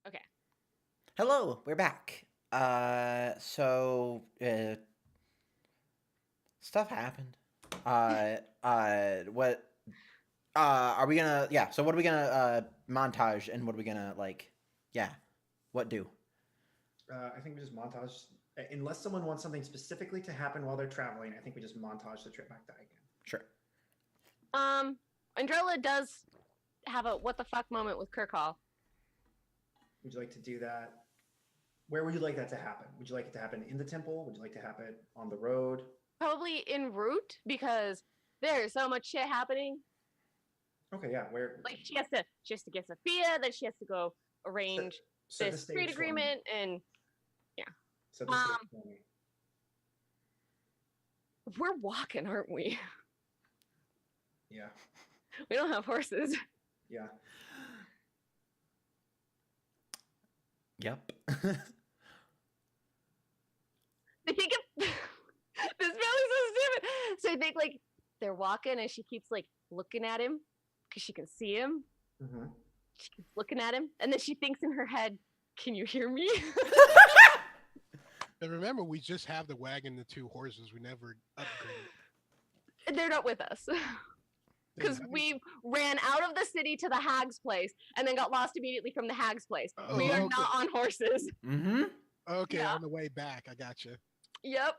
Okay. Hello, we're back. Stuff happened. What? Are we gonna? Yeah. So what are we gonna montage and what are we gonna like? Yeah. What do? I think we just montage, unless someone wants something specifically to happen while they're traveling. I think we just montage the trip back to Icon. Sure. Andrella does have a what the fuck moment with Kirkall. Would you like to do that? Where would you like that to happen? Would you like it to happen in the temple? Would you like to happen on the road? Probably en route because there's so much shit happening. Okay, yeah. Where? Like she has to get Sophia, then she has to go arrange Set the this trade stage for me. agreement, and Set the stage for me. we're walking, aren't we? Yeah, We don't have horses. yeah. Yep. I think this is really so stupid. So I think like they're walking, and she keeps like looking at him because she can see him. Mm-hmm. She keeps looking at him, and then she thinks in her head, "Can you hear me?" And remember, we just have the wagon, and the 2 horses. We never upgraded. They're not with us because we ran out of the city to the hag's place and then got lost immediately from the hag's place. Oh, We are okay. not on horses. Mm-hmm. Okay, Yeah. on the way back, I got you. Yep.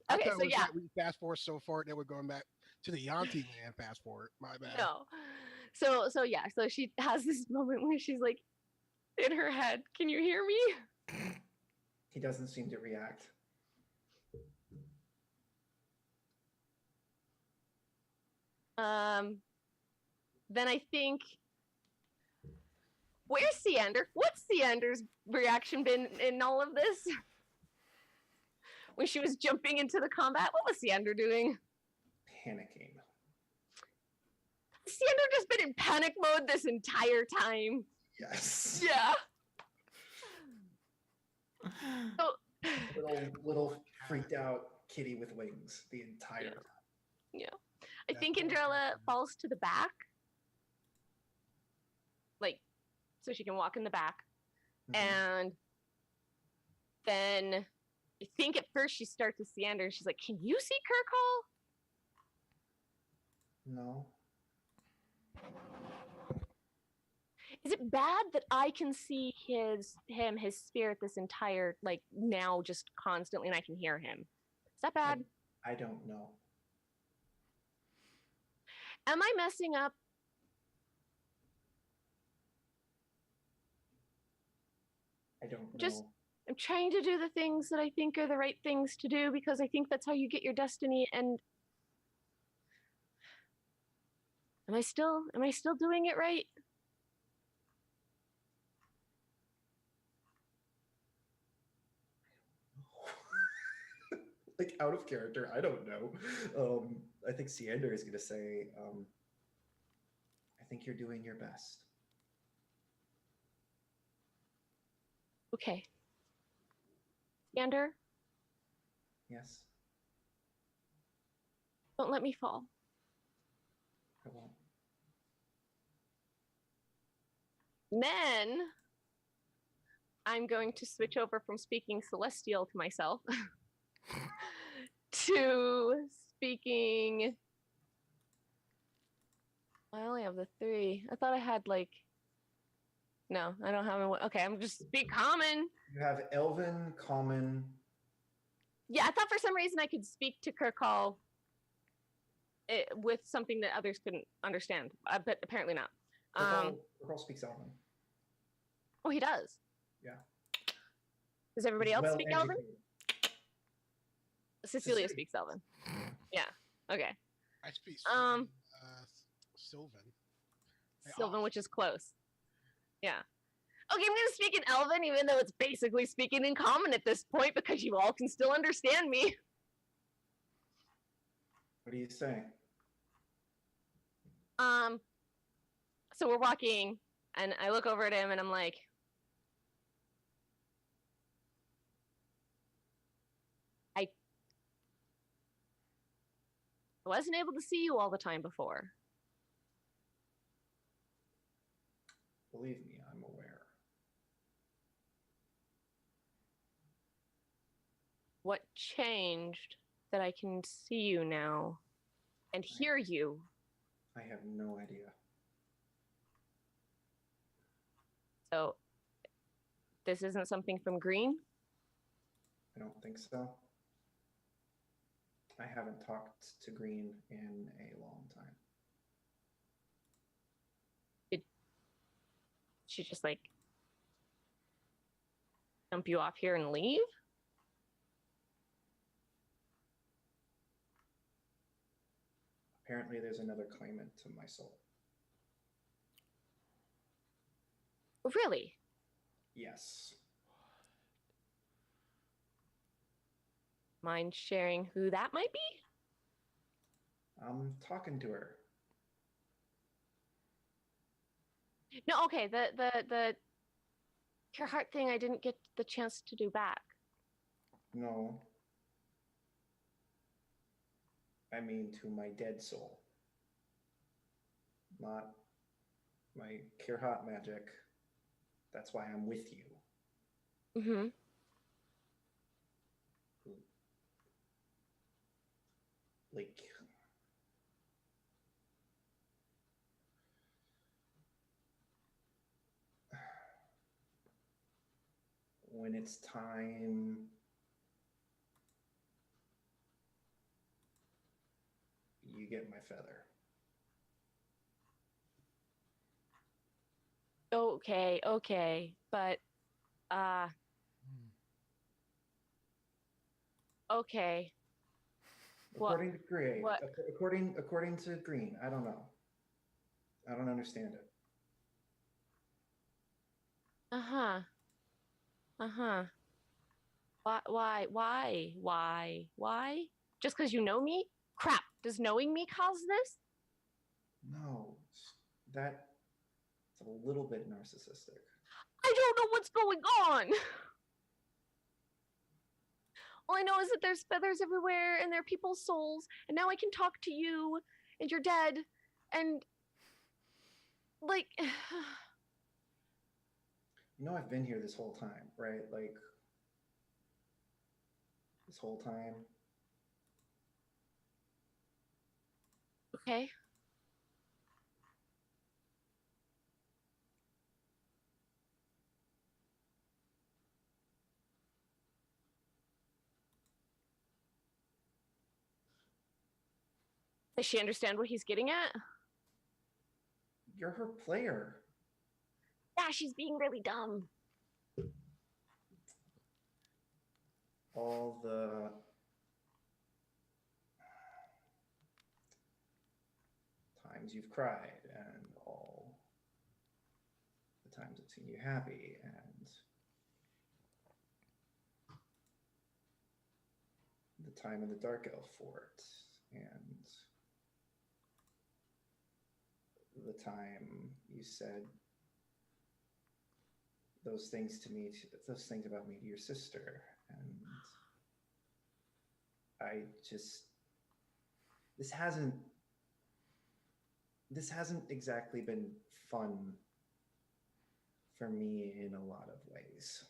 I Okay, thought it so was yeah, that we fast forward so far that we're going back to the Yanti land fast forward. My bad. no. So yeah, so she has this moment where she's like in her head, "Can you hear me?" He doesn't seem to react. Then I think where's Seander? What's Seander's reaction been in all of this? When she was jumping into the combat, what was Seander doing? Panicking. Seander just been in panic mode this entire time. Yes. Yeah. So Little freaked out kitty with wings the entire Yeah. time. yeah. I think Andrella falls to the back. Like, so she can walk in the back. Mhm. And then I think at first she starts with Seander and she's like, "Can you see Kirkall?" No. Is it bad that I can see his spirit this entire like now just constantly and I can hear him? Is that bad? I don't know. Am I messing up? I don't know. Just I'm trying to do the things that I think are the right things to do because I think that's how you get your destiny. And am I still doing it right? Like out of character, I don't know. I think Seander is gonna say, I think you're doing your best. Okay. Seander, Yes, don't let me fall. I won't. Then I'm going to switch over from speaking celestial to myself to speaking. I only have the 3. I thought I had like. No, I don't have. Okay, I'm just speak common. You have Elven, Common. Yeah, I thought for some reason I could speak to Kirkall with something that others couldn't understand, but apparently not. Kirkall speaks Elven. Oh, he does. Yeah. Does everybody He's else well speak Elven? educated. Cecilia Cecilia. speaks Elven. Yeah. Okay. I speak Sylvan. Sylvan, which is close. Yeah. Okay, I'm gonna speak in Elven, even though it's basically speaking in common at this point, because you all can still understand me. What do you say? So we're walking, and I look over at him, and I'm like, I wasn't able to see you all the time before. Believe me, I'm aware. What changed that I can see you now and hear you? I have no idea. So, this isn't something from Green? I don't think so. I haven't talked to Green in a long time. She just like dump you off here and leave? Apparently, there's another claimant to my soul. Really? Yes. Mind sharing who that might be? I'm talking to her. No, okay, the your heart thing I didn't get the chance to do back. No. I mean to my dead soul. Not my Kirhat magic. That's why I'm with you. Mm-hmm. Like, when it's time, you get my feather. Okay, but okay. According to Green, what? according to Green, I don't know. I don't understand it. Uh-huh. Uh-huh. Why? Just because you know me? Crap, does knowing me cause this? No, that's a little bit narcissistic. I don't know what's going on. All I know is that there's feathers everywhere and they're people's souls, and now I can talk to you, and you're dead, and like You know, I've been here this whole time, right? Like, this whole time. okay. Does she understand what he's getting at? You're her player. Yeah, she's being really dumb. All the times you've cried and all the times I've seen you happy and the time in the Dark Elf Fort and the time you said those things to me, those things about me to your sister. And I just, this hasn't exactly been fun for me in a lot of ways.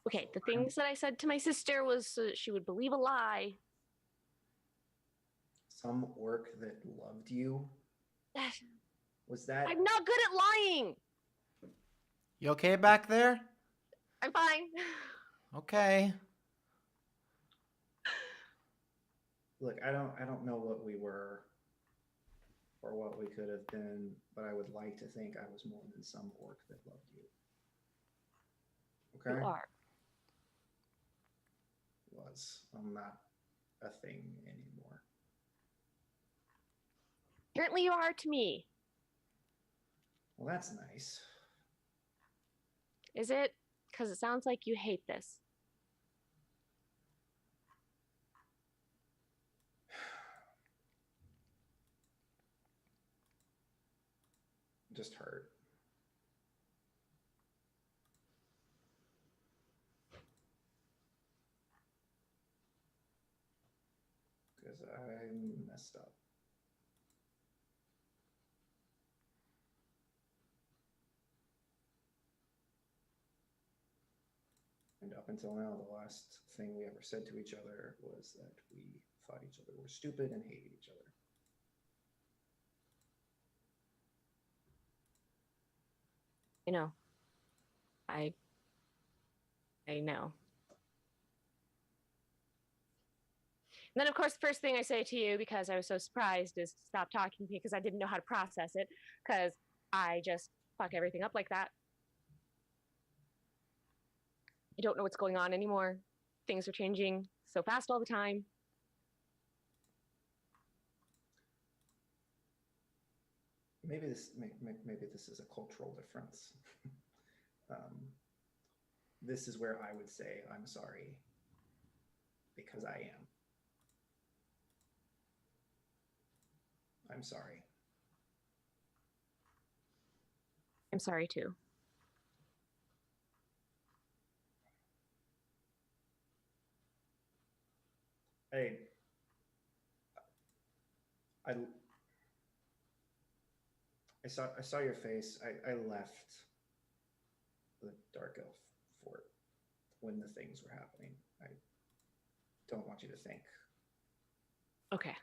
Okay, the things that I said to my sister was so that she would believe a lie. Some orc that loved you, was that? I'm not good at lying. You okay back there? I'm fine. Okay. Look, I don't know what we were or what we could have been, but I would like to think I was more than some orc that loved you. Okay? You are. I'm not a thing anymore. Apparently you are to me. Well, that's nice. Is it? Because it sounds like you hate this. Just hurt. Because I messed up. up until now, the last thing we ever said to each other was that we thought each other were stupid and hated each other. You know, I know. And then, of course, the first thing I say to you, because I was so surprised, is to stop talking to me because I didn't know how to process it, because I just fuck everything up like that. I don't know what's going on anymore. Things are changing so fast all the time. Maybe this is a cultural difference. This is where I would say I'm sorry, because I am. I'm sorry. I'm sorry too. I saw your face. I left the Dark Elf fort when the things were happening. I don't want you to think. Okay.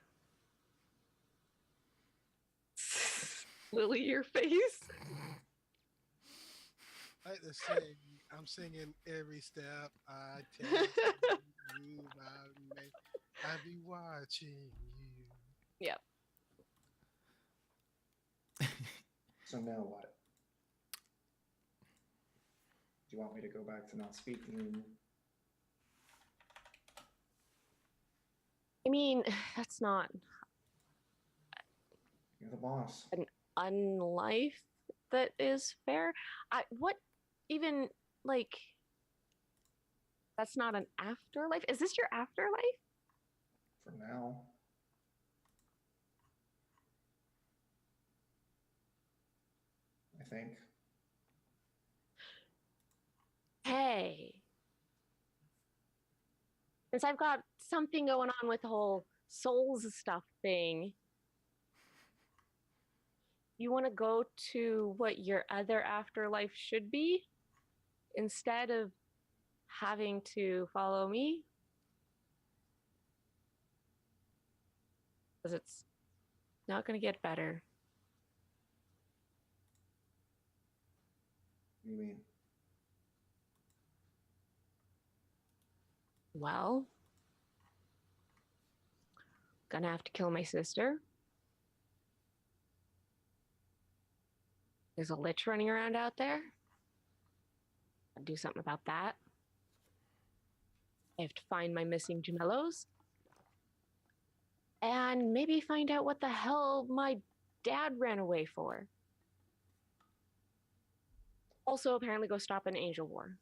Lily, your face. Like to sing, I'm singing every step I take. You, I be watching you. Yep. So now what? Do you want me to go back to not speaking? I mean, that's not You're the boss. an unlife that is fair. What even, like, that's not an afterlife? Is this your afterlife? For now. I think. Hey. Since I've got something going on with the whole souls stuff thing, you want to go to what your other afterlife should be instead of having to follow me? Because it's not going to get better. What do you mean? Well, gonna have to kill my sister. There's a lich running around out there. I'll do something about that. I have to find my missing gemellos. And maybe find out what the hell my dad ran away for. Also, apparently go stop an angel war.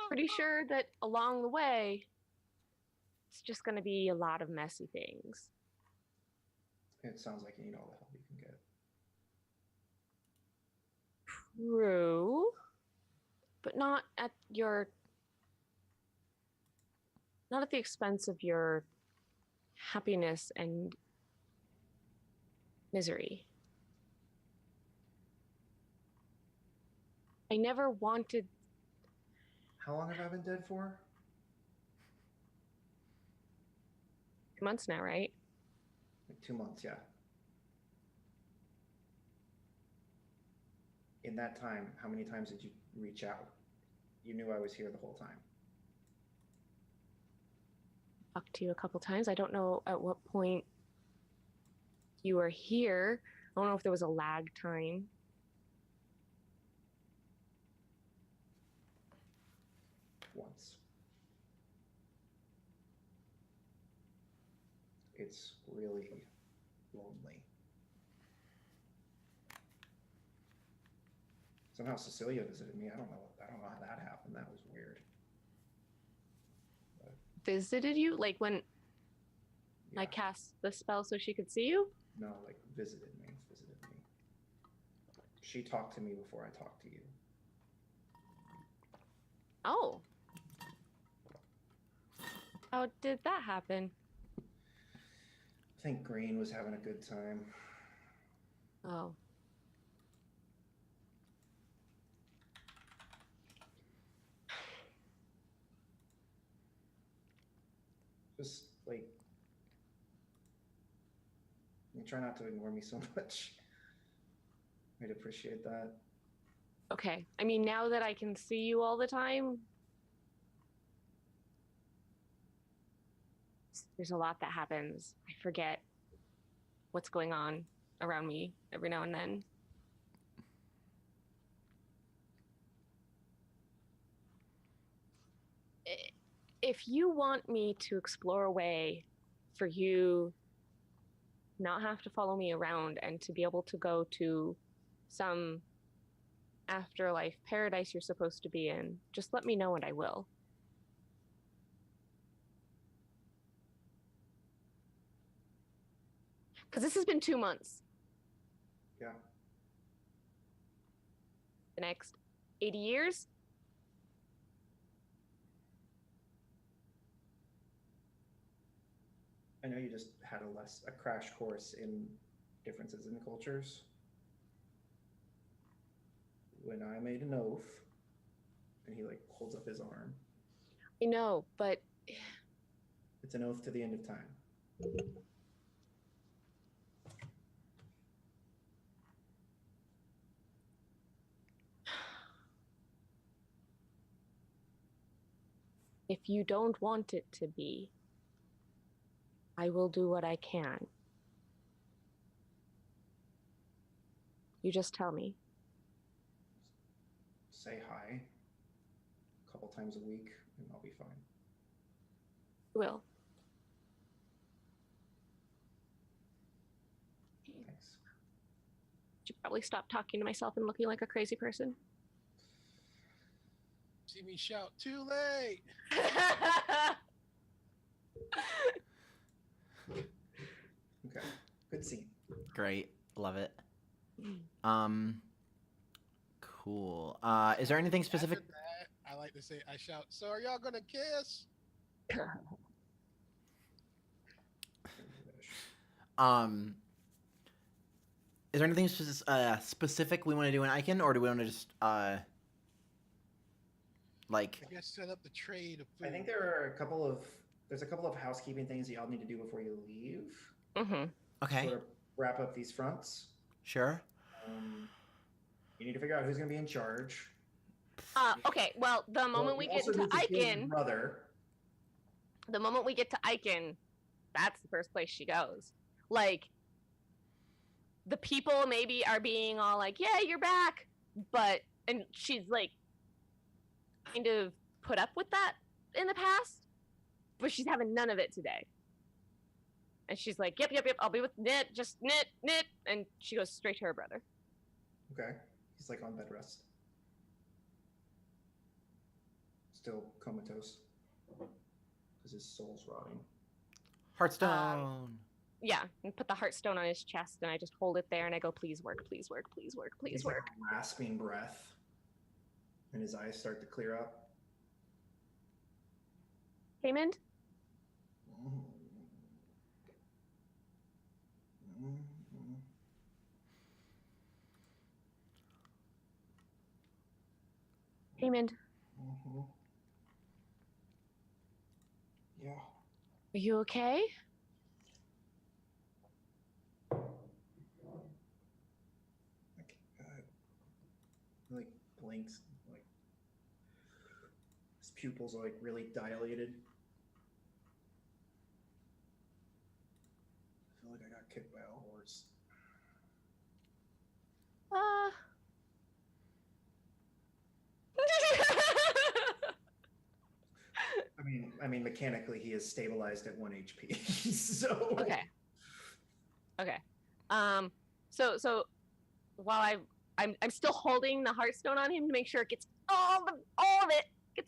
Pretty sure that along the way, it's just going to be a lot of messy things. It sounds like you need all the help you can get. True. But not at the expense of your happiness and misery. I never wanted. How long have I been dead for? 2 months now, right? Like 2 months, yeah. In that time, how many times did you reach out? You knew I was here the whole time. Talked to you a couple times. I don't know at what point you were here. I don't know if there was a lag time. Once. It's really lonely. Somehow Cecilia visited me. I don't know how that happened. That was weird. But, Visited you? Like when I yeah. cast the spell so she could see you? No, like visited me. She talked to me before I talked to you. Oh. How did that happen? I think Green was having a good time. Oh. Just like, you try not to ignore me so much. I'd appreciate that. Okay. I mean, now that I can see you all the time, there's a lot that happens. I forget what's going on around me every now and then. If you want me to explore a way for you not have to follow me around and to be able to go to some afterlife paradise you're supposed to be in, just let me know and I will. Because this has been 2 months. Yeah. The next 80 years? I know you just had a crash course in differences in cultures. When I made an oath, and he like holds up his arm. I know, but It's an oath to the end of time. if you don't want it to be, I will do what I can. You just tell me. Say hi a couple times a week, and I'll be fine. I will. Thanks. Should probably stop talking to myself and looking like a crazy person. See me shout, too late. Okay. Good scene. Great. Love it. Cool. Is there anything specific? After that, I like to say, I shout, so are y'all gonna kiss? Is there anything specific we want to do in Icon, or do we want to just like? I guess set up the trade of food. I think there's a couple of housekeeping things that y'all need to do before you leave. Mm-hmm. Okay. Sort of wrap up these fronts. Sure. You need to figure out who's going to be in charge. Okay, well, the moment we get into Icon, the moment we get to Icon, that's the first place she goes. Like, the people maybe are being all like, yeah, you're back, and she's like, kind of put up with that in the past, but she's having none of it today. And she's like, yep, I'll be with Knit, just Knit, and she goes straight to her brother. Okay. He's like on bed rest. Still comatose. Because his soul's rotting. Hearthstone. Yeah, and put the heartstone on his chest, and I just hold it there, and I go, please work, please work, please work, please He's work. like rasping breath. And his eyes start to clear up. Haymond? Haymond, Yeah. are you okay? Like blinks, like his pupils are like really dilated. I feel like I got kicked by a horse. I mean, mechanically he is stabilized at 1 HP. So Okay. So while I'm still holding the heartstone on him to make sure it gets all of it, give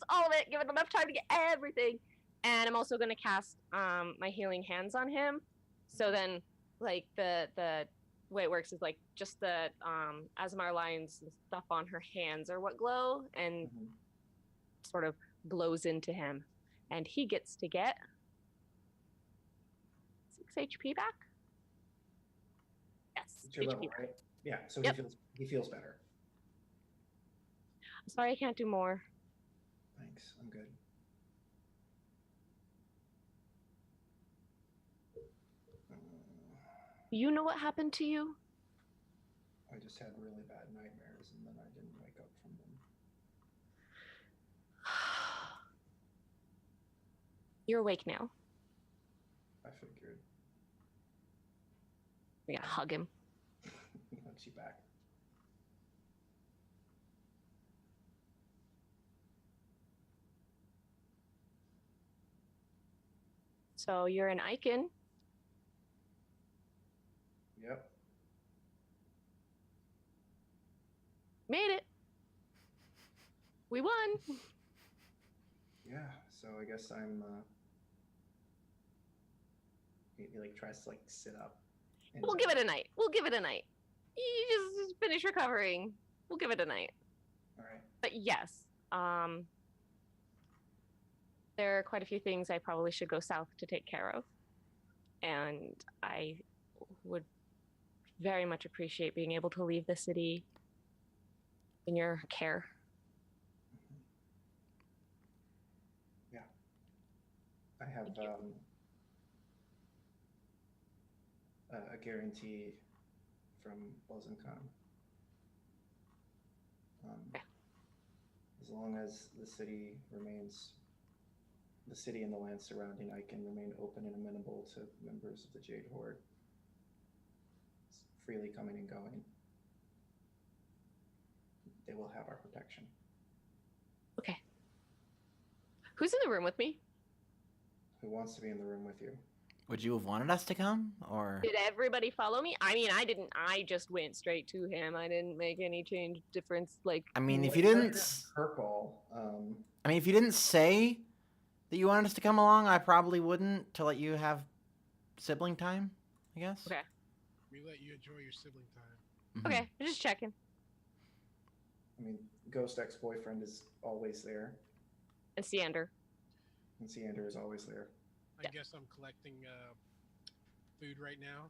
it enough time to get everything. And I'm also gonna cast my healing hands on him. So then, like the way it works is like just the Asmar lines and stuff on her hands are what glow, and sort of blows into him, and he gets to get 6 HP back. Yes, it's your HP level, back. right? Yeah, so Yep. he feels better. I'm sorry I can't do more. Thanks, I'm good. You know what happened to you? I just had really bad nightmares and then I didn't wake up from them. You're awake now. I figured. We're gonna hug him. Hugs you back. So you're an Icon. Yep. Made it. We won. Yeah. So I guess I'm. He like tries to like sit up. And, We'll give it a night. We'll give it a night. You just finish recovering. We'll give it a night. All right. But yes, there are quite a few things I probably should go south to take care of. And I would very much appreciate being able to leave the city in your care. Yeah. I have Thank you. a guarantee from Bozenkhan. Okay. As long as the city and the land surrounding, I can remain open and amenable to members of the Jade Horde, freely coming and going. They will have our protection. Okay. Who's in the room with me? Who wants to be in the room with you? Would you have wanted us to come, or? Did everybody follow me? I mean, I didn't. I just went straight to him. I didn't make any difference. Like, I mean, if you Well, didn't, her call. I mean, if you didn't say that you wanted us to come along, I probably wouldn't to let you have sibling time. I guess. okay, We let you enjoy your sibling time. Mhm. okay, just checking. I mean, Ghost ex-boyfriend is always there, And Seander. and Seander is always there. I Yeah. guess I'm collecting food right now.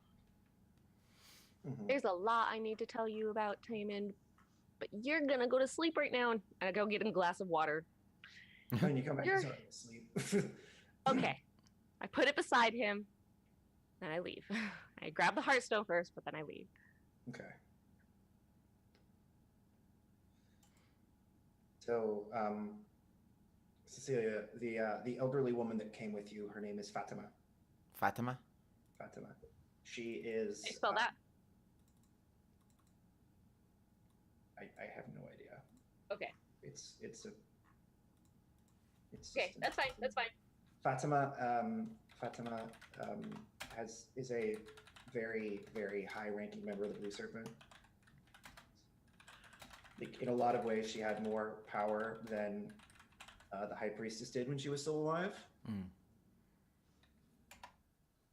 Mhm. There's a lot I need to tell you about Taymond, but you're gonna go to sleep right now, and I go get him a glass of water. When you come back, You're- he's already asleep. Okay, I put it beside him, and I leave. I grab the Heartstone first, but then I leave. Okay. So, Cecilia, the elderly woman that came with you, her name is Fatima. Fatima. Fatima. She is. I spell that. I have no idea. Okay. It's a. It's Okay, just an- that's fine. That's fine. Fatima. Fatima is a very, very high-ranking member of the Blue Serpent. Like, in a lot of ways, she had more power than the High Priestess did when she was still alive, Mm.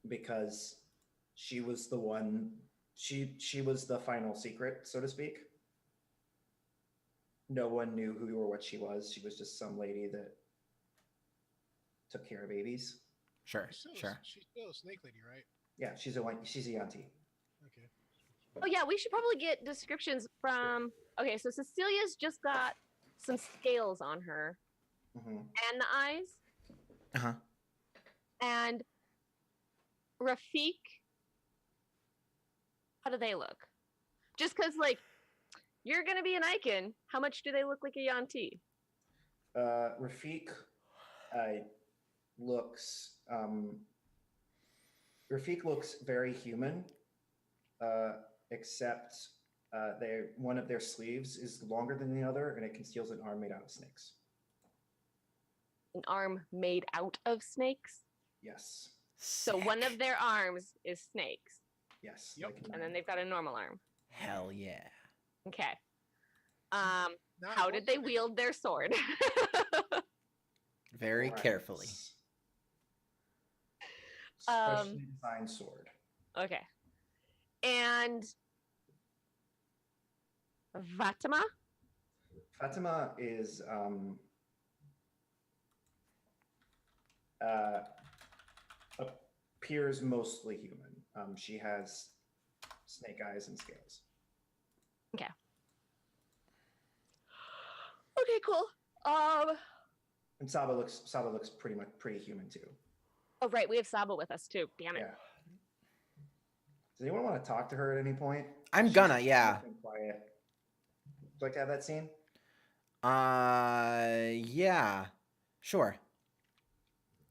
because she was the one. She was the final secret, so to speak. No one knew who or what she was. She was just some lady that took care of babies. Sure. She's Sure. still a snake lady, right? Yeah, she's a Yanti. Okay. Oh yeah, we should probably get descriptions from. Okay, so Cecilia's just got some scales on her Hmm. and the eyes, Uh huh. and Rafik. How do they look? Just because, like, you're gonna be an Icon. How much do they look like a Yanti? Rafik looks. Rafik looks very human, except one of their sleeves is longer than the other, and it conceals an arm made out of snakes. An arm made out of snakes. Yes. So one of their arms is snakes, Yes. Yep. like and then mine. they've got a normal arm. Hell yeah. Okay. Not How did they one- wield their sword? Very Alright. carefully. Specially designed sword. Okay. And Fatima? Fatima is appears mostly human. She has snake eyes and scales. Okay, cool. And Saba looks pretty human too. Oh right, we have Saba with us too. Damn it. Yeah. Does anyone want to talk to her at any point? I'm She's gonna, yeah. been quiet. Would you like to have that scene? Yeah. Sure.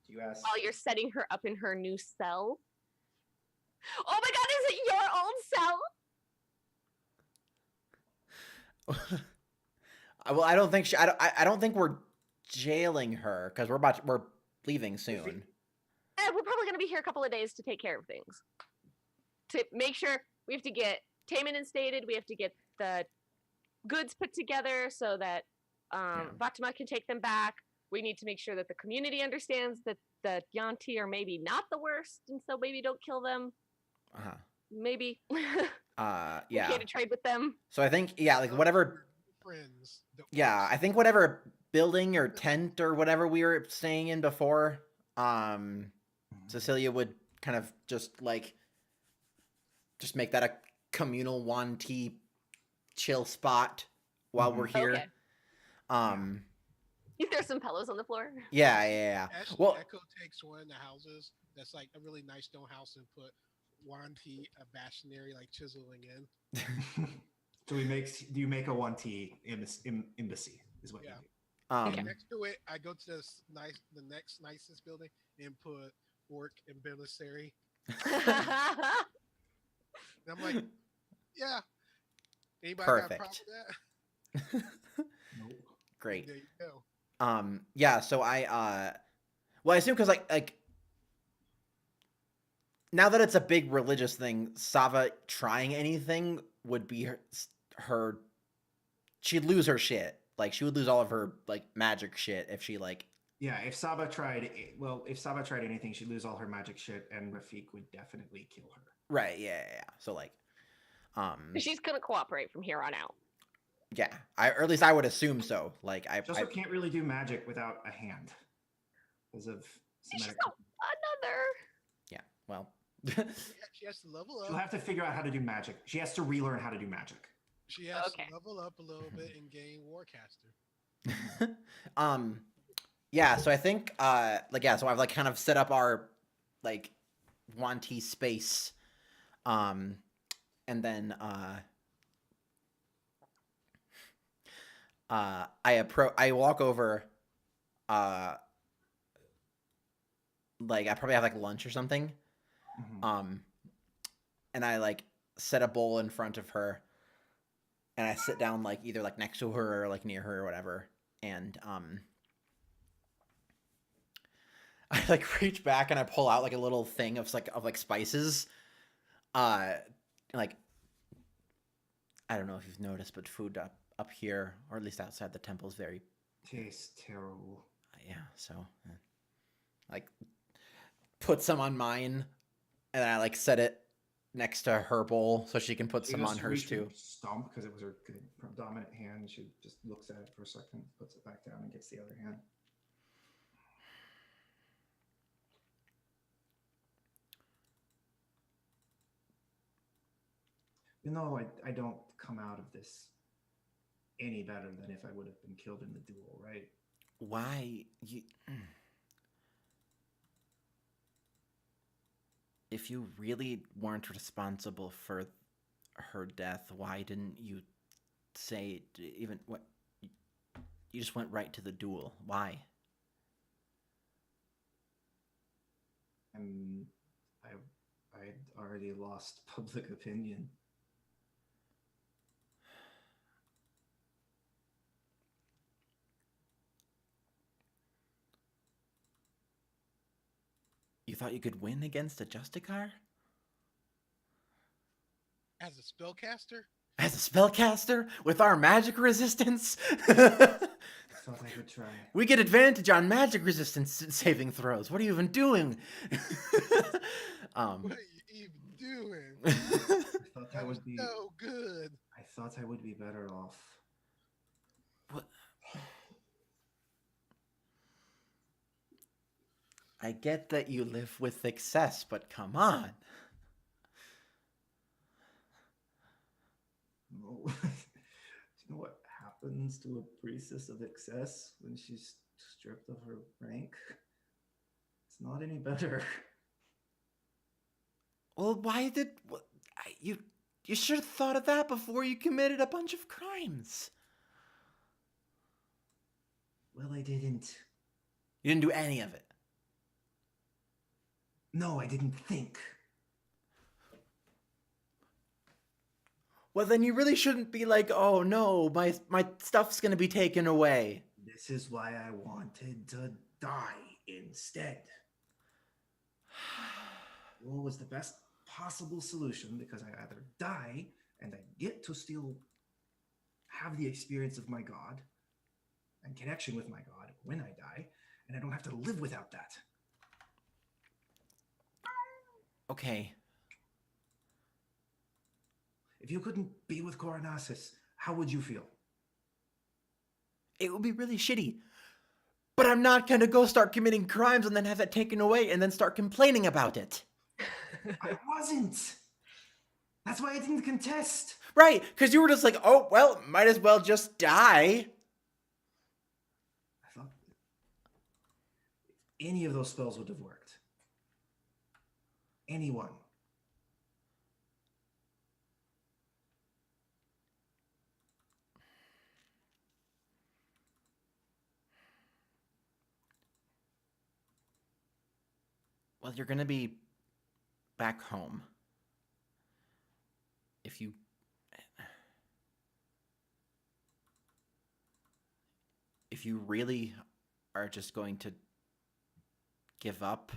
Do you ask? While you're setting her up in her new cell. Oh my god, is it your old cell? Well, I don't think I don't think we're jailing her because we're leaving soon. We're probably gonna be here a couple of days to take care of things. To make sure we have to get Taman instated, we have to get the goods put together so that Fatima can take them back. We need to make sure that the community understands that the Yuan-ti are maybe not the worst, and so maybe don't kill them. Uh-huh. Maybe. Yeah. Okay to trade with them. So I think like whatever. Friends. Yeah, I think whatever building or tent or whatever we were staying in before, Cecilia would kind of just make that a communal Yuan-ti chill spot while we're here. Okay. You throw some pillows on the floor. Yeah. Actually, Well, Echo takes one of the houses that's like a really nice stone house and put Yuan-ti bastionary like chiseling in. Do you make a 1T embassy? Is what Yeah. you do. Okay. Next to it, I go to the next nicest building and put work and Belisary. And I'm like, yeah. Anybody got a problem Perfect. with that? Nope. Great. There you go. Yeah, so I assume because like now that it's a big religious thing, Sava trying anything would be her she'd lose her shit. Like she would lose all of her like magic shit if she like Yeah, if Saba tried anything, she'd lose all her magic shit, and Rafik would definitely kill her. Right, yeah. So like She's gonna cooperate from here on out. yeah, or at least I would assume so. Like I Can't really do magic without a hand because of She's somatic. another. yeah, well She has to level She'll up. have to figure out how to do magic. She has to relearn how to do magic. She has Okay. to level up a little bit and gain Warcaster. yeah, so I think so I've like kind of set up our like Yuan-ti space. And then I walk over like I probably have like lunch or something. Mhm. And I like set a bowl in front of her and I sit down like either like next to her or like near her or whatever. And I like reach back and I pull out like a little thing of spices. Like I don't know if you've noticed, but food up here, or at least outside the temple, is very Tastes terrible. yeah. So like put some on mine, and I like set it next to her bowl so she can put some on hers too. Stomp because it was her good dominant hand. She just looks at it for a second, puts it back down, and gets the other hand. You know, I don't come out of this any better than if I would have been killed in the duel, right? Why you? If you really weren't responsible for her death, why didn't you say even what? You just went right to the duel. Why? I already lost public opinion. You thought you could win against a Justicar? As a spellcaster, As a spellcaster? With our magic resistance? I thought I could try. We get advantage on magic resistance saving throws. What are you even doing? what are you even doing? I thought That was so good. I thought I would be better off. What? I get that you live with success, but come on. No. Do you know what happens to a priestess of excess when she's stripped of her rank? It's not any better. Well, why did You should have thought of that before you committed a bunch of crimes. Well, I didn't. You didn't do any of it. No, I didn't think. Well, then you really shouldn't be like, oh no, my stuff's gonna be taken away. This is why I wanted to die instead. Well, it was the best possible solution because I either die and I get to still have the experience of my God and connection with my God when I die, and I don't have to live without that. Okay. If you couldn't be with Coronasis, how would you feel? It would be really shitty. But I'm not gonna go start committing crimes and then have that taken away and then start complaining about it. I wasn't. That's why I didn't contest. Right, because you were just like, oh, well, might as well just die. I thought if any of those spells would have worked. Anyone. Well, you're gonna be back home. If you really are just going to give up,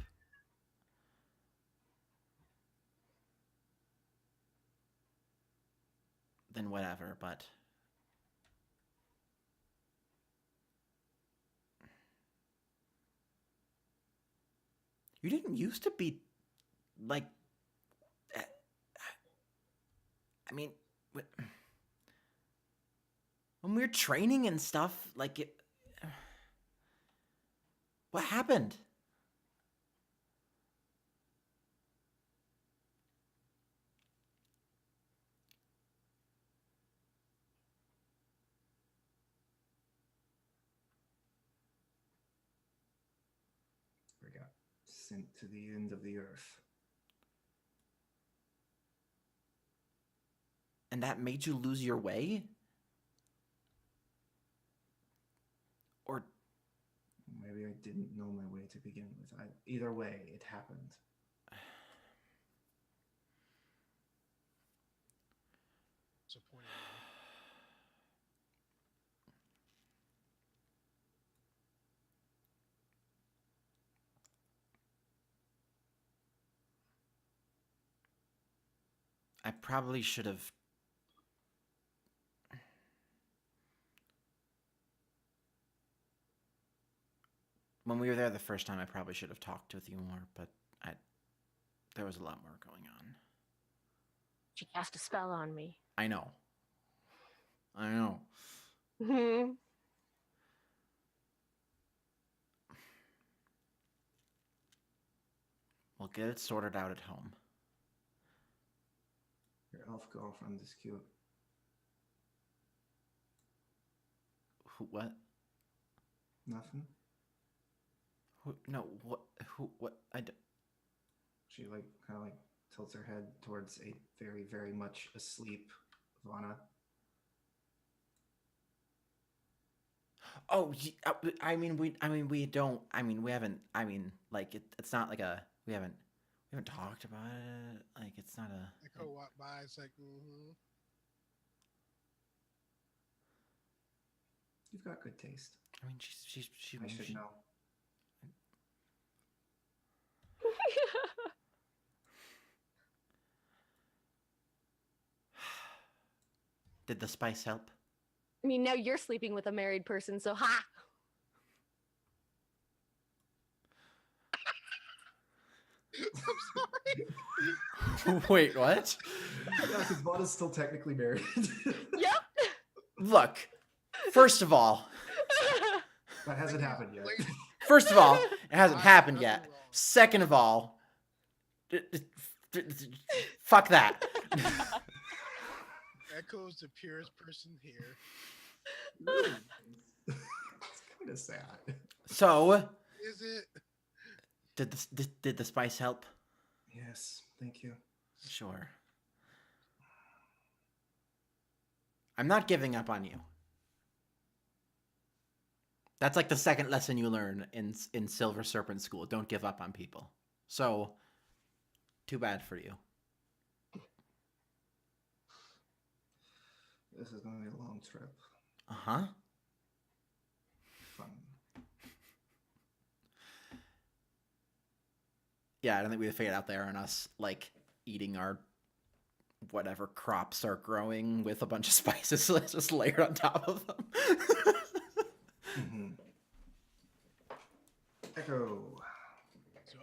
then whatever, but you didn't used to be like, I mean, when we were training and stuff, like it, what happened? I got sent to the end of the earth. And that made you lose your way? Or Maybe I didn't know my way to begin with. Either way, it happened. Disappointing. I probably should have. When we were there the first time, I probably should have talked with you more, but there was a lot more going on. She cast a spell on me. I know. I know. We'll get it sorted out at home. Your elf girlfriend is cute. What? Nothing. No, what? What? She kind of tilts her head towards a very, very much asleep Vana. Oh, we don't. We haven't. It's not like we haven't talked about it. Like, it's not a. I go walk by. It's like, You've got good taste. She I should know. Did the spice help? I mean, now you're sleeping with a married person, so ha! I'm sorry. Wait, what? Yeah, because Vana's still technically married. Yep. Look, first of all, That hasn't happened yet. it hasn't happened yet. Second of all, fuck that. Echo's the purest person here. It's kind of sad. So, Is it? did the spice help? Yes, thank you. Sure. I'm not giving up on you. That's like the second lesson you learn in Silver Serpent School. Don't give up on people. So, too bad for you. This is going to be a long trip. Uh-huh. Fun. Yeah, I don't think we figured out there on us, like, eating our whatever crops are growing with a bunch of spices just layered on top of them. Mm-hmm. Echo. So,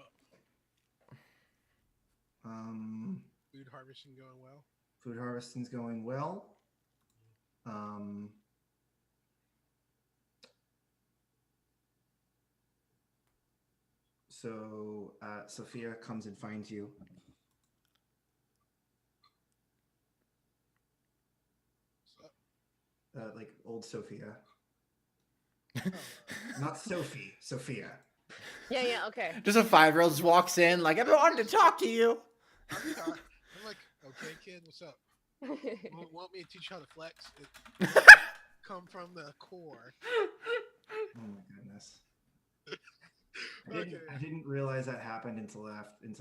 food harvesting going well. Food harvesting's going well. So Sophia comes and finds you. So, Like old Sophia. oh, Not Sophie, Sophia. Yeah, okay. Just a 5-year-old just walks in like, I've been wanting to talk to you. I'm like, okay, kid, what's up? Want me to teach you how to flex? It come from the core. Oh my goodness. I didn't realize that happened until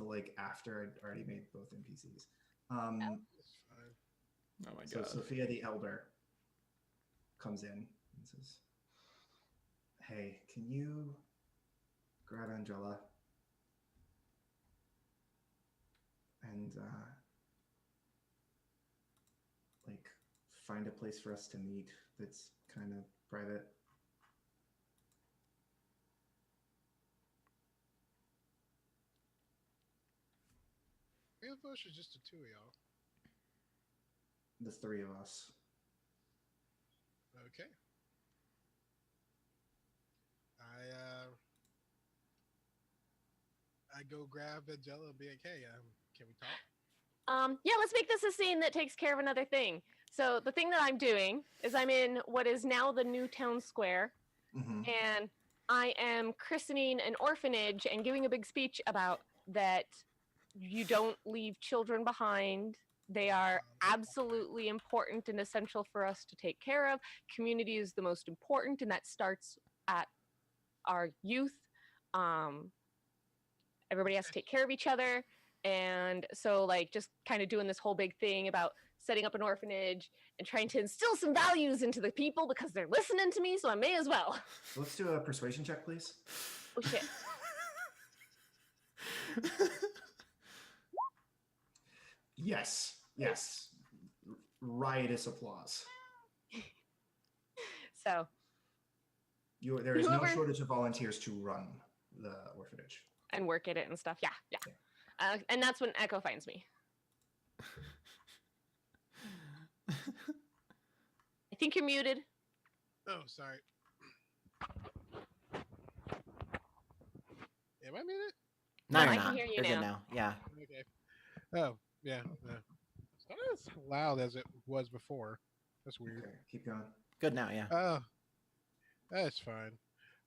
like after I'd already made both NPCs. It's fine. Oh my So Sophia the Elder comes in and says, "Hey, can you grab Angela and like find a place for us to meet that's kind of private?" Ambush is just the two of y'all. The three of us. Okay. I go grab Angela and be like, hey, can we talk? Yeah, let's make this a scene that takes care of another thing. So the thing that I'm doing is I'm in what is now the new town square, Mm-hmm. and I am christening an orphanage and giving a big speech about that you don't leave children behind. They are absolutely important and essential for us to take care of. Community is the most important, and that starts at our youth. Everybody has to take care of each other. And so, like, just kind of doing this whole big thing about setting up an orphanage and trying to instill some values into the people because they're listening to me, so I may as well. Let's do a persuasion check, please. Oh, shit. Yes. Riotous applause. So, There is no Whoever- shortage of volunteers to run the orphanage. and work at it and stuff. Yeah. And that's when Echo finds me. I think you're muted. Oh, sorry. Am I muted? No, No, you're I can not. hear you You're good now. now. Yeah. Okay. Oh, yeah. No. It's not as loud as it was before. That's weird. Okay, keep going. Good now, yeah. Oh, that's fine.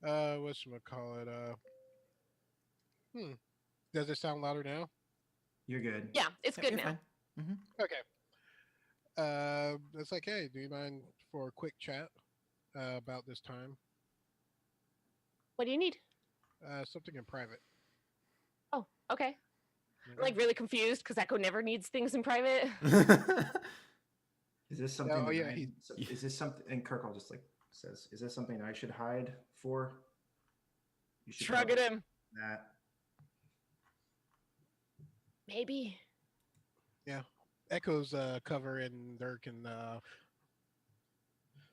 Whatchamacallit? Does it sound louder now? You're good. Yeah, it's good You're now. fine. Okay. It's like, hey, do you mind for a quick chat about this time? What do you need? Something in private. Oh, okay. Okay. I'm like really confused because Echo never needs things in private. Is this something? Oh, that yeah, is this something? And Kirkle just like says, "Is this something I should hide for?" You should Shrug at probably him. that. Maybe. Echo's cover in Dirk and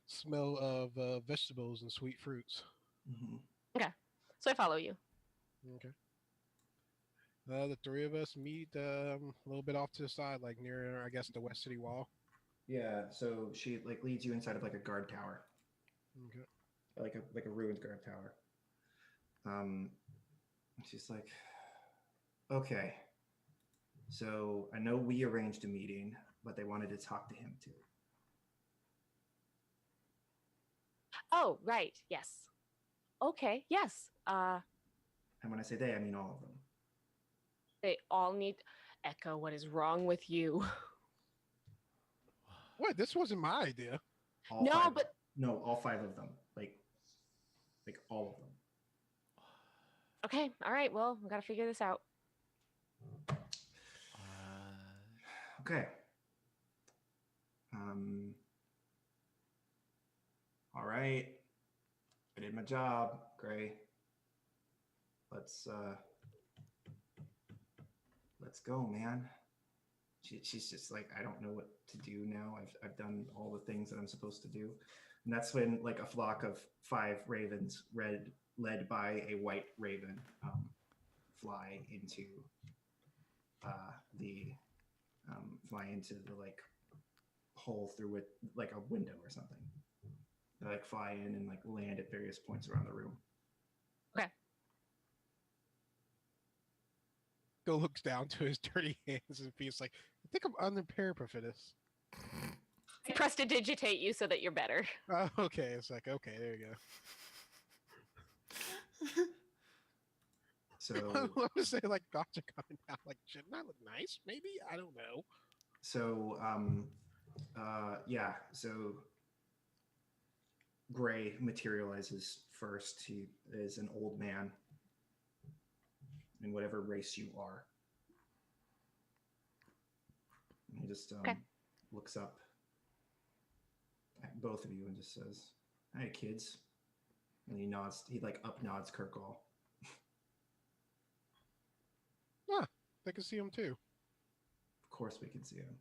smell of vegetables and sweet fruits. Mm-hmm. So I follow you. Okay. The three of us meet a little bit off to the side, like near, I guess, the West City Wall. Yeah. So she like leads you inside of like a guard tower, Okay. like a ruined guard tower. She's like, "Okay. So I know we arranged a meeting, but they wanted to talk to him too." Oh, right. Yes. Okay. Yes. And when I say they, I mean all of them. They all need Echo. What is wrong with you? What? This wasn't my idea. All No, five. but No, all 5 of them. Like all of them. okay. All right. Well, we got to figure this out. Okay. All right. I did my job, Gray. Let's go, man. She's just like, I don't know what to do now. I've done all the things that I'm supposed to do. And that's when like a flock of 5 ravens led by a white raven fly into the like hole through it, like a window or something. They like fly in and like land at various points around the room. Okay. Bill looks down to his dirty hands and feels like, I think I'm unprepared for this. I prestidigitate you so that you're better. Okay, it's like, okay, there you go. So I want to say like gods are coming out. Like, shouldn't that look nice? Maybe, I don't know. So so Gray materializes first. He is an old man in whatever race you are. And he just looks up at both of you and just says, "Hey, kids." And he nods. He like up nods Kirkall. They can see him too. Of course, we can see him.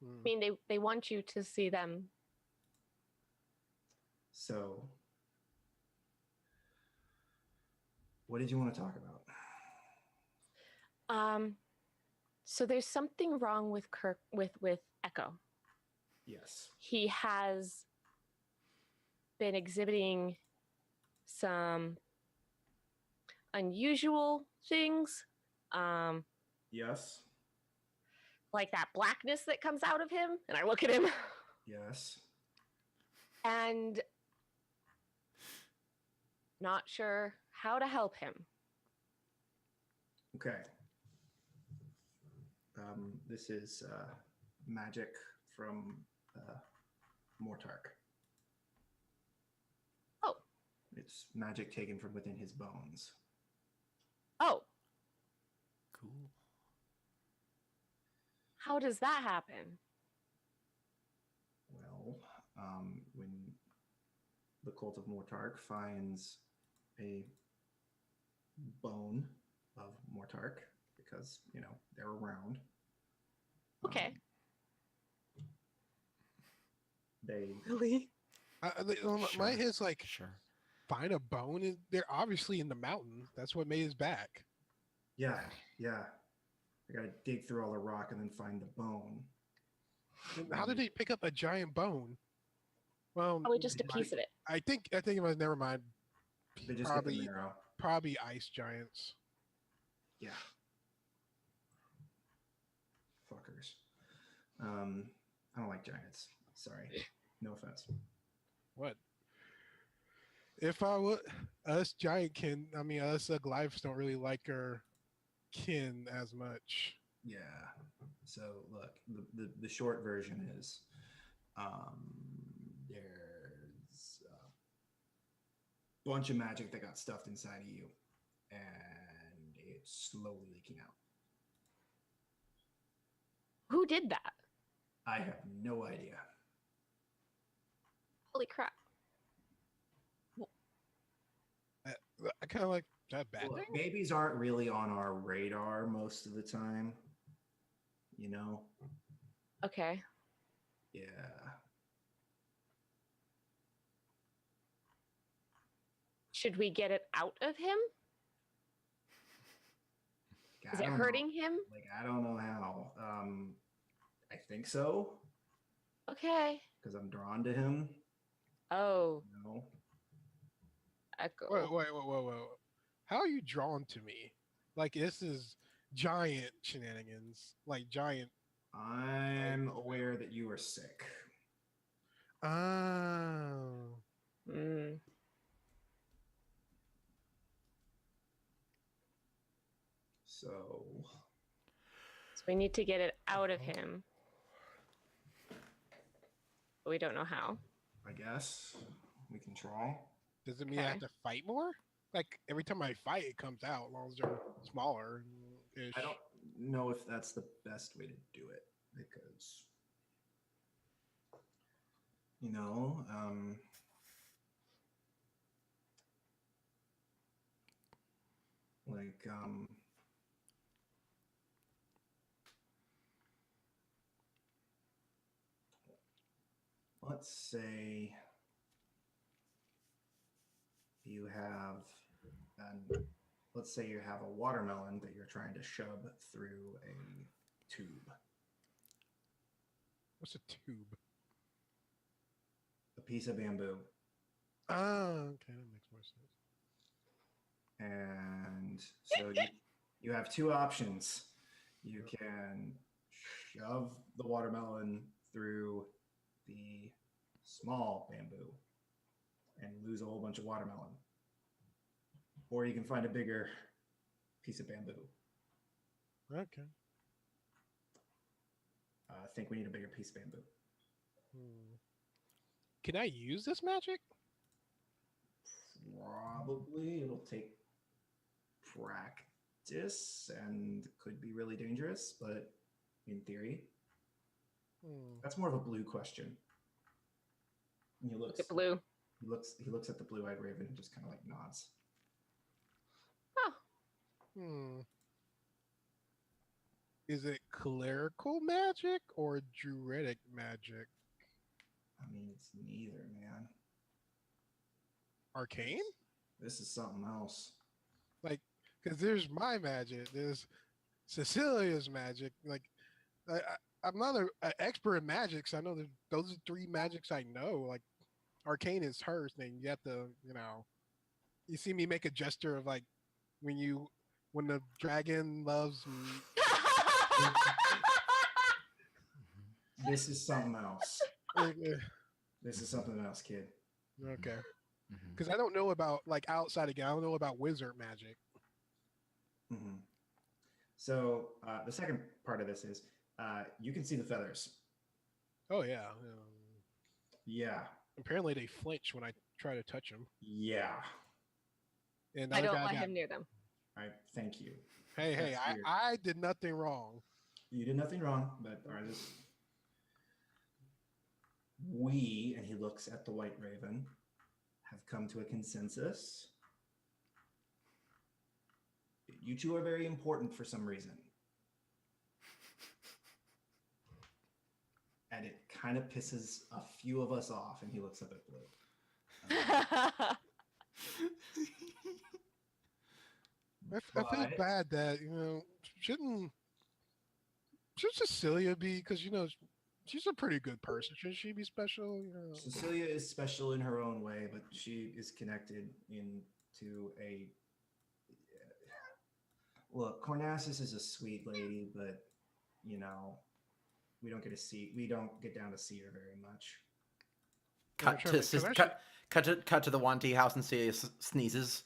I mean, they want you to see them. So, what did you want to talk about? So there's something wrong with with Echo. Yes. He has been exhibiting some unusual things, Yes. like that blackness that comes out of him. And I look at him, Yes. and not sure how to help him. Okay. This is magic from Mortark. Oh. It's magic taken from within his bones. Oh, Cool. how does that happen? Well, when the cult of Mortark finds a bone of Mortark, because, you know, they're around. Okay. They Really? My head's like, Sure. find a bone. They're obviously in the mountain. That's what made his back. Yeah. I gotta dig through all the rock and then find the bone. How did they pick up a giant bone? Well, Probably just a piece of it. I think it was, never mind. They just get the Probably, marrow. probably ice giants. Yeah. Fuckers. I don't like giants. Sorry. No offense. What? If I would, us giant kin, I mean, us Glyphs don't really like our kin as much. Yeah. So look, the short version is there's a bunch of magic that got stuffed inside of you, and it's slowly leaking out. Who did that? I have no idea. Holy crap. I kind of like that bad Look, thing. babies aren't really on our radar most of the time. You know? Okay. Yeah. Should we get it out of him? Is I it don't know. hurting him? Like, I don't know how. I think so, Okay. because I'm drawn to him. Oh, You know? Echo. Wait. How are you drawn to me? Like, this is giant shenanigans. Like, giant. I'm aware that you are sick. Oh. Mm. So So we need to get it out of him. but we don't know how. I guess we can try. Does it mean I have Okay. to fight more? Like every time I fight, it comes out. As long as they're smaller. Ish. I don't know if that's the best way to do it because, you know, like, let's say you have let's say you have a watermelon that you're trying to shove through a tube. What's a tube? A piece of bamboo. Oh, okay, that makes more sense. And so you have two options. You can shove the watermelon through the small bamboo and lose a whole bunch of watermelon. Or you can find a bigger piece of bamboo. Okay. I think we need a bigger piece of bamboo. Hmm. Can I use this magic? Probably it'll take practice and could be really dangerous, but in theory, Hmm. that's more of a blue question. And he Look looks, at blue. he looks at the blue-eyed raven and just kind of like nods. Oh, Hmm. Is it clerical magic or druidic magic? I mean, it's neither, man. Arcane? This is something else. Like, because there's my magic, there's Cecilia's magic. Like, I'm not an expert in magics. I know that those are three magics I know. Like, arcane is hers thing. You have to, you see me make a gesture of like when the dragon loves. This is something else. Okay, This is something else, kid. okay. Mhm. Because I don't know about like outside again. I don't know about wizard magic. Mhm. So the second part of this is you can see the feathers. Oh yeah. Yeah, Apparently they flinch when I try to touch them. yeah. And the I other don't guy let got, him near them. I thank you. hey, That's I, weird. I did nothing wrong. You did nothing wrong, but we, and he looks at the white raven, have come to a consensus. You two are very important for some reason. And it kind of pisses a few of us off, and he looks up at Blue. I feel But- bad that shouldn't Cecilia be, because she's a pretty good person. Shouldn't she be special? Cecilia is special in her own way, but she is connected into a. Look, Cornassus is a sweet lady, but we don't get down to see her very much. Cut trying to to- 'cause I cut to the Wanty house and see sneezes.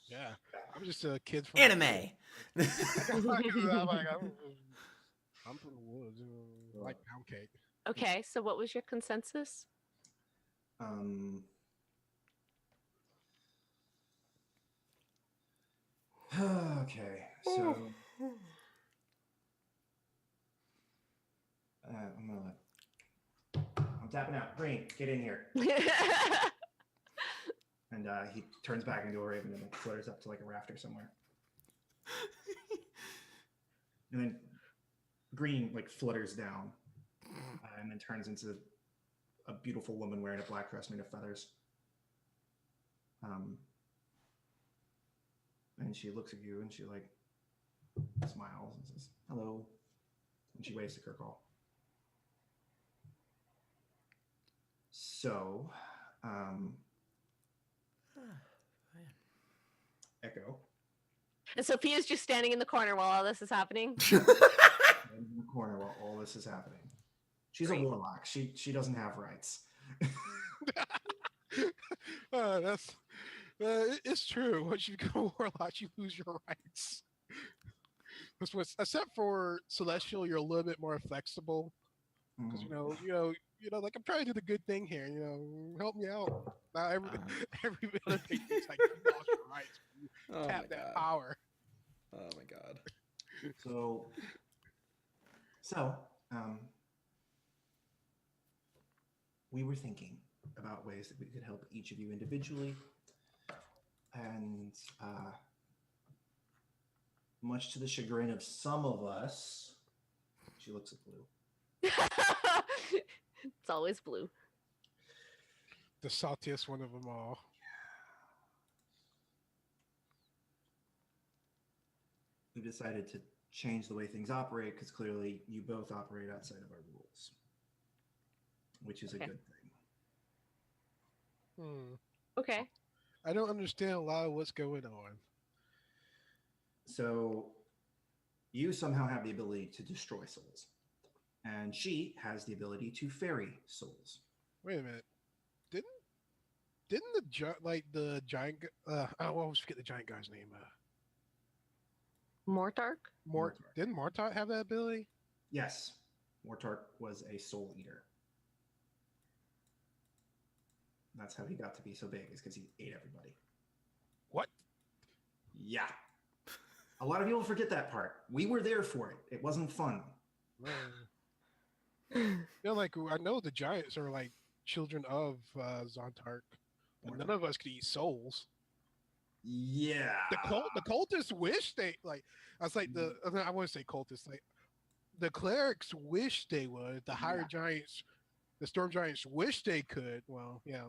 Yeah, I'm just a kid from Anime. I'm from the woods. I like pound cake. Okay, so what was your consensus? Okay, so I'm tapping out. Green, get in here. And he turns back into a raven and flutters up to like a rafter somewhere. And then Green like flutters down and then turns into a beautiful woman wearing a black dress made of feathers. And she looks at you and she like smiles and says, "Hello." And she waves to Kirkall. So, Echo And Sophia's just standing in the corner while all this is happening. in the corner while all this is happening. She's Great. a warlock. She doesn't have rights. It's true. Once you become a warlock, you lose your rights. Except for celestial, you're a little bit more flexible. Because Mhm. like I'm trying to do the good thing here. Help me out. Now Uh, every other thing thinks like you lost your rights. You oh my tap that god. power. Oh my god. So, so um, we were thinking about ways that we could help each of you individually, and much to the chagrin of some of us, she looks at Blue. It's always blue. The saltiest one of them all. We've decided to change the way things operate because clearly you both operate outside of our rules, which is a Okay. good thing. Okay. I don't understand a lot of what's going on. So you somehow have the ability to destroy souls, and she has the ability to ferry souls. Wait a minute. Didn't the giant? I always forget the giant guy's name. Mortark? Mortark. Didn't Mortot have that ability? Yes, Mortark was a soul eater. That's how he got to be so big, is because he ate everybody. What? Yeah. A lot of people forget that part. We were there for it. It wasn't fun. Like I know the giants are like children of Zontark, but none of us could eat souls. Yeah. The cultists wish they like. I was like I want to say cultists like the clerics wish they would. The higher giants, the storm giants wish they could. Well, yeah.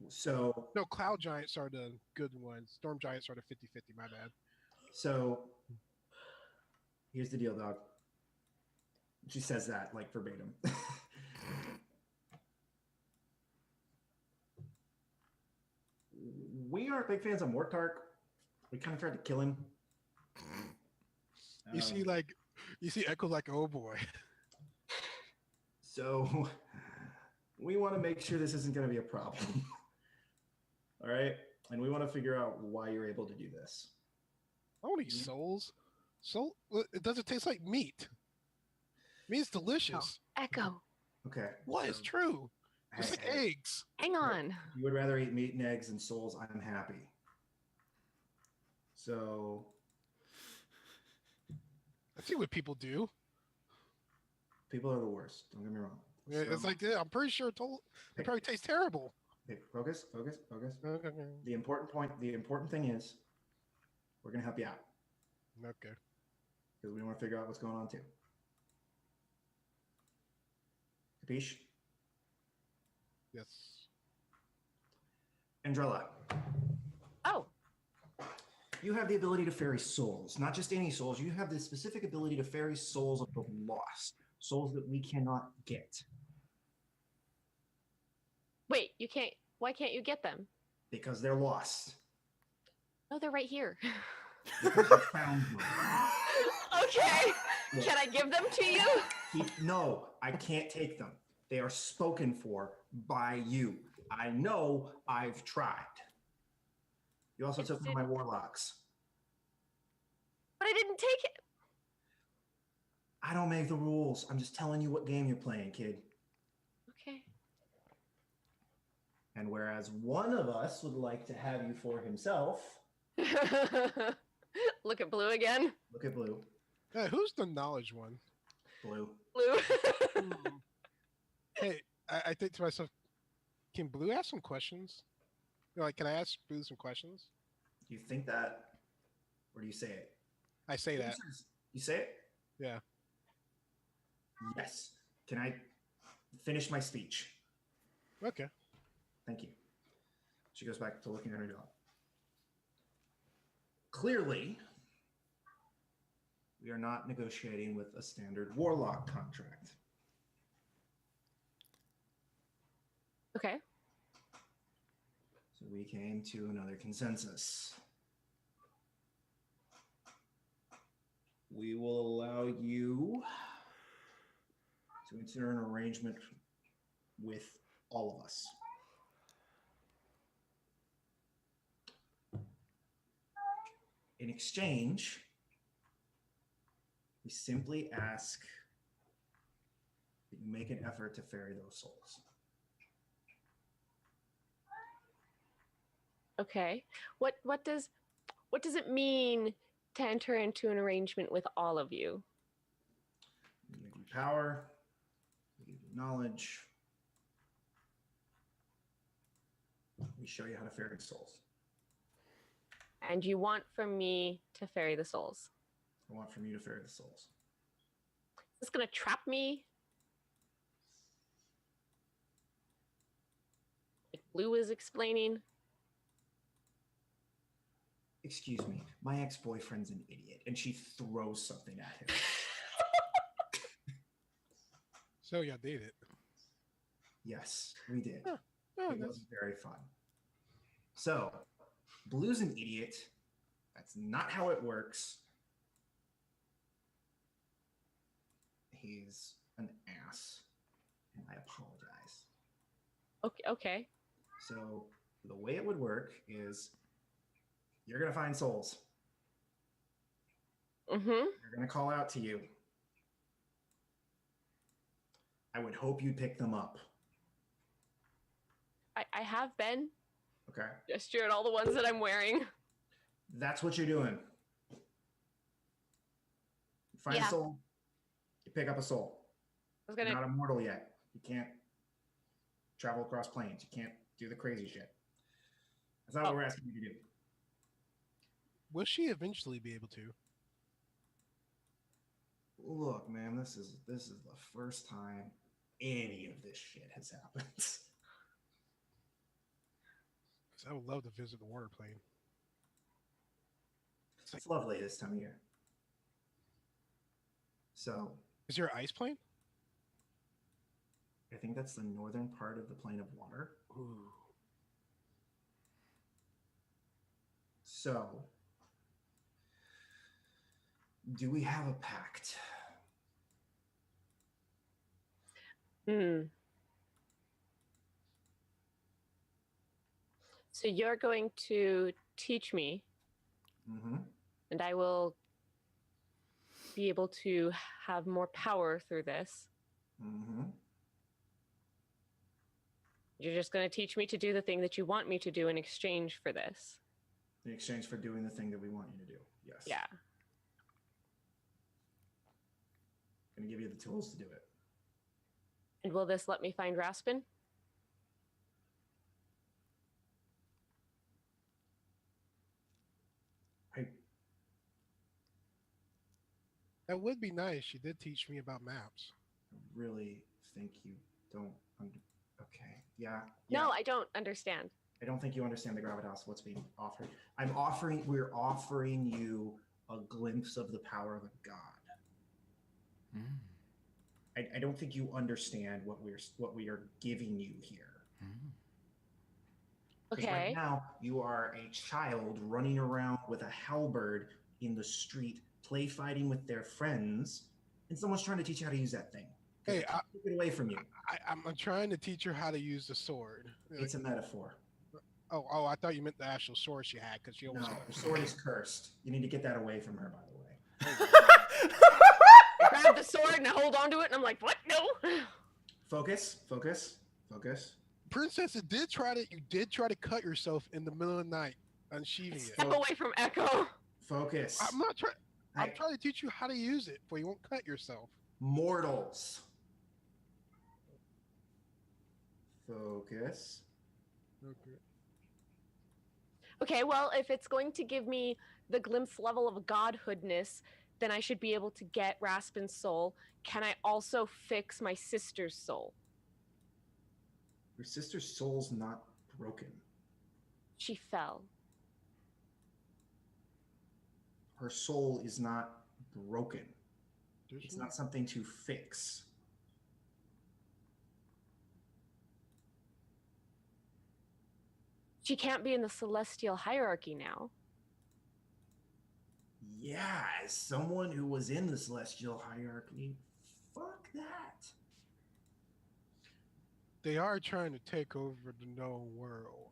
So No, cloud giants are the good ones. Storm giants are the 50-50, my bad. So here's the deal, dog. She says that like verbatim. We aren't big fans of Mortark. We kind of tried to kill him. You see Echo like, oh boy. So we want to make sure this isn't going to be a problem. All right? And we want to figure out why you're able to do this. I want to eat souls. It doesn't taste like meat. Meat's delicious. Echo. Okay. What is true? It's like Hey, eggs. Hang on. you would rather eat meat and eggs than souls, I'm happy. So I see what people do. people are the worst. Don't get me wrong. Yeah, it's like, yeah, I'm pretty sure it probably tastes terrible. Okay, focus. Okay. The important thing is we're gonna help you out Okay. because we want to figure out what's going on too. Capiche? Yes. Andrella, Oh, you have the ability to ferry souls, not just any souls. You have the specific ability to ferry souls of the lost, souls that we cannot get wait, you can't. Why can't you get them? because they're lost. No, they're right here. Because you found them. Okay. Look, Can I give them to you? no, I can't take them. They are spoken for by you. I know I've tried. You also took one of my warlocks. But I didn't take it. I don't make the rules. I'm just telling you what game you're playing, kid. Okay. And whereas one of us would like to have you for himself, Look at Blue again. look at Blue. Who's the knowledge one? Blue. Blue. Hey, I think to myself, can Blue ask some questions? Can I ask Blue some questions? Do you think that, or do you say it? I say that. You say it? Yeah. Yes. Can I finish my speech? Okay. Thank you. She goes back to looking at her dog. Clearly, we are not negotiating with a standard warlock contract. Okay. So we came to another consensus. We will allow you to enter an arrangement with all of us. In exchange, we simply ask that you make an effort to ferry those souls. Okay. What does it mean to enter into an arrangement with all of you? We give you power, we give you knowledge. We show you how to ferry souls. And you want from me to ferry the souls? I want from you to ferry the souls. Is this gonna trap me? Like Blue is explaining. Excuse me, my ex-boyfriend's an idiot, and she throws something at him. So y'all dated. Yes, we did. Huh. Oh, It that's was very fun. So, Blue's an idiot. That's not how it works. He's an ass, and I apologize. Okay. So, the way it would work is you're going to find souls. Mm-hmm. They're going to call out to you. I would hope you'd pick them up. I have been. Okay? Gesture at all the ones that I'm wearing. That's what you're doing. You find Yeah. a soul, you pick up a soul. I was You're gonna. not immortal yet. You can't travel across planes. You can't do the crazy shit. That's not what we're asking you to do. will she eventually be able to? Look, man, this is the first time any of this shit has happened. 'Cause I would love to visit the water plane. It's lovely this time of year. So, Is there an ice plane? I think that's the northern part of the plane of water. Ooh. So, do we have a pact? Hmm. So you're going to teach me, Mm-hmm. and I will be able to have more power through this. Mm-hmm. You're just going to teach me to do the thing that you want me to do in exchange for this. In exchange for doing the thing that we want you to do. Yes. Yeah. Gonna give you the tools to do it. And will this let me find Raspin? I That would be nice. She did teach me about maps. really think you don't okay. Yeah. No, I don't understand. I don't think you understand the gravitas of what's being offered. We're offering you a glimpse of the power of a god. Mm. I don't think you understand what we are giving you here. Mm. 'Cause Okay. Right now, you are a child running around with a halberd in the street, play fighting with their friends, and someone's trying to teach you how to use that thing. Hey, Take it away from you. I'm trying to teach her how to use the sword. It's a metaphor. Oh, I thought you meant the actual sword she had because she No, almost. the sword is cursed. You need to get that away from her, by the way. I grab the sword and I hold onto it, and I'm like, what? No. Focus. Princess, you did try to cut yourself in the middle of the night, unsheathing it. Step away from Echo. Focus. I'm not trying. I'm I- trying to teach you how to use it, so you won't cut yourself. Mortals. Focus. Okay. Okay, well, if it's going to give me the glimpse level of godhoodness, then I should be able to get Raspin's soul. Can I also fix my sister's soul? Your sister's soul's not broken. She fell. Her soul is not broken. There's It's no- not something to fix. She can't be in the celestial hierarchy now. Yeah, as someone who was in the celestial hierarchy, fuck that. They are trying to take over the known world.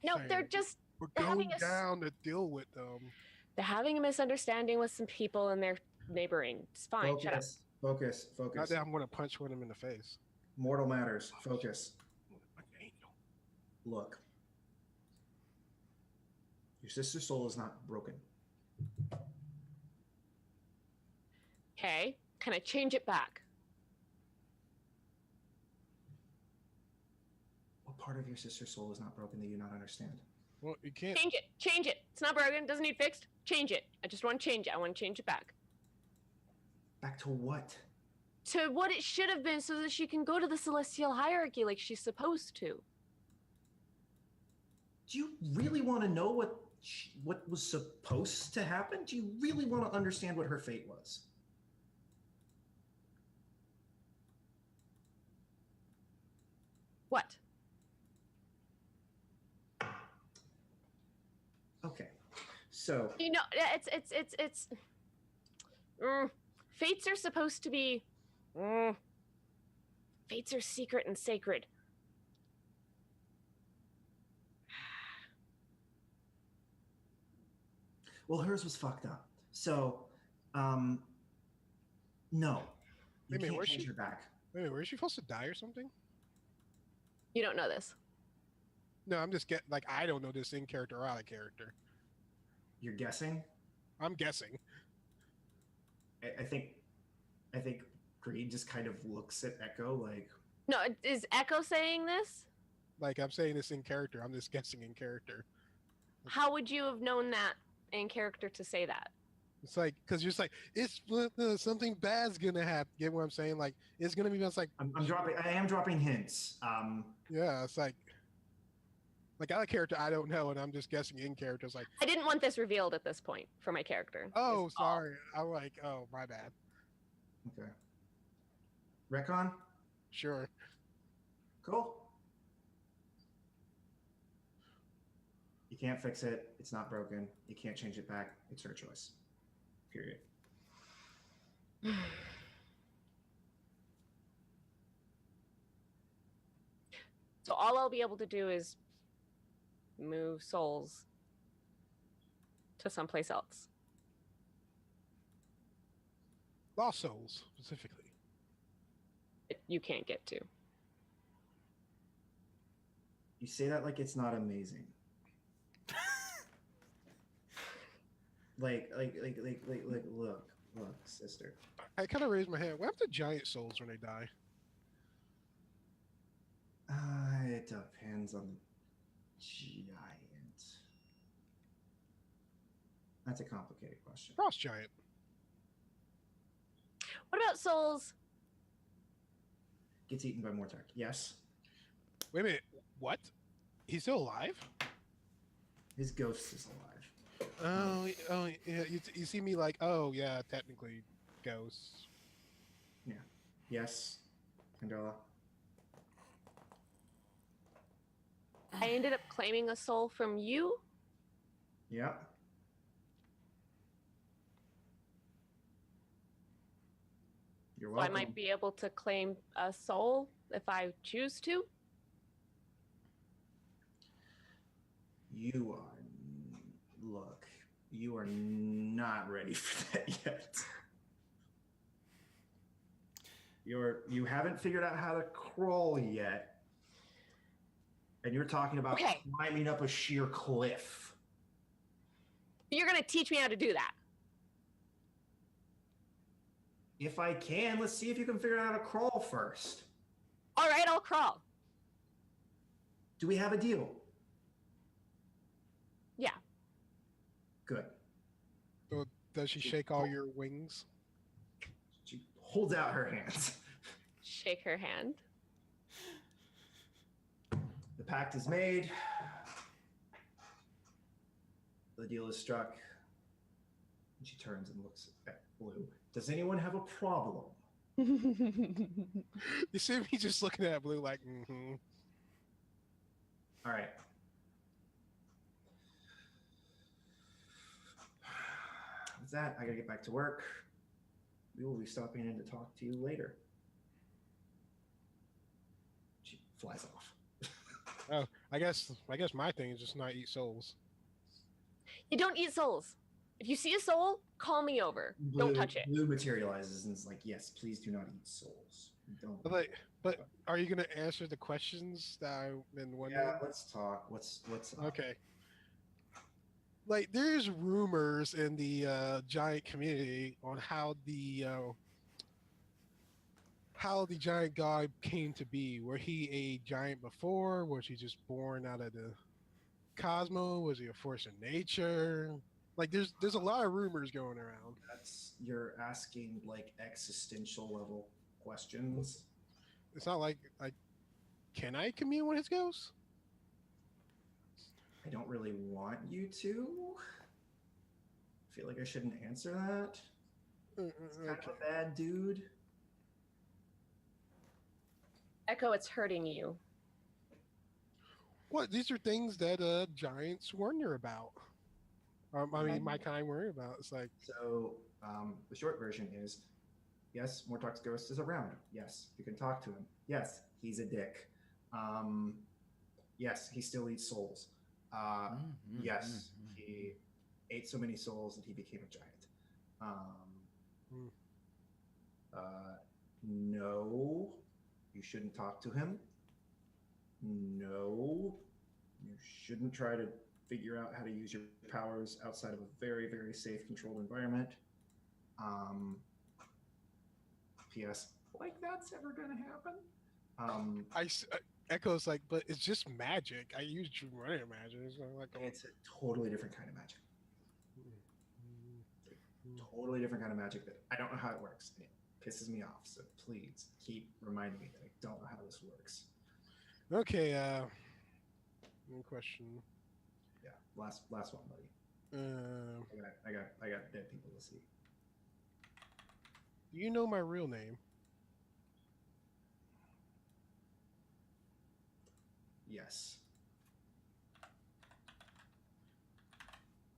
No, Saying, they're just We're they're going having a s- down to deal with them. they're having a misunderstanding with some people in their neighboring. It's fine. Shut up. Focus. Not Focus. that I'm going to punch one of them in the face. Mortal matters. Focus. Look. Your sister's soul is not broken. Okay. Can I change it back? What part of your sister's soul is not broken that you not understand? Well, you can't. Change it. Change it. It's not broken. Doesn't need fixed. Change it. I just want to change it. I want to change it back Back to what? to what it should have been, so that she can go to the celestial hierarchy like she's supposed to. Do you really want to know what was supposed to happen? Do you really want to understand what her fate was? What? Okay. So, You know, it's. Fates are supposed to be. Fates are secret and sacred. well, hers was fucked up. So, no. You Wait a minute, can't where's change she? her back. Wait a minute, where is she supposed to die or something? You don't know this. No, I'm just get like I don't know this in character or out of character. You're guessing? I'm guessing. I think Greed just kind of looks at Echo like, No, is Echo saying this? Like I'm saying this in character. I'm just guessing in character. How would you have known that in character to say that? It's like because you're just like it's something bad's gonna happen. Get what I'm saying? Like it's gonna be just like I am dropping hints. yeah. It's like out of character. I don't know, and I'm just guessing in character. It's like I didn't want this revealed at this point for my character. oh is all. sorry. I'm like oh my bad. Okay. Recon? Sure. Cool. You can't fix it. It's not broken. You can't change it back. It's her choice. Period. So all I'll be able to do is move souls to someplace else. Lost Souls specifically. That you can't get to. You say that like it's not amazing. Look, sister. I kind of raised my hand. What happened to giant souls when they die? It depends on the giant. That's a complicated question. Frost giant. What about souls? Gets eaten by Mortark. Yes. Wait a minute. What? He's still alive? His ghost is alive. Oh, yeah. You see me like, oh yeah, technically, ghosts. Yes. Pandora. I ended up claiming a soul from you. Yep. You're So welcome. I might be able to claim a soul if I choose to. You are. Look, you are not ready for that yet. You haven't figured out how to crawl yet. And you're talking about Okay. climbing up a sheer cliff. You're gonna teach me how to do that. If I can, let's see if you can figure out how to crawl first. All right, I'll crawl. Do we have a deal? Yeah. Good. So does she shake all your wings? She holds out her hands. Shake her hand. The pact is made. The deal is struck. And she turns and looks at Blue. Does anyone have a problem? You see me just looking at Blue like, mm-hmm. All right. With that, I gotta get back to work. We will be stopping in to talk to you later. She flies off. Oh, I guess my thing is just not eat souls. You don't eat souls. If you see a soul, call me over. Don't touch it. Blue materializes and is like, yes, please do not eat souls. Don't. But are you gonna answer the questions that I've been wondering? Yeah, let's talk. What's up? Okay. Like, there's rumors in the giant community on how the giant god came to be. Were he a giant before? Was he just born out of the cosmos? Was he a force of nature? Like, there's a lot of rumors going around. You're asking like existential level questions. It's not like can I commune with his ghost? I don't really want you to. I feel like I shouldn't answer that. It's kind of a bad dude. Echo, it's hurting you. What? These are things that giants wonder about. I mean, my kind worry about. It's like, So the short version is, yes, Mortox Ghost is around. Yes, you can talk to him. Yes, he's a dick. Yes, he still eats souls. Yes, he ate so many souls that he became a giant. No, you shouldn't talk to him. No, you shouldn't try to figure out how to use your powers outside of a very, very safe, controlled environment. P.S. Like that's ever going to happen? Echo's like, but it's just magic. I use Drunner magic. It's not like It's a totally different kind of magic. Totally different kind of magic that I don't know how it works. And it pisses me off. So please keep reminding me that I don't know how this works. Okay. One question. Yeah, last one, buddy. I got dead people to see. Do you know my real name? Yes.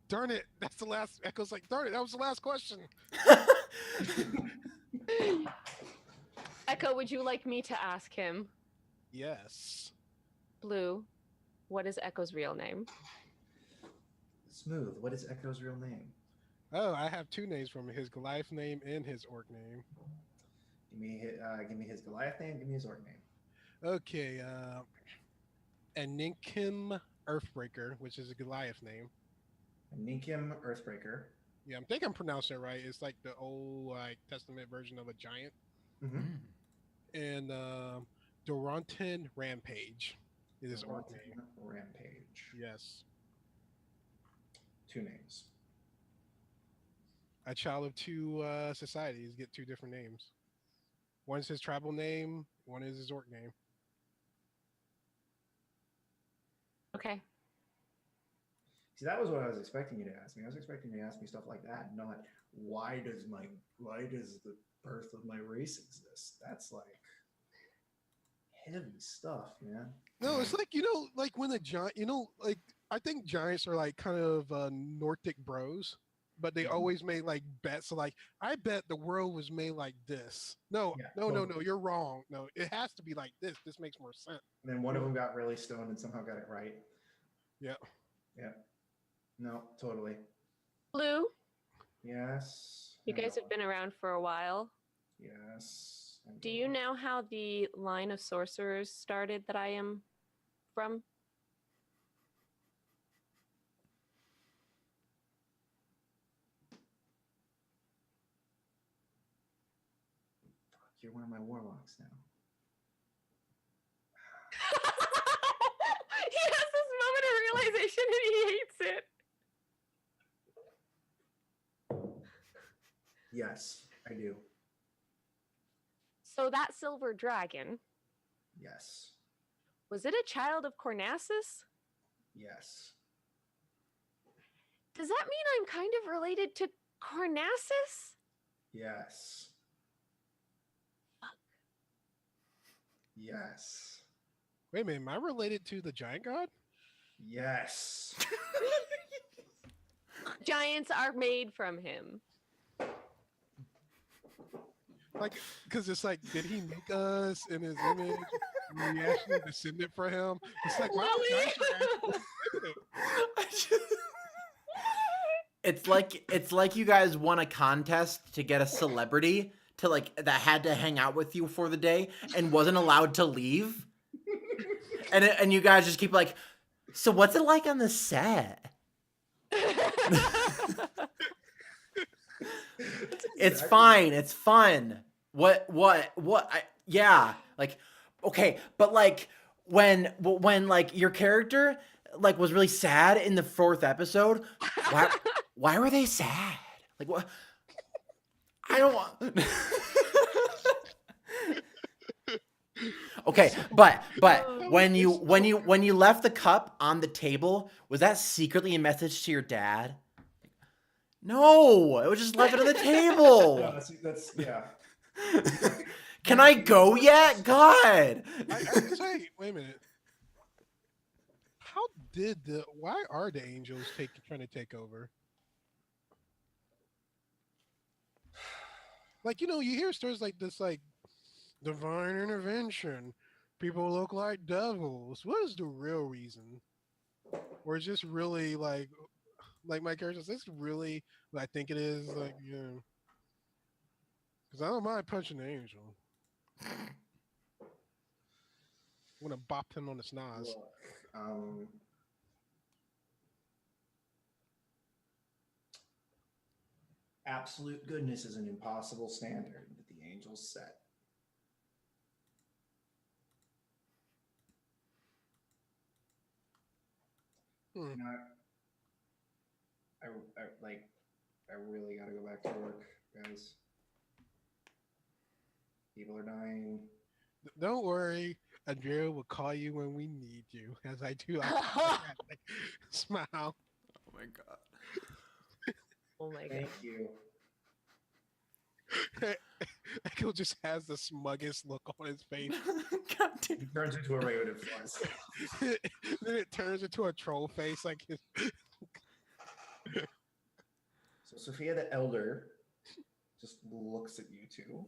Darn it! That's the last. Echo's like, darn it! That was the last question. Echo, would you like me to ask him? Yes. Blue, what is Echo's real name? Smooth. What is Echo's real name? Oh, I have two names from his Goliath name and his orc name. Give me his Goliath name. Give me his orc name. Okay. Aninkim Earthbreaker, which is a Goliath name. Ninkim Earthbreaker. Yeah, I think I'm pronouncing it right. It's like the old like Testament version of a giant. Mm-hmm. And Dorantin Rampage is his orc name. Rampage. Yes. Two names. A child of two societies get two different names. One's his tribal name, one is his orc name. Okay. See, that was what I was expecting you to ask me. I was expecting you to ask me stuff like that, not why does the birth of my race exist? That's like heavy stuff, man. No, it's like, like when a giant, like I think giants are like kind of Nordic bros, but they always made like bets. So like, I bet the world was made like this. No, no, you're wrong. No, it has to be like this. This makes more sense. And then one of them got really stoned and somehow got it right. Yeah. Yeah. No, totally. Blue, Yes. you guys have been around for a while. Yes. Do you know how the line of sorcerers started that I am from? You're one of my warlocks now. He has this moment of realization and he hates it. Yes, I do. So that silver dragon, Yes. was it a child of Cornassus? Yes. Does that mean I'm kind of related to Cornassus? Yes. Fuck. Yes. Wait a minute, am I related to the giant god? Yes. Giants are made from him. Like, because it's like, did he make us in his image? Were we actually descended from him? It's like, wow, Lily! giants are actually descended. It's like you guys won a contest to get a celebrity to like that had to hang out with you for the day and wasn't allowed to leave. And you guys just keep like, so what's it like on the set? It's fine. It's fun. Yeah. Like, okay, but like when like your character like was really sad in the 4th episode, why were they sad? Like what? I don't want. Okay, but when you left the cup on the table, was that secretly a message to your dad? No, it was just left it on the No, table. that's yeah. Can I go yet? God. I can say, wait a minute. How did why are the angels trying to take over? Like, you hear stories like this, like divine intervention. People look like devils. What is the real reason? Or is just really like my character? Is this really what I think it is? Like, yeah. Because I don't mind punching the angel. I'm gonna bop him on the snoz. Look, absolute goodness is an impossible standard that the angels set. Hmm. You know, I really gotta go back to work, guys. People are dying. Don't worry, Andrea will call you when we need you, as I do. Like, smile. Oh my god. Oh my god. Thank you. Echo just has the smuggest look on his face. God damn. He turns into a raven fuzz. Then it turns into a troll face, like his. So Sophia the Elder just looks at you two.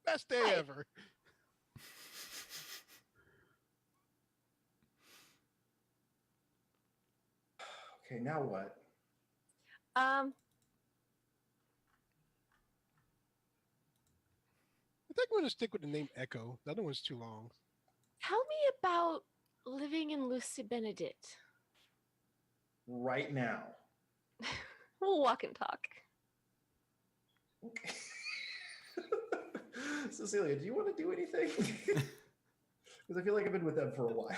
Best day Hi. ever. Okay, now what? I think I'm gonna stick with the name Echo. The other one's too long. Tell me about living in Lucy Benedict. Right now. We'll walk and talk. Okay. Cecilia, do you want to do anything? Because I feel like I've been with them for a while.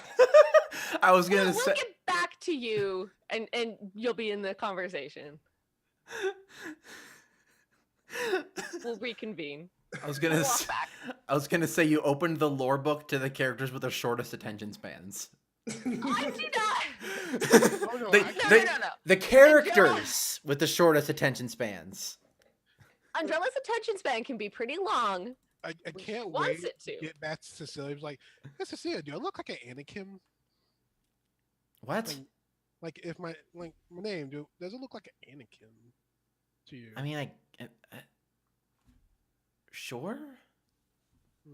I was gonna We'll say. get back to you, and you'll be in the conversation. We'll reconvene. I was We'll gonna. walk back. I was gonna say you opened the lore book to the characters with the shortest attention spans. I do not. Oh no, The, No, the, no, no, no. the characters with the shortest attention spans. Andrella's attention span can be pretty long. I when she can't wants wait it to to. get back to Cecilia. He was like, hey, Cecilia, do I look like an Anakin? What? Like if my name, does it look like an Anakin to you? I mean, sure. I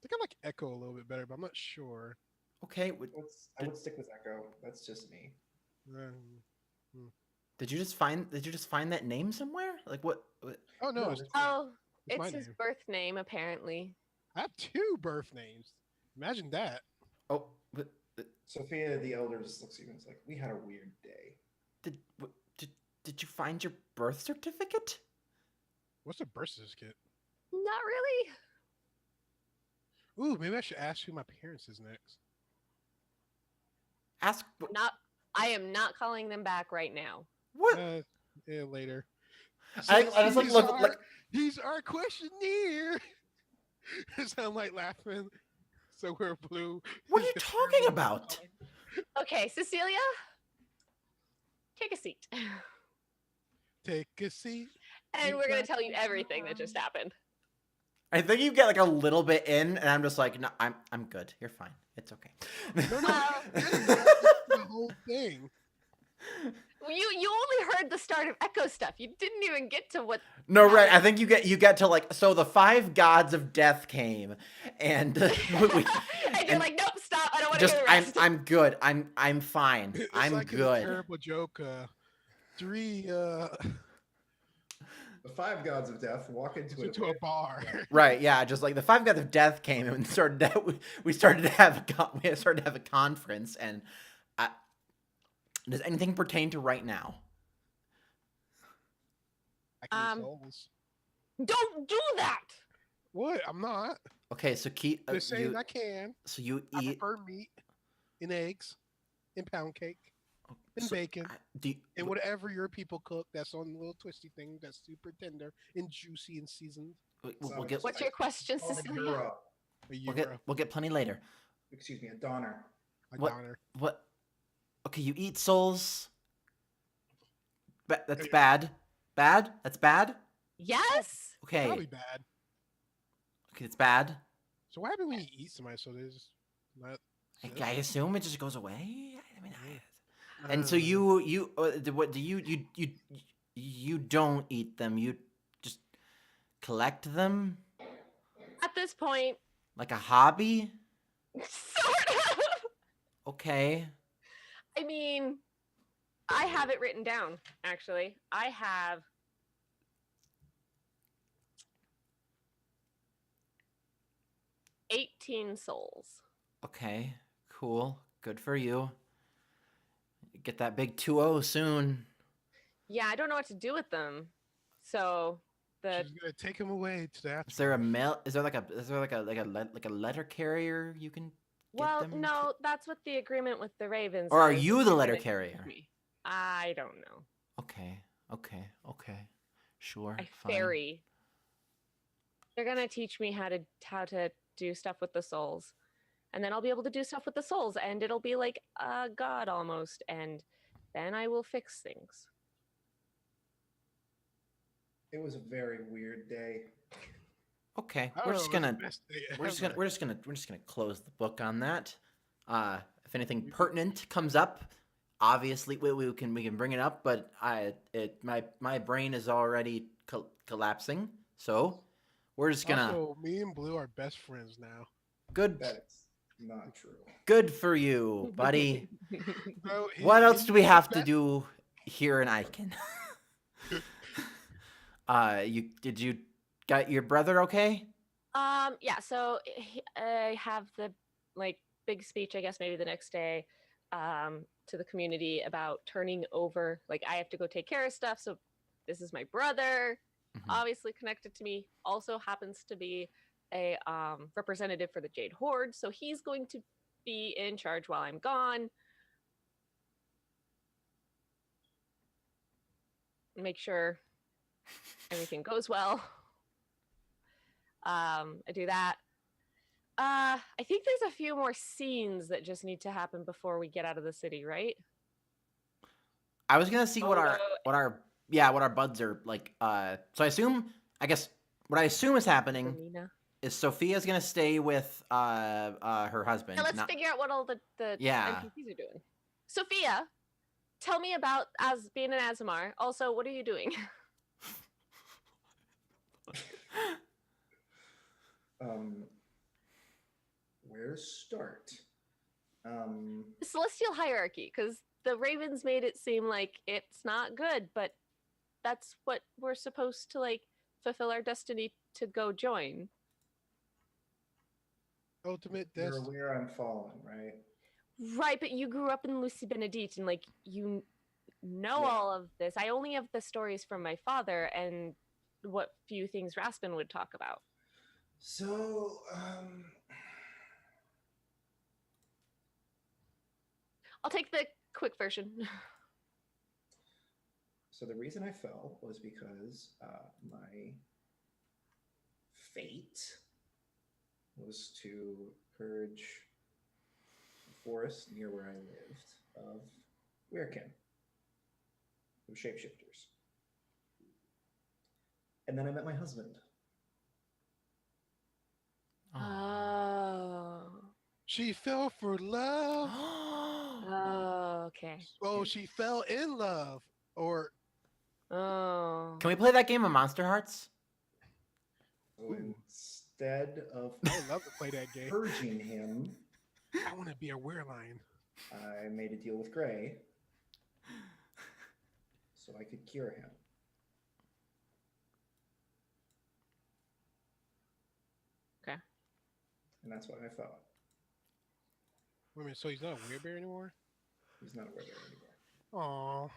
think I like Echo a little bit better, but I'm not sure. Okay. I would stick with Echo. That's just me. Did you just find that name somewhere? Like what? Oh no, No, it's, it's- Oh, It's my it's his name. birth name, apparently. I have 2 birth names. Imagine that. Oh, Sophia the Elder just looks at you and is like, we had a weird day. did you find your birth certificate? What's a birth certificate? Not really. Ooh, maybe I should ask who my parents is next. Ask I am not calling them back right now. what? Yeah, later. I was like, He's look, our- like he's our questionnaire. So I'm like laughing. So we're blue. what are you talking about? Okay, Cecilia, take a seat. Take a seat. And we're going to tell you everything that just happened. I think you get like a little bit in, and I'm just like, no, I'm good. You're fine. It's okay. No, no, Well- that's the whole thing. You only heard the start of Echo stuff. You didn't even get to what. No, right. I think you get to like, so the 5 gods of death came, and we, And you're like, nope, stop. I don't want to just hear the rest. I'm good. I'm fine. It's I'm like in a good. terrible joke. Three The 5 gods of death walk into into a bar. Right, yeah, just like the 5 gods of death came and started to, we started to have a conference, and does anything pertain to right now? I can souls. Don't do that. What? I'm not. Okay, so keep Just saying I can. so you I eat prefer meat and eggs and pound cake and so, bacon do you, and whatever your people cook that's on the little twisty thing that's super tender and juicy and seasoned. we'll get What's your question, Oh, Cecilia? Euro. we'll get plenty later. Excuse me, a Donner. A What? downer. What? Okay, you eat souls. That's Yeah. bad. Bad? That's bad? Yes. Okay. Probably bad. Okay, it's bad. So what happens when you eat somebody so there's not I assume it just goes away. I mean, I and so don't know. you what do you don't eat them. You just collect them At this point, like a hobby? sort of. Okay. I mean, I have it written down, actually. I have 18 souls. Okay. Cool. Good for you. Get that big 2-0 soon. Yeah, I don't know what to do with them. So the She's gonna take him away to the Is there a afterlife. mail? Is there like a letter carrier you can? well, them no, that's what the agreement with the Ravens. Or are is, you is the they're letter gonna teach carrier? me. I don't know. Okay. Sure. I fine. ferry. They're gonna teach me how to do stuff with the souls, and then I'll be able to do stuff with the souls, and it'll be like a god almost, and then I will fix things. It was a very weird day. Okay. I We're don't just know, it's gonna the best day we're just ever. gonna close the book on that. If anything pertinent comes up, obviously we can bring it up, but my brain is already collapsing, so we're just gonna Also, me and Blue are best friends now. good That is not true. good for you, buddy. Bro, What else do we have to that- do here in Icon? you got your brother okay? Yeah. So I have the like big speech, I guess maybe the next day, to the community about turning over. Like I have to go take care of stuff. So this is my brother, Mhm. obviously connected to me. Also happens to be a representative for the Jade Horde. So he's going to be in charge while I'm gone. Make sure everything goes well. I do that. I think there's a few more scenes that just need to happen before we get out of the city, right? I was gonna see what Although- what our buds are like. So I guess what I assume is happening Romina. is Sophia's gonna stay with her husband. Now let's not- figure out what all the Yeah. NPCs are doing. Sophia, tell me about as being an Azamar. Also, what are you doing? Where to start? Celestial hierarchy, because the Ravens made it seem like it's not good, but that's what we're supposed to like fulfill our destiny to go join. Ultimate You're destiny. aware I'm fallen, right? Right, but you grew up in Lucy Benedict and like you know Yeah. all of this. I only have the stories from my father and what few things Raspin would talk about. So, I'll take the quick version. so the reason I fell was because my fate was to purge the forest near where I lived of Weirkin, of shapeshifters. And then I met my husband. Oh. She fell for love. Oh, okay. Oh, she fell in love. Or Oh. Can we play that game of Monster Hearts? So instead of I would love to play that game. purging him, I want to be a werelion. I made a deal with Gray so I could cure him. Okay. And that's what I thought. Wait a minute, so he's not a werebear anymore? He's not a werebear anymore. Aw.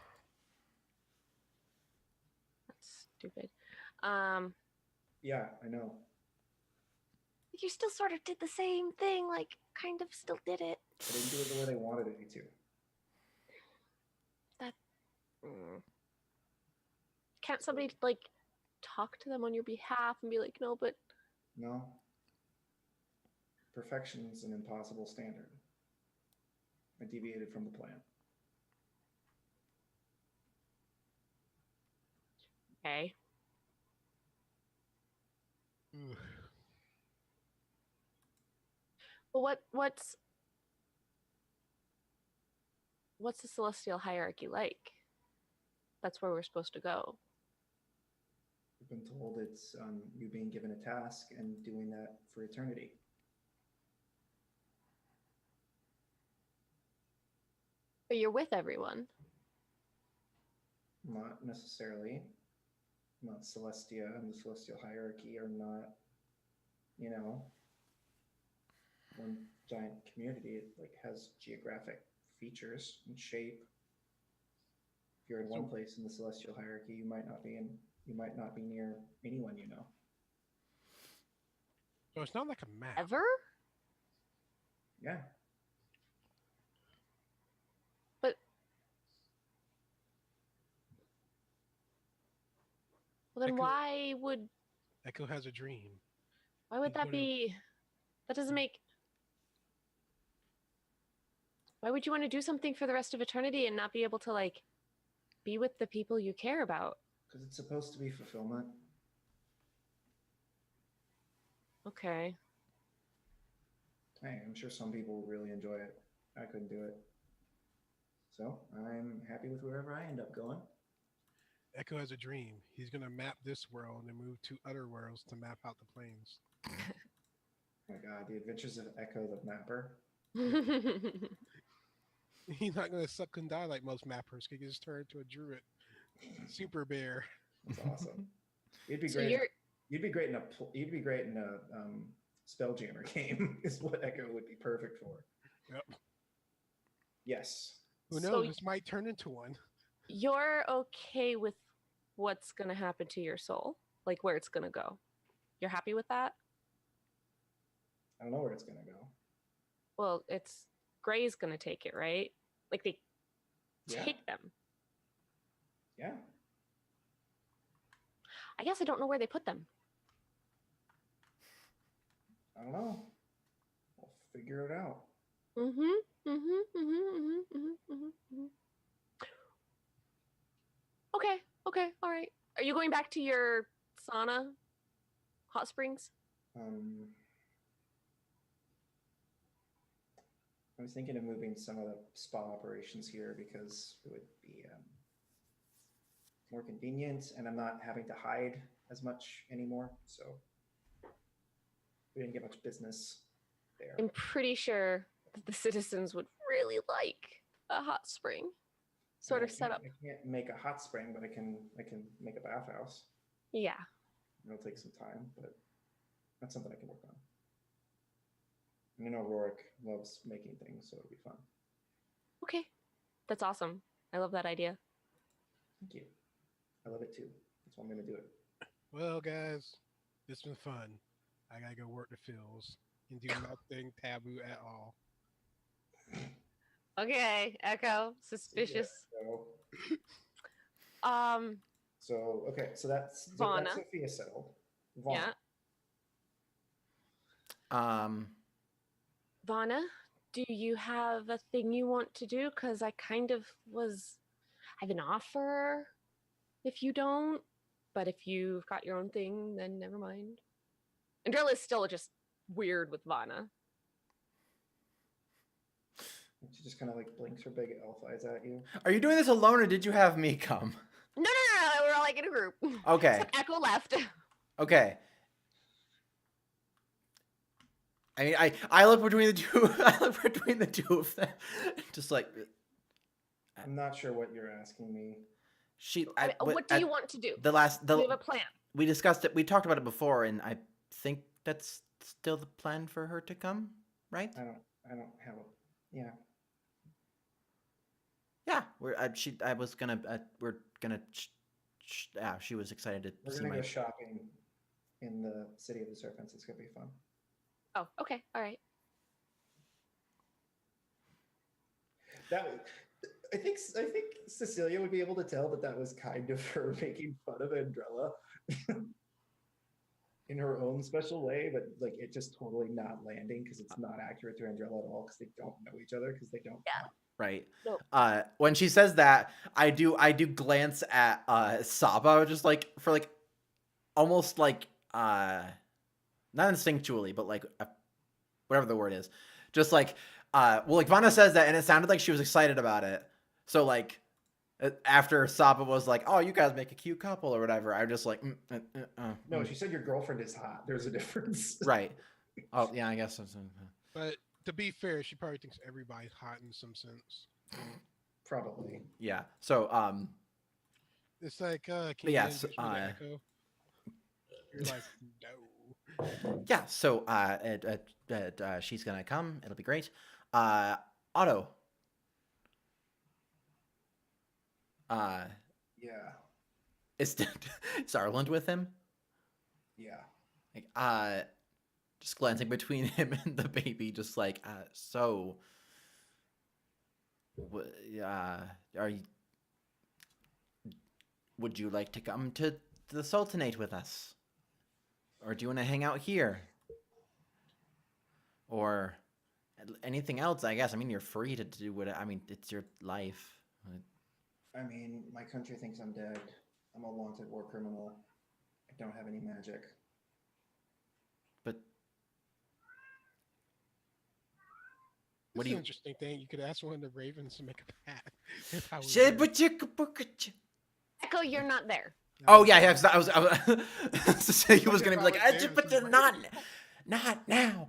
That's stupid. Yeah, I know. You still sort of did the same thing, like kind of still did it. I didn't do it the way they wanted me to. Mm. Can't somebody like talk to them on your behalf and be like, no, but No. Perfection's an impossible standard. I deviated from the plan. okay. Ugh. But what's the celestial hierarchy like? That's where we're supposed to go. I've been told it's you being given a task and doing that for eternity. But you're with everyone. Not necessarily. Not Celestia and the celestial hierarchy are not, one giant community. It like has geographic features and shape. If you're in one place in the celestial hierarchy, you might not be near anyone you know. So it's not like a map. Ever? Yeah. But well, then Echo- why would Echo has a dream. that He's gonna- be? That doesn't make. Why would you want to do something for the rest of eternity and not be able to like be with the people you care about? Because it's supposed to be fulfillment. Okay. Hey, I'm sure some people really enjoy it. I couldn't do it. So I'm happy with wherever I end up going. Echo has a dream. He's gonna map this world and move to other worlds to map out the planes. Oh my god, the adventures of Echo the Mapper. He's not gonna suck and die like most mappers. He can just turn into a druid. Super bear. That's awesome. You'd be So great. you're You'd be great in a. You'd be great in a Spelljammer game. Is what Echo would be perfect for. Yep. Yes. Who So knows? y- This might turn into one. you're okay with what's gonna happen to your soul, like where it's gonna go. You're happy with that? I don't know where it's gonna go. Well, it's Gray's gonna take it, right? Like they Yeah. take them. Yeah. I guess I don't know where they put them. I don't know. We'll figure it out. Okay, okay, all right. Are you going back to your sauna, hot springs? I was thinking of moving some of the spa operations here because it would be more convenient, and I'm not having to hide as much anymore. So we didn't get much business there. I'm pretty sure that the citizens would really like a hot spring sort of setup. I can't make a hot spring, but I can make a bathhouse. Yeah. It'll take some time, but that's something I can work on. And I know Rorik loves making things, so it'll be fun. Okay. That's awesome. I love that idea. Thank you. I love it too. That's why I'm gonna do it. Well, guys, it's been fun. I gotta go work the fields and do nothing taboo at all. Okay, Echo, suspicious. So okay, so that's Vana. Sophia settled. Vana. Yeah. Vana, do you have a thing you want to do? Because I kind of I have an offer if you don't, but if you've got your own thing, then never mind. Andrella is still just weird with Vana. She just kind of like blinks her big elf eyes at you. Are you doing this alone, or did you have me come? No, we're all like in a group. Okay. Except Echo left. Okay. I mean, I look between the two. I look between the two of them, just like I'm not sure what you're asking me. What do you want to do? the last Do you have a plan? we discussed it. We talked about it before, and I think that's still the plan for her to come, right? I don't have a. Yeah. Yeah. We're gonna. Yeah, she was excited to We're see gonna my. go shopping in the City of the Serpents. It's gonna be fun. Oh, okay, all right. I think Cecilia would be able to tell that was kind of her making fun of Andrella in her own special way, but like it just totally not landing because it's not accurate to Andrella at all because they don't know each other because they don't. Yeah. Right. Nope. When she says that, I do glance at Saba just like for like almost like not instinctually, but like whatever the word is. Just like well, like Vanna says that and it sounded like she was excited about it. So like after Saba was like, "Oh, you guys make a cute couple" or whatever, I'm just like No, she said your girlfriend is hot. There's a difference. Right. Oh, yeah, I guess so. But to be fair, she probably thinks everybody's hot in some sense. Probably. Yeah. So It's like, can yes, you Echo? You're like, no. yeah, so she's gonna come. It'll be great. Otto. Yeah. Is Arland with him? Yeah. Like, just glancing between him and the baby, just like, so, are you? Would you like to come to the Sultanate with us, or do you want to hang out here, or anything else? I guess. I mean, you're free to do what. I mean, it's your life. I mean, my country thinks I'm dead. I'm a wanted war criminal. I don't have any magic. But What do an you? interesting thing. You could ask one of the ravens to make a pact. If I was Shit, there. but you- Echo, you're not there. Oh yeah, yeah. 'Cause I was he was gonna be like, If I was there, but it's like- not now.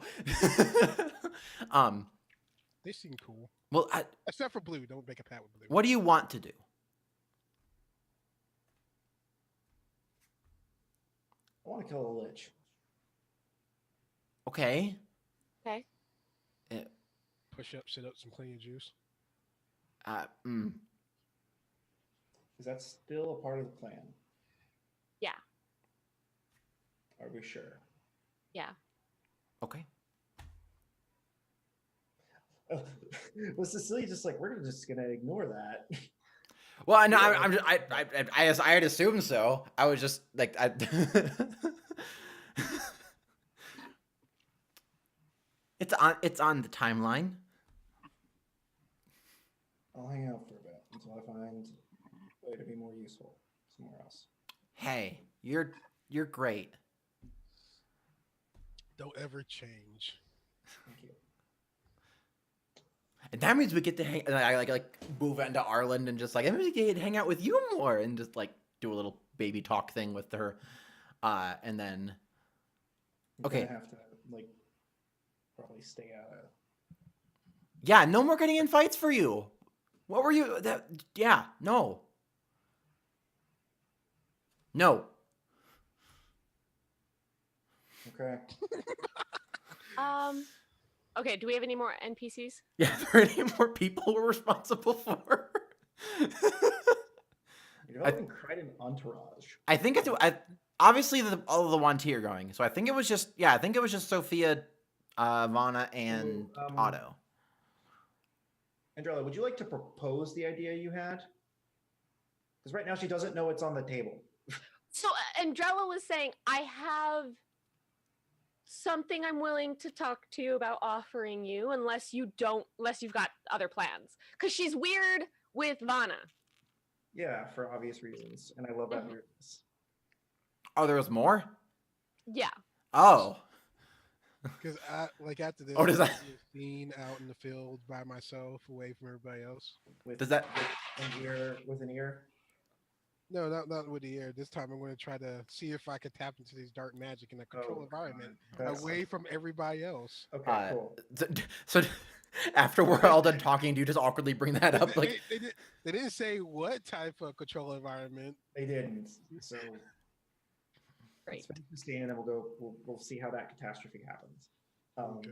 They seem cool. Well, Except for Blue. Don't make a pact with Blue. what do you want to do? I want to kill a lich. Okay. Okay. Push up, sit up, some clean juice. Is that still a part of the plan? Yeah. Are we sure? Yeah. Okay. Was Cecilia just like, we're just gonna ignore that? Well, I know. I had assumed so. I was just like, it's on the timeline. I'll hang out for a bit until I find a way to be more useful somewhere else. Hey, you're great. Don't ever change. Thank you. And that means we get to hang. And I like move into Ireland and just like, that means we get to hang out with you more and just like do a little baby talk thing with her, and then. I'm Okay. gonna have to like probably stay out of. Yeah, no more getting in fights for you. What were you? Yeah, no. No. Okay. Okay, do we have any more NPCs? Yeah, are there any more people we're responsible for? You're developing quite an entourage. I think it's obviously all of the ones here going. So I think it was just Sophia, Vanna, and Otto. Andrella, would you like to propose the idea you had? Because right now she doesn't know it's on the table. So Andrella was saying, I have something I'm willing to talk to you about offering you, unless you've got other plans. Because she's weird with Vanna. Yeah, for obvious reasons, and I love that weirdness. Oh, there was more? Yeah. Oh. Because I like after this, Oh, does I that- want to be a scene out in the field by myself, away from everybody else. With, Does that- with an ear? No, not with the air. This time I'm going to try to see if I can tap into these dark magic in a controlled Oh, environment, God. That's- away from everybody else. Okay, cool. So after we're all done talking, do you just awkwardly bring that up? Like, They didn't say what type of control environment. They didn't. So Great. let's finish the scene, and then we'll see how that catastrophe happens. Okay.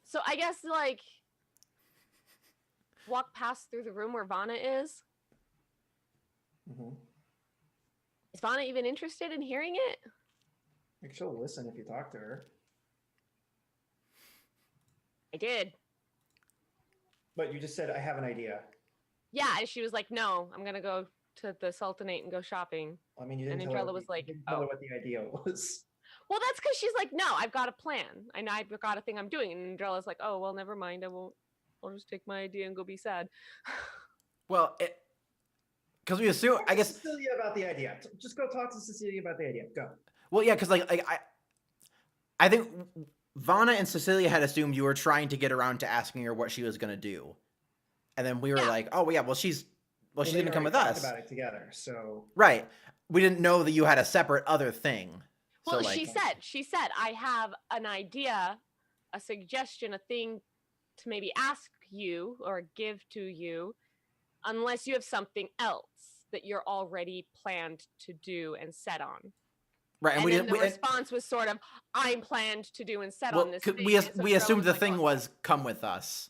So I guess like walk past through the room where Vana is. Mhm. Is Vana even interested in hearing it? I think she'll listen if you talk to her. I did. But you just said I have an idea. Yeah, and she was like, "No, I'm gonna go to the Sultanate and go shopping." I mean, you And didn't then tell her Drella was you like, didn't tell her "Oh." what the idea was. Well, that's because she's like, "No, I've got a plan. And I've got a thing I'm doing." And Drella's like, "Oh, well, never mind. I won't. I'll just take my idea and go be sad." well, because we assume, I guess. Cecilia about the idea. Just go talk to Cecilia about the idea. Go. Well, yeah, because I think Vana and Cecilia had assumed you were trying to get around to asking her what she was gonna do, and then we were Yeah. like, oh yeah, well she's Well, gonna come with us, about it together. So right? We didn't know that you had a separate other thing. Well, so, like, she said, "I have an idea, a suggestion, a thing to maybe ask you or give to you, unless you have something else that you're already planned to do and set on." right, And we then didn't. the We, response was sort of, "I'm planned to do and set well, on this 'cause thing." we And so we Drella assumed the like, thing "Oh, was come with us,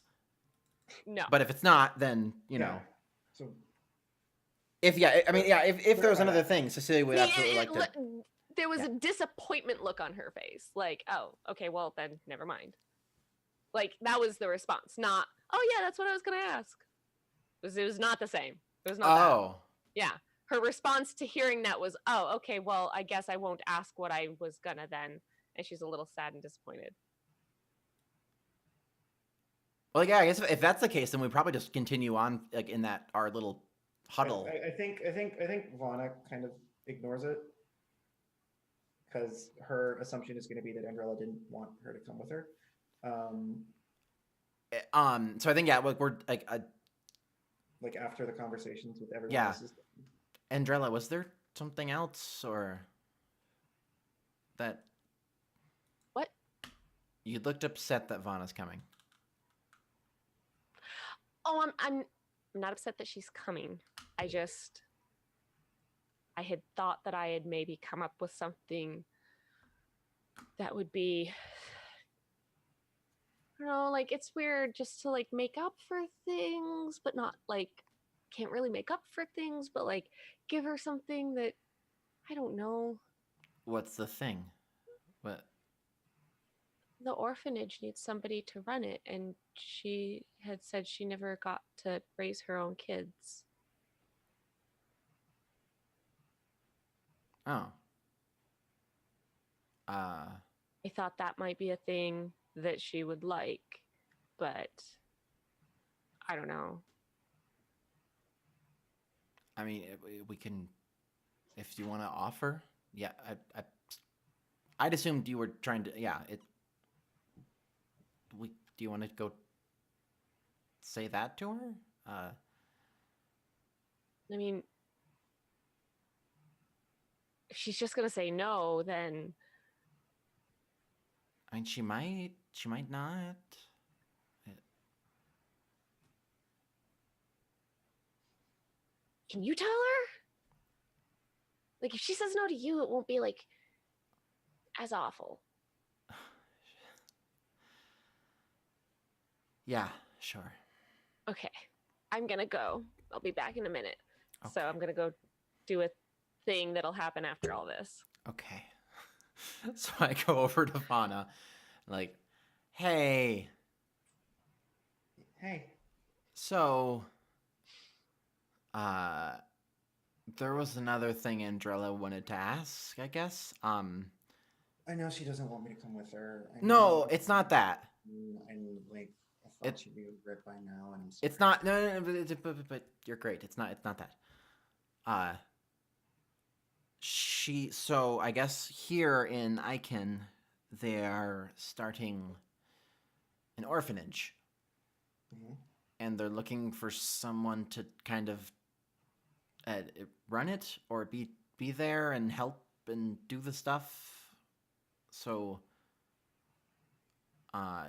no." but if it's not, then you yeah. know, So if I mean, yeah, if there was Clarify another that. thing, Cecilia would I mean, absolutely like to. there was yeah. a disappointment look on her face, like, "Oh, okay, well then, never mind." Like that was the response, not, "Oh yeah, that's what I was gonna ask." It was not the same. It was not that. Oh, Yeah. Her response to hearing that was, "Oh, okay, well, I guess I won't ask what I was gonna then." And she's a little sad and disappointed. well, yeah, I guess if that's the case, then we probably just continue on like in that our little huddle. I think Vana kind of ignores it because her assumption is going to be that Andrella didn't want her to come with her. So I think yeah, we're Like after the conversations with everyone Yeah. else. Andrella, was there something else or that What? you looked upset that Vana's coming? Oh, I'm not upset that she's coming. I had thought that I had maybe come up with something that would be, I don't know, like it's weird just to like make up for things, but not like can't really make up for things, but like give her something that I don't know. What's the thing? What? The orphanage needs somebody to run it, and she had said she never got to raise her own kids. Oh. I thought that might be a thing that she would like, but I don't know. I mean, we can, if you want to offer. Yeah, I'd assumed you were trying to. Yeah, do you want to go say that to her? I mean, if she's just gonna say no, then I mean, she might not. can you tell her? Like, if she says no to you, it won't be like as awful. Yeah, sure. Okay, I'm gonna go. I'll be back in a minute. So Okay. I'm gonna go do a thing that'll happen after all this. Okay. So I go over to Vana, like, hey, Hey, so, there was another thing Andrella wanted to ask, I guess. I know she doesn't want me to come with her. I No, know- it's not that. And like, I thought It- she'd be over it by now, and I'm sorry. It's not. No, but you're great. It's not that. So I guess here in Icon, they're starting an orphanage, Mhm. and they're looking for someone to kind of run it or be there and help and do the stuff. So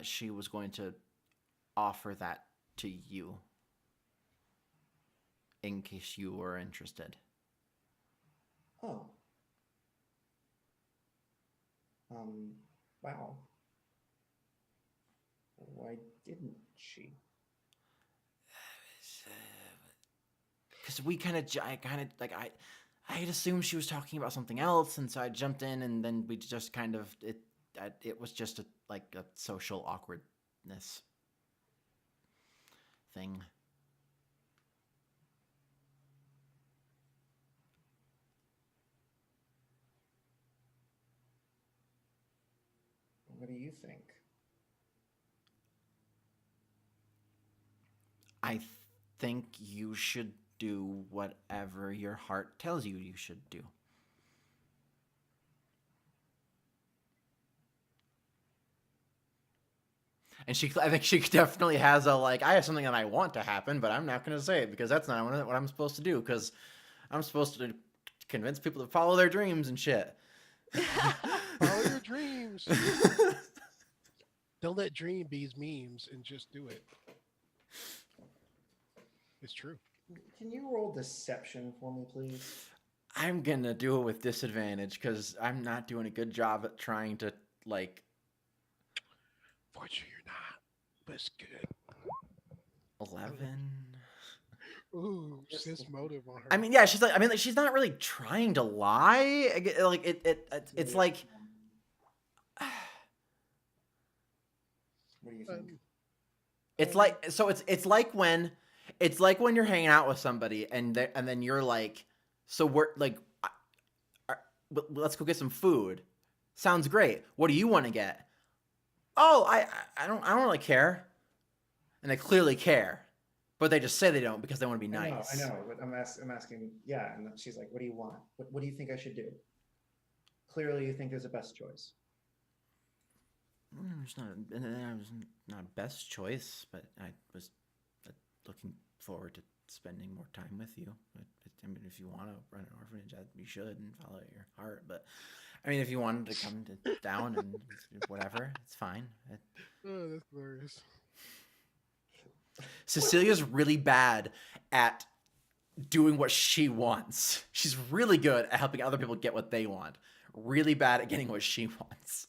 she was going to offer that to you in case you were interested. Oh. Wow. Why didn't she? Because I kind of like I had assumed she was talking about something else, and so I jumped in, and then we just kind of it was just a social awkwardness thing. What do you think? I think you should do whatever your heart tells you should do. And I think she definitely has a like. I have something that I want to happen, but I'm not going to say it because that's not what I'm supposed to do. Because I'm supposed to convince people to follow their dreams and shit. Follow your dreams. Don't let dream bees memes and just do it. It's true. Can you roll deception for me, please? I'm gonna do it with disadvantage because I'm not doing a good job at trying to like. Fortunately, you're not, but it's good. 11. Ooh, sis motive on her. I mean, yeah, she's like. I mean, like, she's not really trying to lie. Like it's like. What do you think? It's like so. It's like when you're hanging out with somebody and then you're like, so we're like, let's go get some food. Sounds great. What do you want to get? Oh, I don't really care. And they clearly care, but they just say they don't because they want to be nice. I know, but I'm asking. Yeah, and she's like, "What do you want? What do you think I should do?" Clearly, you think there's a best choice. It's not a best choice, but I was looking forward to spending more time with you. I mean, if you want to run an orphanage, you should and follow your heart. But I mean, if you wanted to come down and whatever, it's fine. Oh, that's glorious. Cecilia's really bad at doing what she wants. She's really good at helping other people get what they want. Really bad at getting what she wants.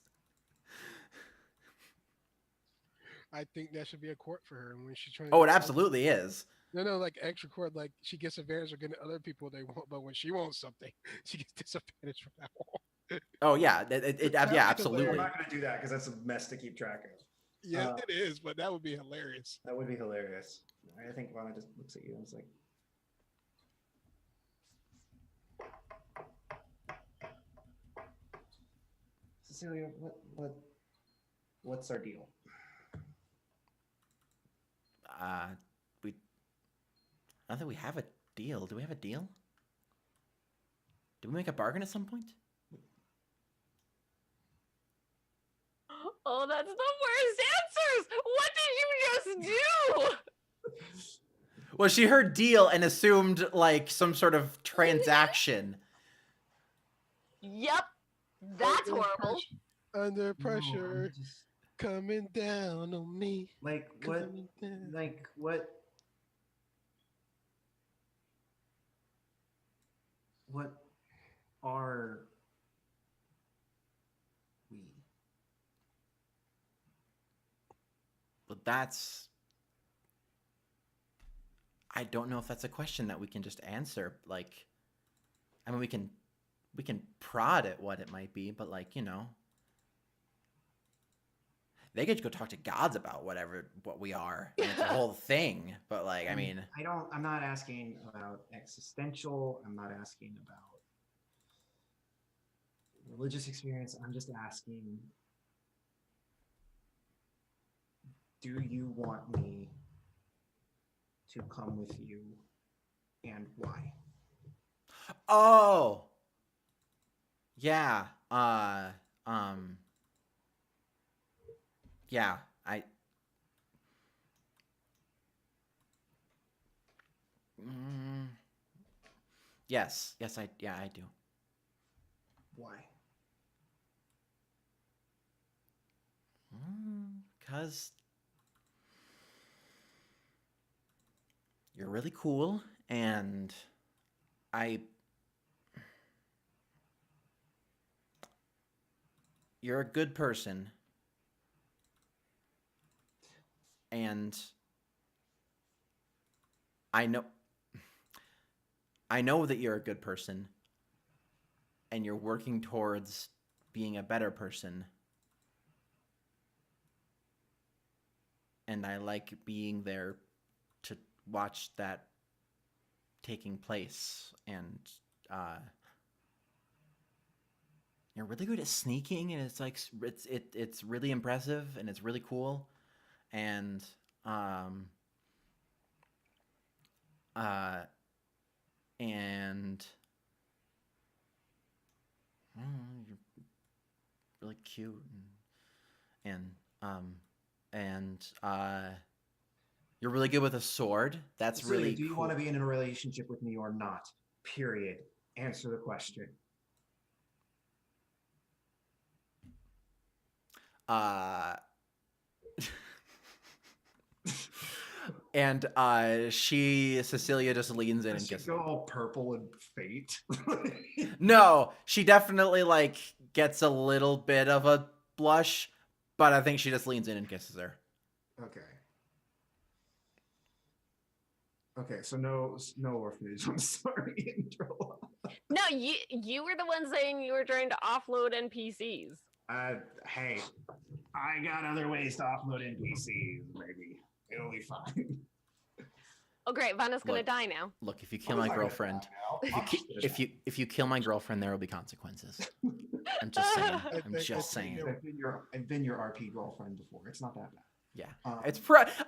I think that should be a court for her when she's trying. Oh, it absolutely is. No, like extra court, like she gets advantage of getting other people they want, but when she wants something, she gets disadvantage from that one. Oh yeah, yeah, I'm absolutely. not going to do that because that's a mess to keep track of. Yeah, it is, but that would be hilarious. That would be hilarious. I think Vana just looks at you and is like, Cecilia, what's our deal? We. I don't think we have a deal. Do we have a deal? Did we make a bargain at some point? Oh, that's the worst answers! What did you just do? Well, she heard deal and assumed like some sort of transaction. Yep, that's horrible. Under pressure, No, just, coming down on me. like what? Coming down. Like what? What are we? But that's. I don't know if that's a question that we can just answer. Like, I mean, we can prod at what it might be, but like, you know, they get to go talk to gods about what we are. And it's a whole thing. But like, I mean, I'm not asking about existential. I'm not asking about religious experience. I'm just asking, do you want me to come with you, and why? oh, Yeah. Um. Yeah. I. Mm, yes. Yes. I. Yeah. I do. Why? Cause you're really cool, and I. You're a good person, and I know. I know that you're a good person, and you're working towards being a better person. And I like being there to watch that taking place. And uh, you're really good at sneaking, and it's like it's really impressive, and it's really cool. And um, uh, and you're really cute, and um, and you're really good with a sword. That's Cecilia, really do you cool. want to be in a relationship with me or not? Period. Answer the question. Uh, and Cecilia just leans in Does and she kisses. go all purple and faint? No, she definitely like gets a little bit of a blush, but I think she just leans in and kisses her. Okay. Okay, so no orphanage. I'm sorry, Andro. No, you were the one saying you were trying to offload NPCs. Hey, I got other ways to offload NPCs, maybe. It'll be fine. Oh great, Vanna's gonna Look. die now. Look, if you kill I'm my not gonna girlfriend, die now. if you I'm ki- just gonna if die. you kill my girlfriend, there will be consequences. I'm just saying. I I'm think- just I think saying. I've been your RP girlfriend before. It's not that bad. Yeah,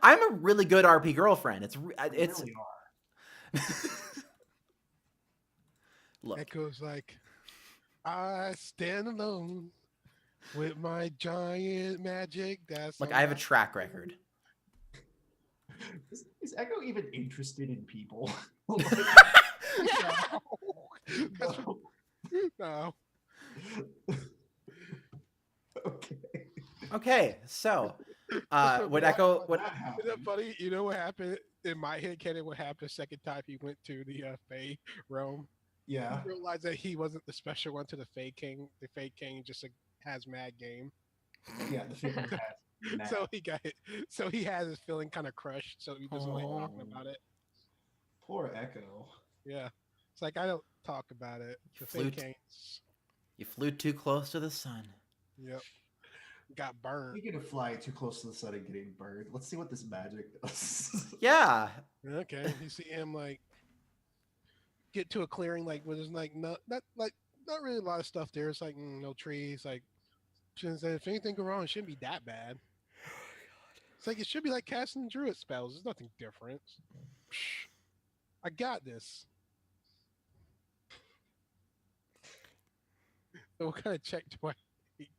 I'm a really good RP girlfriend. You It's really are. look. Echo's like, I stand alone with my giant magic. That's Look, I have a track record. Is Echo even interested in people? That's No. no. Okay. Okay, so That's would what- Echo What would Isn't that funny? You know what happened in my head, Kenny? What happened the second time he went to the Fey realm? Yeah. He realized that he wasn't the special one to the Fey King. The Fey King just has mad game. Yeah. The figure has mad. So he got it. So he has his feeling kind of crushed. So he doesn't like talking Oh. about it. Poor Echo. Yeah. It's like I don't talk about it. The Fey Flute. Kings. you flew too close to the sun? Yep. Got burned. Speaking of flying too close to the sun and getting burned, let's see what this magic does. Yeah. Okay. You see him like get to a clearing like where there's like not really a lot of stuff there. It's like no trees. Like if anything go wrong, it shouldn't be that bad. It's like it should be like casting druid spells. There's nothing different. Psh, I got this. So what kind of check do I make?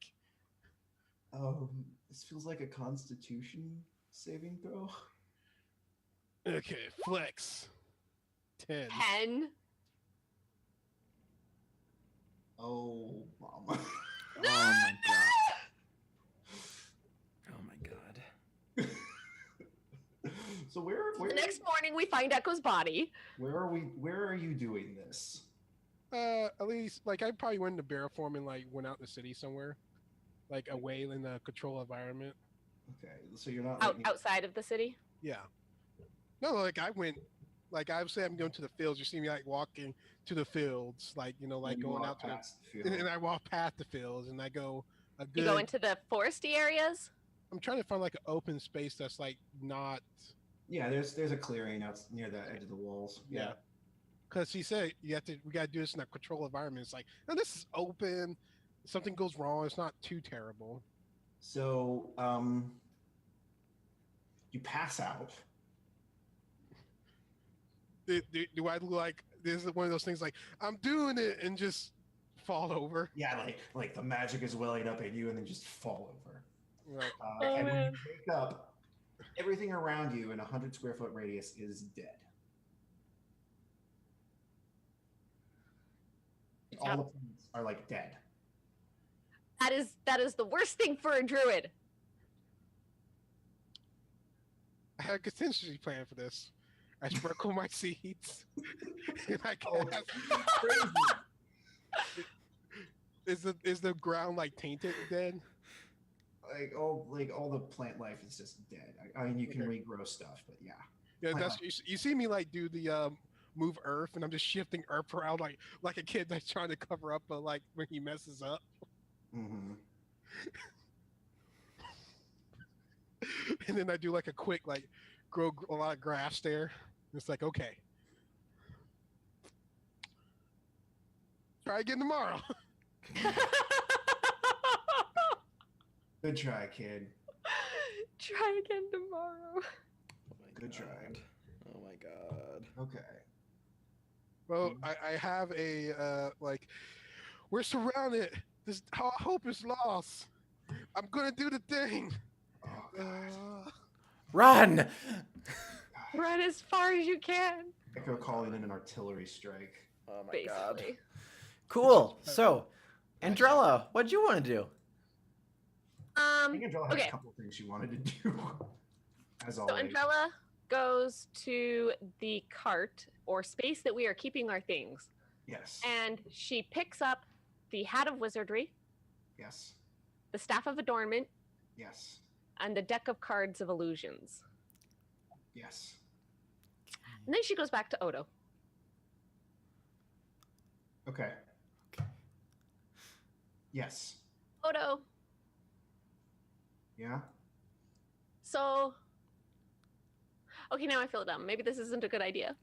This feels like a Constitution saving throw. Okay, flex. 10. 10. Oh, mama. Oh my god. Oh my god. So where The next morning we find Echo's body. where are you doing this? At least like I probably went into bear form and like went out in the city somewhere, like away in the control environment. Okay, so you're not Outside of the city. Yeah. No, like I went, like I would say I'm going to the fields. You see me like walking to the fields, like you know, like you going walk out to past the the, field. and I walk past the fields and I go a good. You go into the foresty areas. I'm trying to find like an open space that's like not. Yeah, there's a clearing out near the edge of the walls. Yeah. Because he said we got to do this in a control environment. It's like, no, this is open. If something goes wrong, it's not too terrible. So you pass out. Do I look like this is one of those things like I'm doing it and just fall over. Yeah, like the magic is welling up at you and then just fall over. Right. Oh, And when man. you wake up, everything around you in a 100 square foot radius is dead. All Yeah. the plants are like dead. That is the worst thing for a druid. I had a contingency plan for this. I sprinkle my seeds. And I Oh, cast. crazy. Is the ground like tainted dead? Like all the plant life is just dead. I mean, you can Okay. regrow stuff, but yeah. Yeah, Plant that's life. you see me like do the move Earth, and I'm just shifting Earth around like a kid that's trying to cover up, but like when he messes up, Mm-hmm. and then I do like a quick like grow a lot of grass there. It's like okay, try again tomorrow. Good try, kid. Try again tomorrow. Oh my Good try. God. Oh my god. Okay. Well, I have a like we're surrounded. This our hope is lost. I'm gonna do the thing. Oh, God. Run! Run as far as you can. Echo calling in an artillery strike. Oh my god. Basically. Cool. So, Andrella, what'd you want to do? I think Andrella had Okay. a couple of things she wanted to do. As So always. Andrella goes to the cart or space that we are keeping our things, Yes. and she picks up the Hat of Wizardry, Yes. the Staff of Adornment, Yes. and the Deck of Cards of Illusions. Yes. And then she goes back to Odo. Okay. Yes. Odo, Yeah. so... Okay, now I feel dumb. Maybe this isn't a good idea.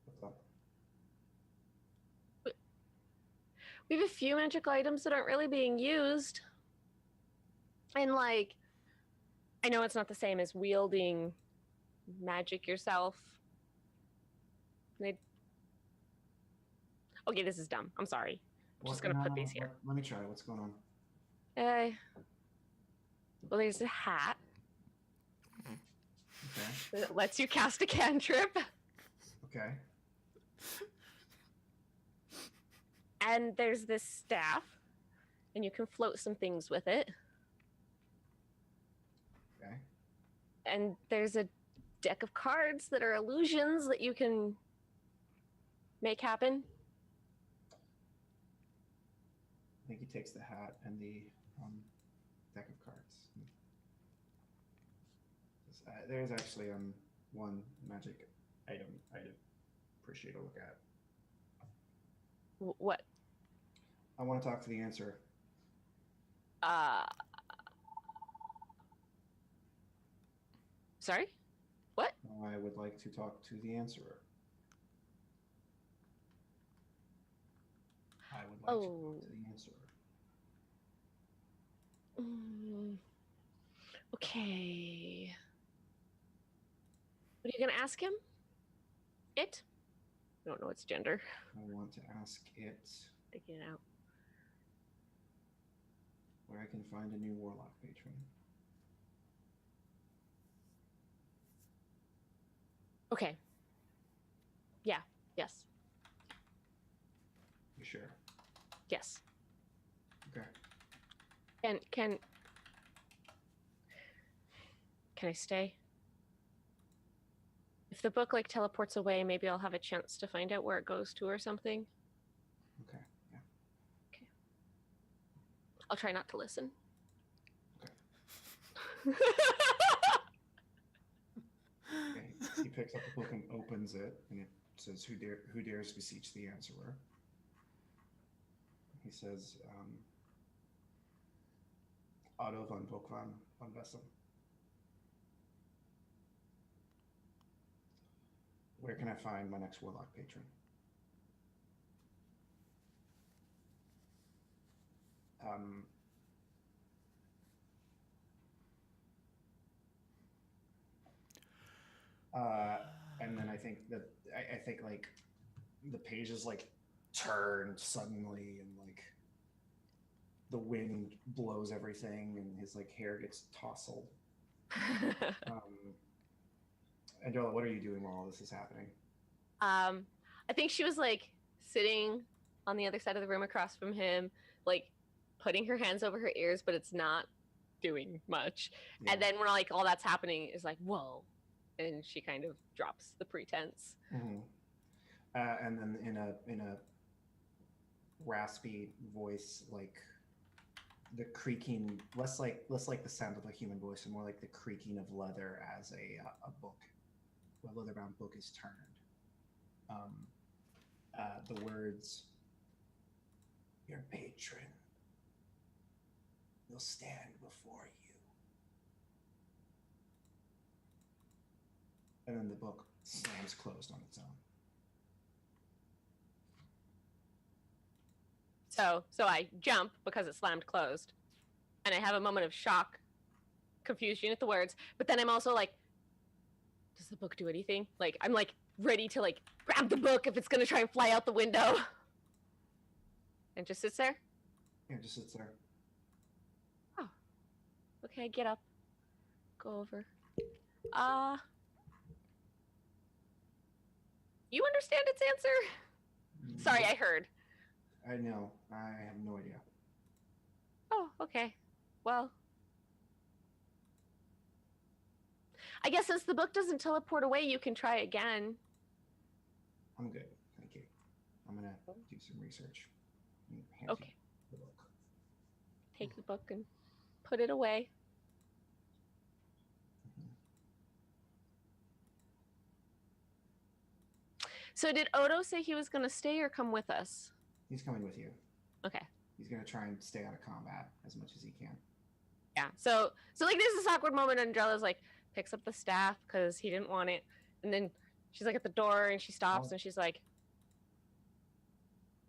What's up? We have a few magical items that aren't really being used. And, like, I know it's not the same as wielding magic yourself. Okay, this is dumb. I'm sorry. I'm just gonna put these here. Let me try. What's going on? Well, there's a hat Okay. that lets you cast a cantrip. Okay. And there's this staff, and you can float some things with it. Okay. And there's a deck of cards that are illusions that you can make happen. I think he takes the hat and the deck of cards. There's actually one magic item I'd appreciate a look at. What? I want to talk to the answer. Sorry? What? I would like to talk to the answerer. I would like to Oh. talk to the answerer. Okay. What are you gonna ask him? It? I don't know its gender. I want to ask it Taking it out. where I can find a new warlock patron. Okay. Yeah. Yes. You sure? Yes. Okay. Can I stay? If the book like teleports away, maybe I'll have a chance to find out where it goes to or something. Okay. Yeah. I'll try not to listen. Okay. He picks up the book and opens it, and it says, "Who dares beseech the answerer?" He says, "Otto von Pokvan von Vessel. Where can I find my next warlock patron?" And then I think that I think like the page is like turned suddenly, and like the wind blows everything, and his like hair gets tousled. Angela, what are you doing while all this is happening? I think she was like sitting on the other side of the room across from him, like putting her hands over her ears, but it's not doing much. Yeah. And then when like all that's happening is like, whoa, and she kind of drops the pretense. Mm-hmm. And then in a raspy voice, like the creaking, less like the sound of a human voice, and more like the creaking of leather as a book, a leather-bound book is turned. The words, "Your patron will stand before you," and then the book slams closed on its own. So I jump because it slammed closed, and I have a moment of shock, confusion at the words. But then I'm also like, does the book do anything? Like I'm like ready to like grab the book if it's gonna try and fly out the window, and just sits there. Yeah, it just sits there. Okay, get up, go over. You understand its answer? Sorry, I heard. I know. I have no idea. Oh, okay. Well, I guess since the book doesn't teleport away, you can try again. I'm good. Thank you. I'm gonna do some research. and hand you Okay. the book. Take the book and put it away. Mhm. So did Odo say he was going to stay or come with us? He's coming with you. Okay. He's gonna try and stay out of combat as much as he can. Yeah. So like there's this awkward moment and Andrella's like picks up the staff because he didn't want it. And then she's like at the door and she stops and she's like,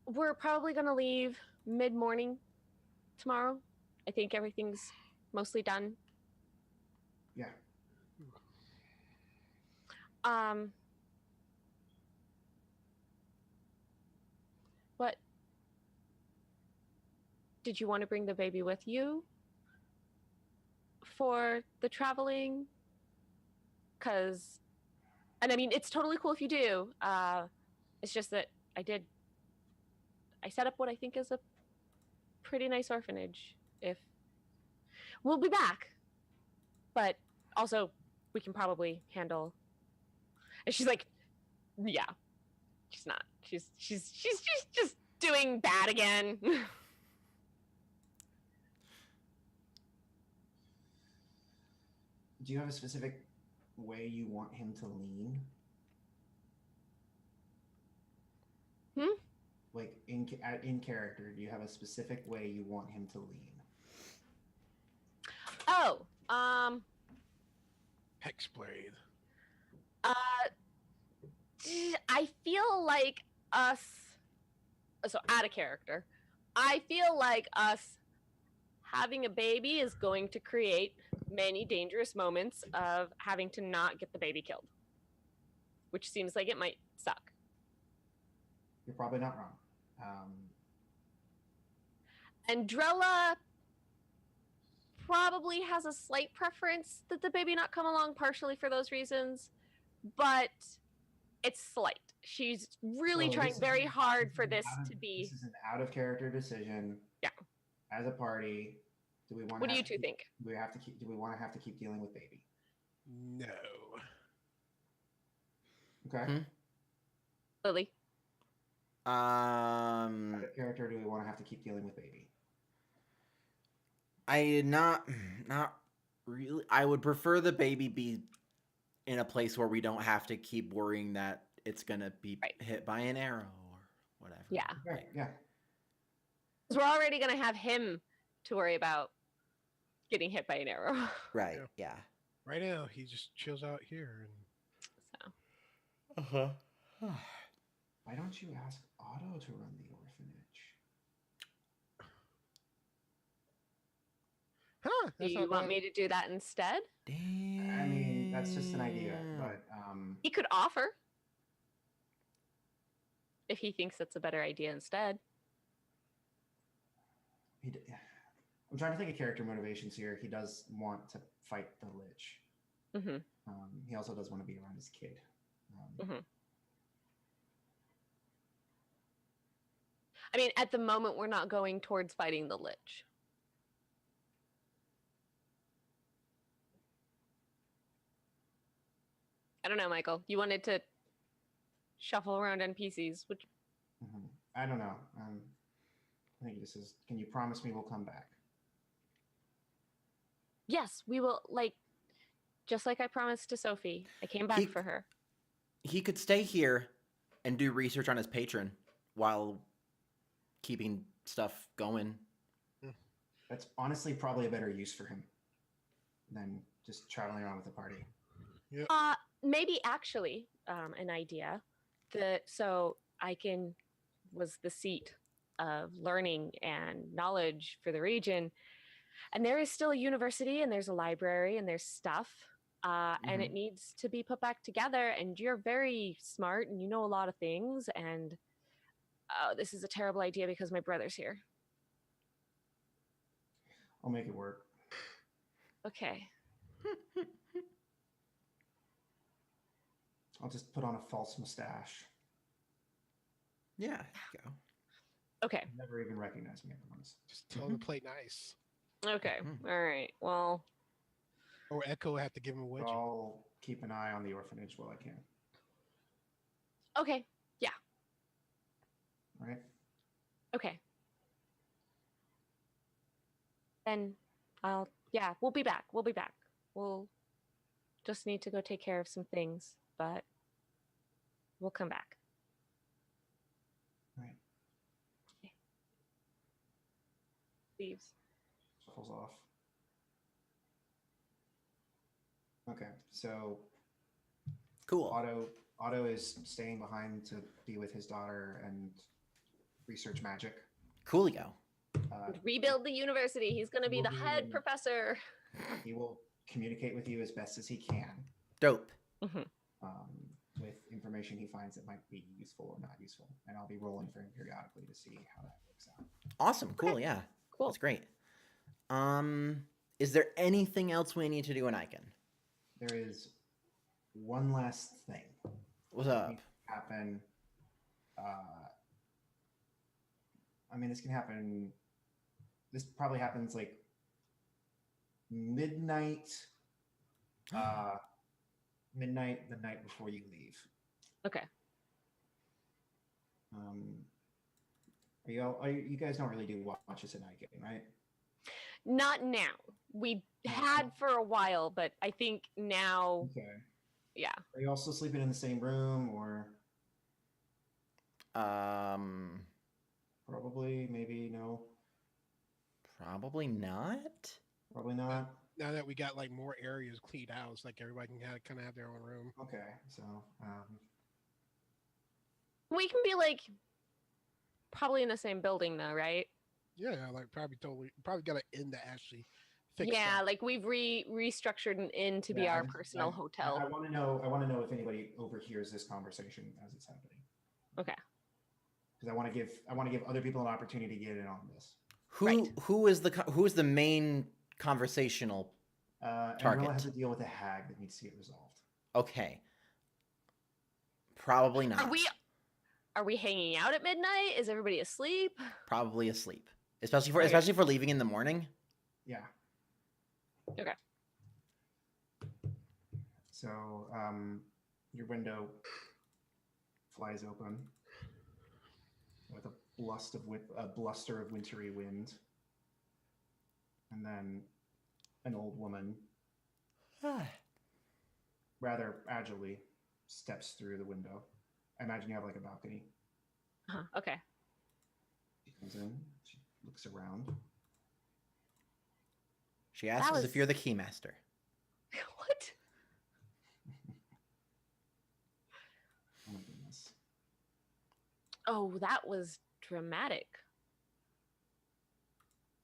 we're probably going to leave mid-morning tomorrow. I think everything's mostly done. Yeah. What did you want to bring the baby with you for the traveling? Because, and I mean, it's totally cool if you do. It's just that I set up what I think is a pretty nice orphanage. If we'll be back, but also we can probably handle. And she's like, yeah, she's not. She's just doing bad again. Do you have a specific way you want him to lean? Like in character, do you have a specific way you want him to lean? Oh, Hexblade. I feel like us. So out of character, I feel like us having a baby is going to create many dangerous moments of having to not get the baby killed, which seems like it might suck. You're probably not wrong. Andrella probably has a slight preference that the baby not come along, partially for those reasons, but it's slight. She's really So trying this is very an- hard this for is an this out of- to be. This is an out of character decision. Yeah. As a party, do we want? What do you two think? Do we have to keep? Do we want to have to keep dealing with baby? No. Okay. Hmm. Lily? Out of character, do we want to have to keep dealing with baby? not really. I would prefer the baby be in a place where we don't have to keep worrying that it's gonna be Right. hit by an arrow or whatever. Yeah. Right. Yeah. Because we're already going to have him to worry about getting hit by an arrow. Right. Yeah. Yeah. Right now, he just chills out here. And So Why don't you ask Otto to run the orphanage? huh? do you want me to do that instead? Damn. I mean, that's just an idea, but He could offer. if he thinks that's a better idea instead. I'm trying to think of character motivations here. He does want to fight the Lich. Hmm. He also does want to be around his kid. Hmm. I mean, at the moment, we're not going towards fighting the Lich. I don't know, Michael. You wanted to shuffle around NPCs, which I don't know. I think this is. Can you promise me we'll come back? yes, we will. Like, just like I promised to Sophie, I came back He- for her. He could stay here and do research on his patron while keeping stuff going. That's honestly probably a better use for him than just traveling around with the party. Maybe actually, an idea that so I can was the seat of learning and knowledge for the region, and there is still a university and there's a library and there's stuff, and it needs to be put back together. And you're very smart and you know a lot of things. And this is a terrible idea because my brother's here. I'll make it work. Okay. I'll just put on a false mustache. Yeah, there you go. Okay. Never even recognize me at once. Just tell him to play nice. Okay. Mhm. All right. Well, Or Echo have to give him a wedgie. I'll keep an eye on the orphanage while I can. okay. All right. Okay. Then we'll be back. We'll be back. We'll just need to go take care of some things, but we'll come back. All right. Leaves. Shuffles off. Okay, so Cool. Otto is staying behind to be with his daughter and research magic. Coolio. Rebuild the university. He's going to be the We'll be head in- professor. He will communicate with you as best as he can Dope. with information he finds that might be useful or not useful, and I'll be rolling for him periodically to see how that works out. Awesome. Cool. Yeah. Cool. That's great. Is there anything else we need to do in Icon? There is one last thing. What's that up? needs to happen. I mean, this can happen. This probably happens like midnight. Midnight the night before you leave. Okay. You guys don't really do watches at night game, right? Not now. We had for a while, but I think now, Okay. yeah. Are you also sleeping in the same room, or probably, maybe no, Probably not. probably not? Now that we got like more areas cleaned out, it's like everybody can kind of have their own room. Okay, so We can be like probably in the same building though, right? Yeah, like probably got an inn to actually fix. Yeah, that. like we've restructured an inn to be yeah, our personal hotel. I want to know. I want to know if anybody overhears this conversation as it's happening. Okay. Because I want to give other people an opportunity to get in on this. Who is the main conversational? And Target. Rilla has to deal with a hag that needs to get resolved. Okay. Probably not. Are we hanging out at midnight? Is everybody asleep? Probably asleep. Especially for Okay. especially for leaving in the morning. Yeah. Okay. So your window flies open with a bluster of wintry wind, and then an old woman, rather agilely, steps through the window. I imagine you have like a balcony. Okay. She comes in. She looks around. She asks was- if you're the keymaster. What? Oh my goodness. Oh, that was dramatic.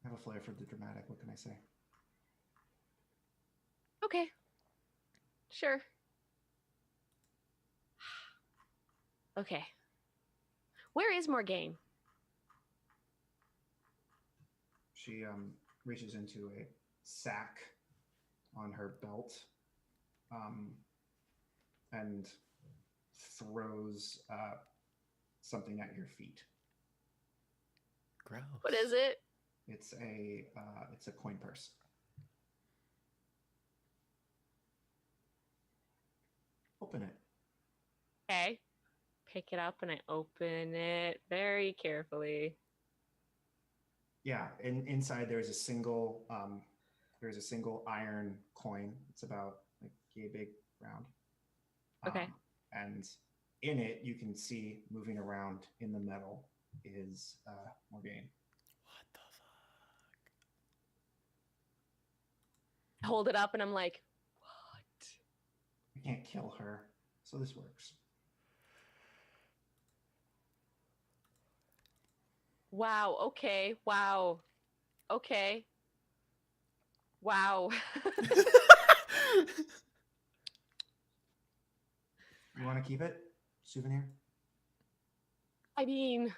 I have a flair for the dramatic. What can I say? Okay. Sure. Okay. Where is Morgaine? She reaches into a sack on her belt and throws something at your feet. Gross. What is it? It's a coin purse. Open it. Okay. Pick it up and I open it very carefully. Yeah, and inside there's a single iron coin. It's about like yay big round. Okay. And in it, you can see moving around in the metal is Morgaine. What the fuck? I hold it up and I'm like, what? I can't kill her, so this works. Wow. Okay. Wow. Okay. Wow. You want to keep it? Souvenir? I mean,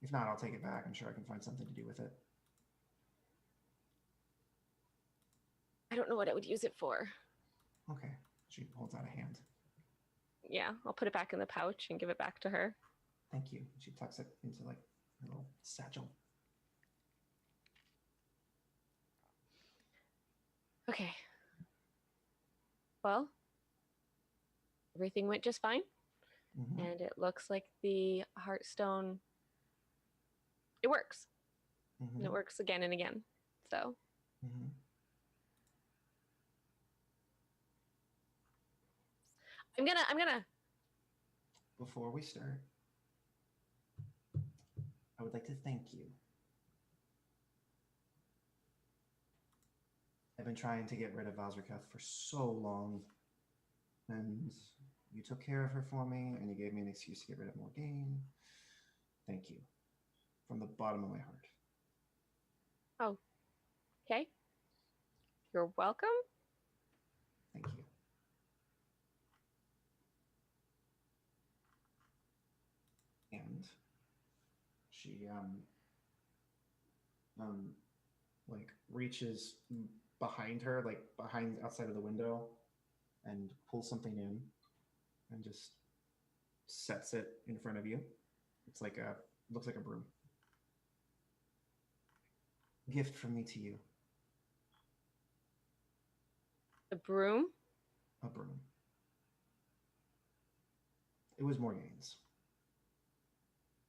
If not, I'll take it back. I'm sure I can find something to do with it. I don't know what I would use it for. Okay. She holds out a hand. Yeah, I'll put it back in the pouch and give it back to her. Thank you. She tucks it into like a little satchel. Okay. Well, everything went just fine. Mhm. And it looks like the Heartstone, it works. Mhm. And it works again and again. So Mhm. I'm gonna Before we start, I would like to thank you. I've been trying to get rid of Vazrikath for so long, and you took care of her for me, and you gave me an excuse to get rid of Morgaine. Thank you. From the bottom of my heart. okay. You're welcome. Thank you. And she like reaches behind her, like behind outside of the window, and pulls something in and just sets it in front of you. It's like looks like a broom. Gift from me to you. The broom. A broom. It was Morgaine's.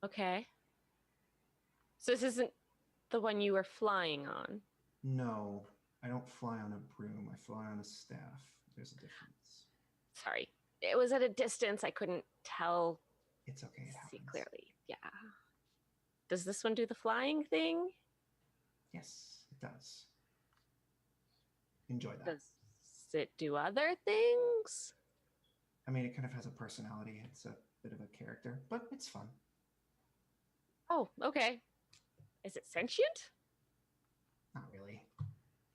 Okay. So this isn't the one you were flying on. No, I don't fly on a broom. I fly on a staff. There's a difference. Sorry. It was at a distance. I couldn't tell It's okay. It see happens. clearly. Yeah. Does this one do the flying thing? Yes, it does. Enjoy that. Does it do other things? I mean, it kind of has a personality. It's a bit of a character, but it's fun. Oh, okay. Is it sentient? Not really.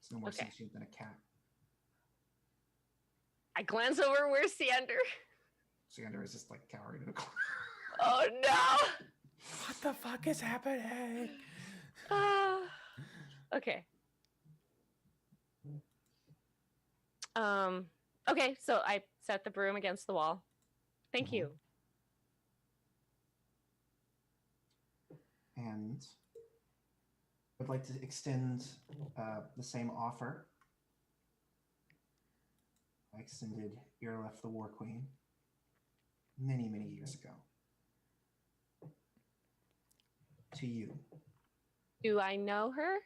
It's no more Okay. sentient than a cat. I glance over where's Sander. Sander is just like cowering in a corner. Oh no. What the fuck is happening? Okay. Okay, so I set the broom against the wall. Thank Mhm. you. And I'd like to extend the same offer. I extended Irlef the War Queen many, many years ago to you. Do I know her?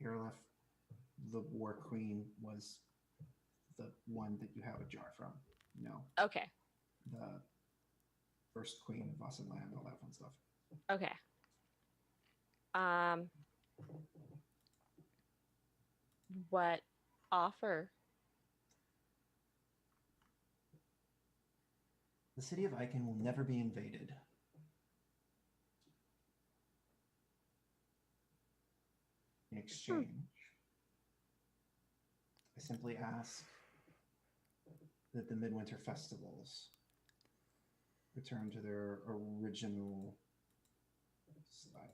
Irlef the War Queen was the one that you have a jar from. No, Okay. the first queen of Vasselland, all that fun stuff. Okay. What offer? The city of Icon will never be invaded. In exchange, I simply ask that the Midwinter festivals return to their original slide.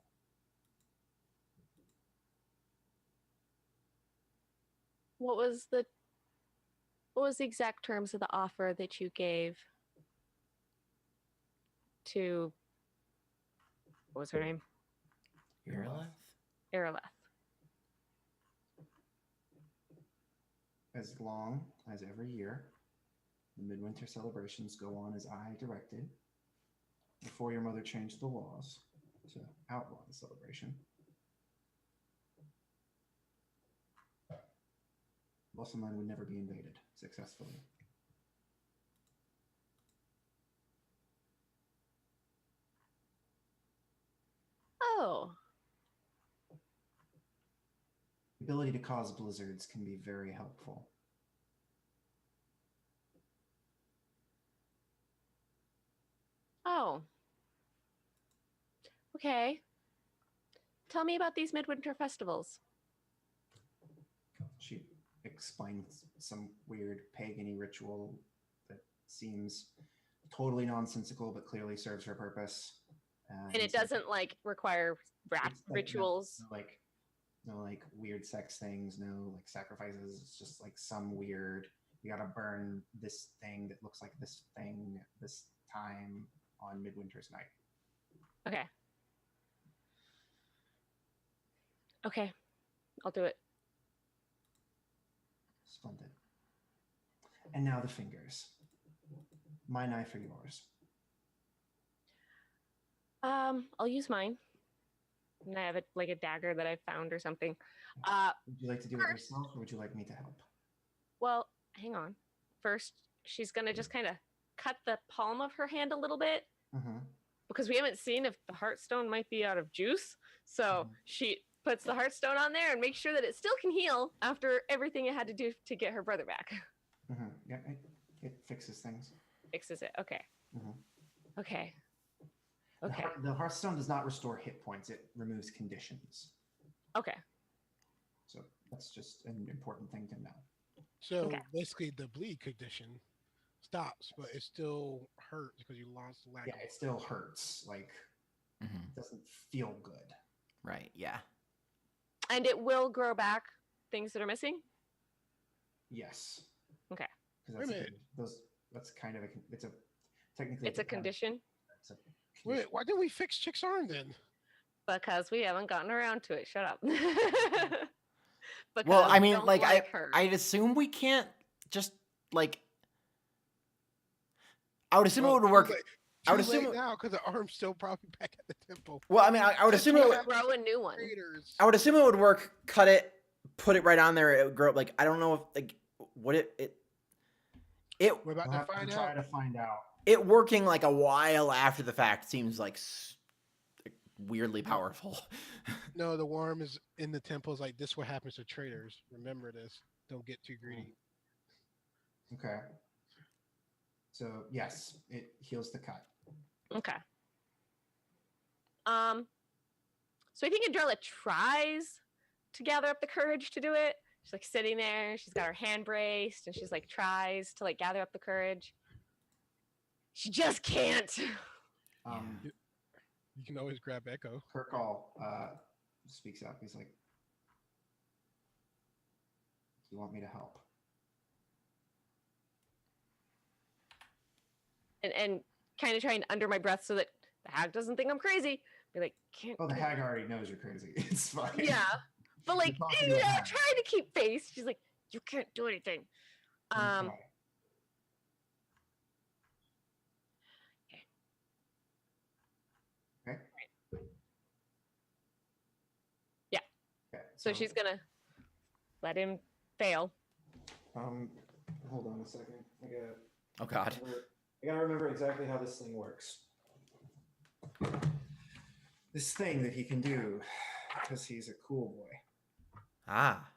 What was the exact terms of the offer that you gave to what was her name? Irileth? Aeroleth. As long as every year the midwinter celebrations go on as I directed, before your mother changed the laws to outlaw the celebration, Bosselman would never be invaded successfully. Oh. The ability to cause blizzards can be very helpful. Oh. Okay. Tell me about these midwinter festivals. She explains some weird pagan-y ritual that seems totally nonsensical but clearly serves her purpose. And it doesn't like require rap it's like rituals. no like weird sex things, no like sacrifices. It's just like some weird, you gotta burn this thing that looks like this thing at this time on Midwinter's night. Okay. Okay. I'll do it. Splendid. And now the fingers. My knife or yours? I'll use mine. And I have a dagger that I found or something. Would you like to do it First- yourself or would you like me to help? Well, hang on. First, she's gonna just kind of cut the palm of her hand a little bit Mm-hmm. because we haven't seen if the heartstone might be out of juice. So she puts the heartstone on there and makes sure that it still can heal after everything it had to do to get her brother back. Mm-hmm. Yeah, it fixes things. Fixes it. Okay. Mhm. Okay. The Okay. The Hearthstone does not restore hit points. It removes conditions. Okay. So that's just an important thing to know. So Okay. basically, the bleed condition stops, but it still hurts because you lost lack Yeah, of. it still hurts. Like, Mm-hmm. it doesn't feel good. Right. Yeah. And it will grow back things that are missing. Yes. Okay. Because Wait a that's minute. that's kind of it's a technically It's a condition It's a Wait, condition. why didn't we fix Chick's arm then? because we haven't gotten around to it. Shut up. Because Well, I we mean, don't like, her. I'd assume we can't just like. I would assume it would work. I would assume. now because the arm's still probably back at the temple. Well, I mean, I would Just assume it. have- Grow a new one. Traders. I would assume it would work. Cut it, put it right on there. It would grow. Like, I don't know if like what it. We're about We'll to have to find try out. to find out. It working like a while after the fact seems like weirdly powerful. No, the worm is in the temples. Like this, what happens to traders? Remember this. Don't get too greedy. Okay. So yes, it heals the cut. Okay. So I think Andrella tries to gather up the courage to do it. She's like sitting there. She's got her hand braced, and she's like tries to like gather up the courage. She just can't. You can always grab Echo. Kirkall speaks up. He's like, "Do you want me to help?" And kind of trying under my breath so that the hag doesn't think I'm crazy. Be like, can't. Oh, the hag already knows you're crazy. It's fine. Yeah, but like, talking to a yeah, hag. trying to keep face. She's like, you can't do anything. Okay. Okay. Yeah. Okay. So she's gonna let him fail. Hold on a second. Oh God. I gotta remember exactly how this thing works. This thing that he can do, because he's a cool boy. Ah.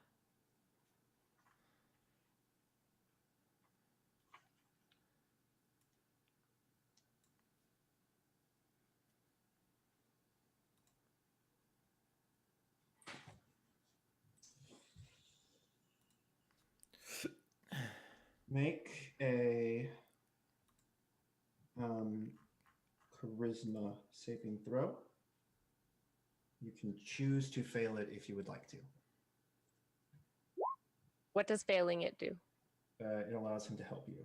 Make a charisma saving throw. You can choose to fail it if you would like to. What does failing it do? It allows him to help you.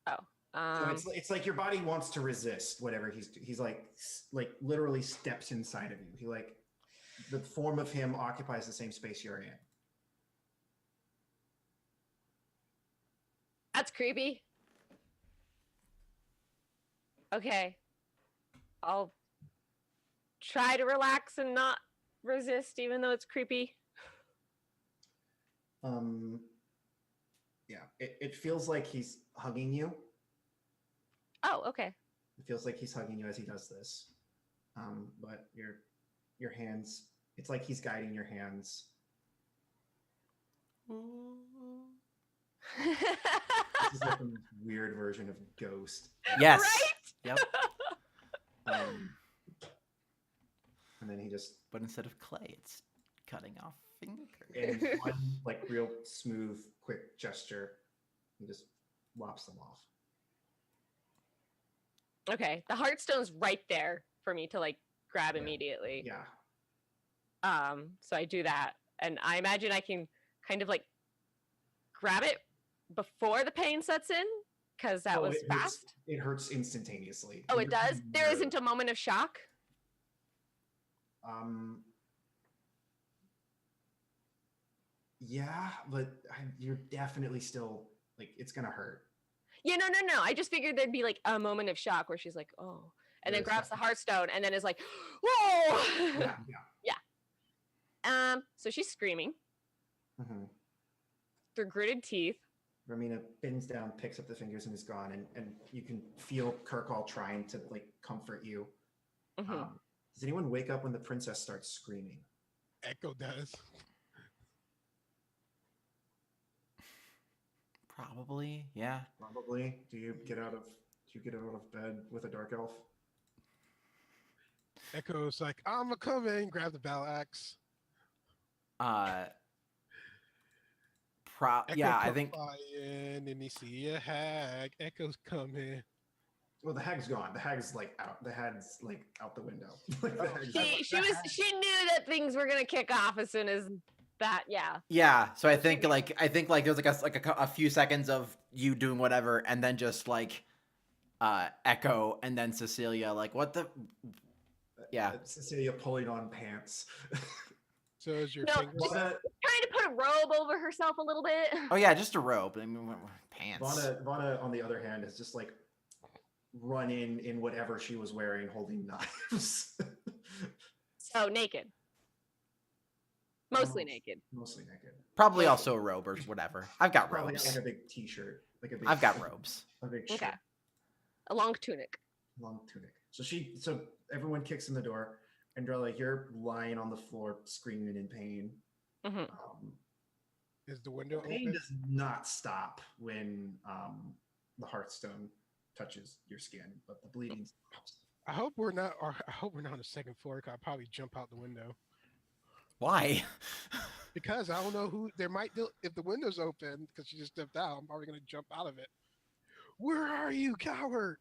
Oh, So it's like your body wants to resist whatever he's like literally steps inside of you. He like the form of him occupies the same space you're in. that's creepy. Okay, I'll try to relax and not resist, even though it's creepy. Yeah, it feels like he's hugging you. Oh, okay. It feels like he's hugging you as he does this. But your hands, it's like he's guiding your hands. This is like a weird version of Ghost. Yes. Right? Yep. And then he just But instead of clay, it's cutting off fingers. in one like real smooth, quick gesture, he just lops them off. Okay, the Heartstone's right there for me to like grab Yeah. immediately. Yeah. So I do that, and I imagine I can kind of like grab it before the pain sets in, because that was it hurts- fast. It hurts instantaneously. Oh, it You're does? There nerve. isn't a moment of shock? Yeah, but you're definitely still like it's gonna hurt. Yeah, no. I just figured there'd be like a moment of shock where she's like, oh, and then There's grabs the Heartstone and then is like, whoa! Yeah. So she's screaming Mm-hmm. through gritted teeth. Romina bends down, picks up the fingers, and is gone. And you can feel Kirkall trying to like comfort you. Mhm. Does anyone wake up when the princess starts screaming? Echo does. Probably, yeah. Probably. Do you get out of bed with a dark elf? Echo's like, I'm a coming. Grab the battle axe. Echo Yeah, I come think flying, and you see a hag. Echo's coming. Well, the hag's gone. The hag's like out. The hag's like out the window. Like, the hag's- She knew that things were gonna kick off as soon as that. Yeah. yeah. So I think there's like a few seconds of you doing whatever, and then just like Echo, and then Cecilia like what the yeah. Cecilia pulling on pants. So is your No, finger just- Vana, Trying to put a robe over herself a little bit. Oh yeah, just a robe. I mean, pants. Vana, on the other hand, is just like run in whatever she was wearing, holding knives. So naked. Mostly Oh. naked. Mostly naked. Probably also a robe or whatever. I've got Probably robes. like a big t-shirt. Like a big, I've got robes. A big shirt. Okay. A long tunic. Long tunic. So everyone kicks in the door, and they're like, you're lying on the floor screaming in pain. Mhm. is the window Pain open? does not stop when the Hearthstone touches your skin, but the bleeding stops. I hope we're not. Or I hope we're not on the second floor. 'Cause I'll probably jump out the window Why? because I don't know who there might do if the window's open because she just stepped out. I'm probably gonna jump out of it. Where are you, coward?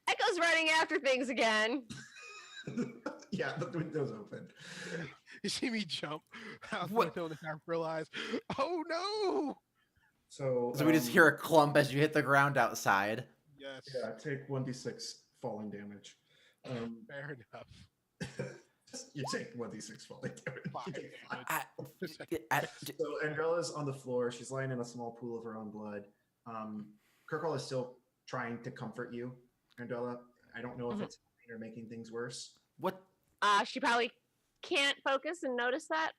Echo's running after things again. Yeah, the window's open. You see me jump out the What? window and I realize, oh no! So So we just hear a clump as you hit the ground outside. Yes, Yeah, take 1d6 falling damage. fair enough. You take 1d6 falling damage. Fine. You take five. So So Andrella's on the floor. She's lying in a small pool of her own blood. Kirkall is still trying to comfort you, Andrella. I don't know if Mhm. it's helping or making things worse. what? She probably can't focus and notice that.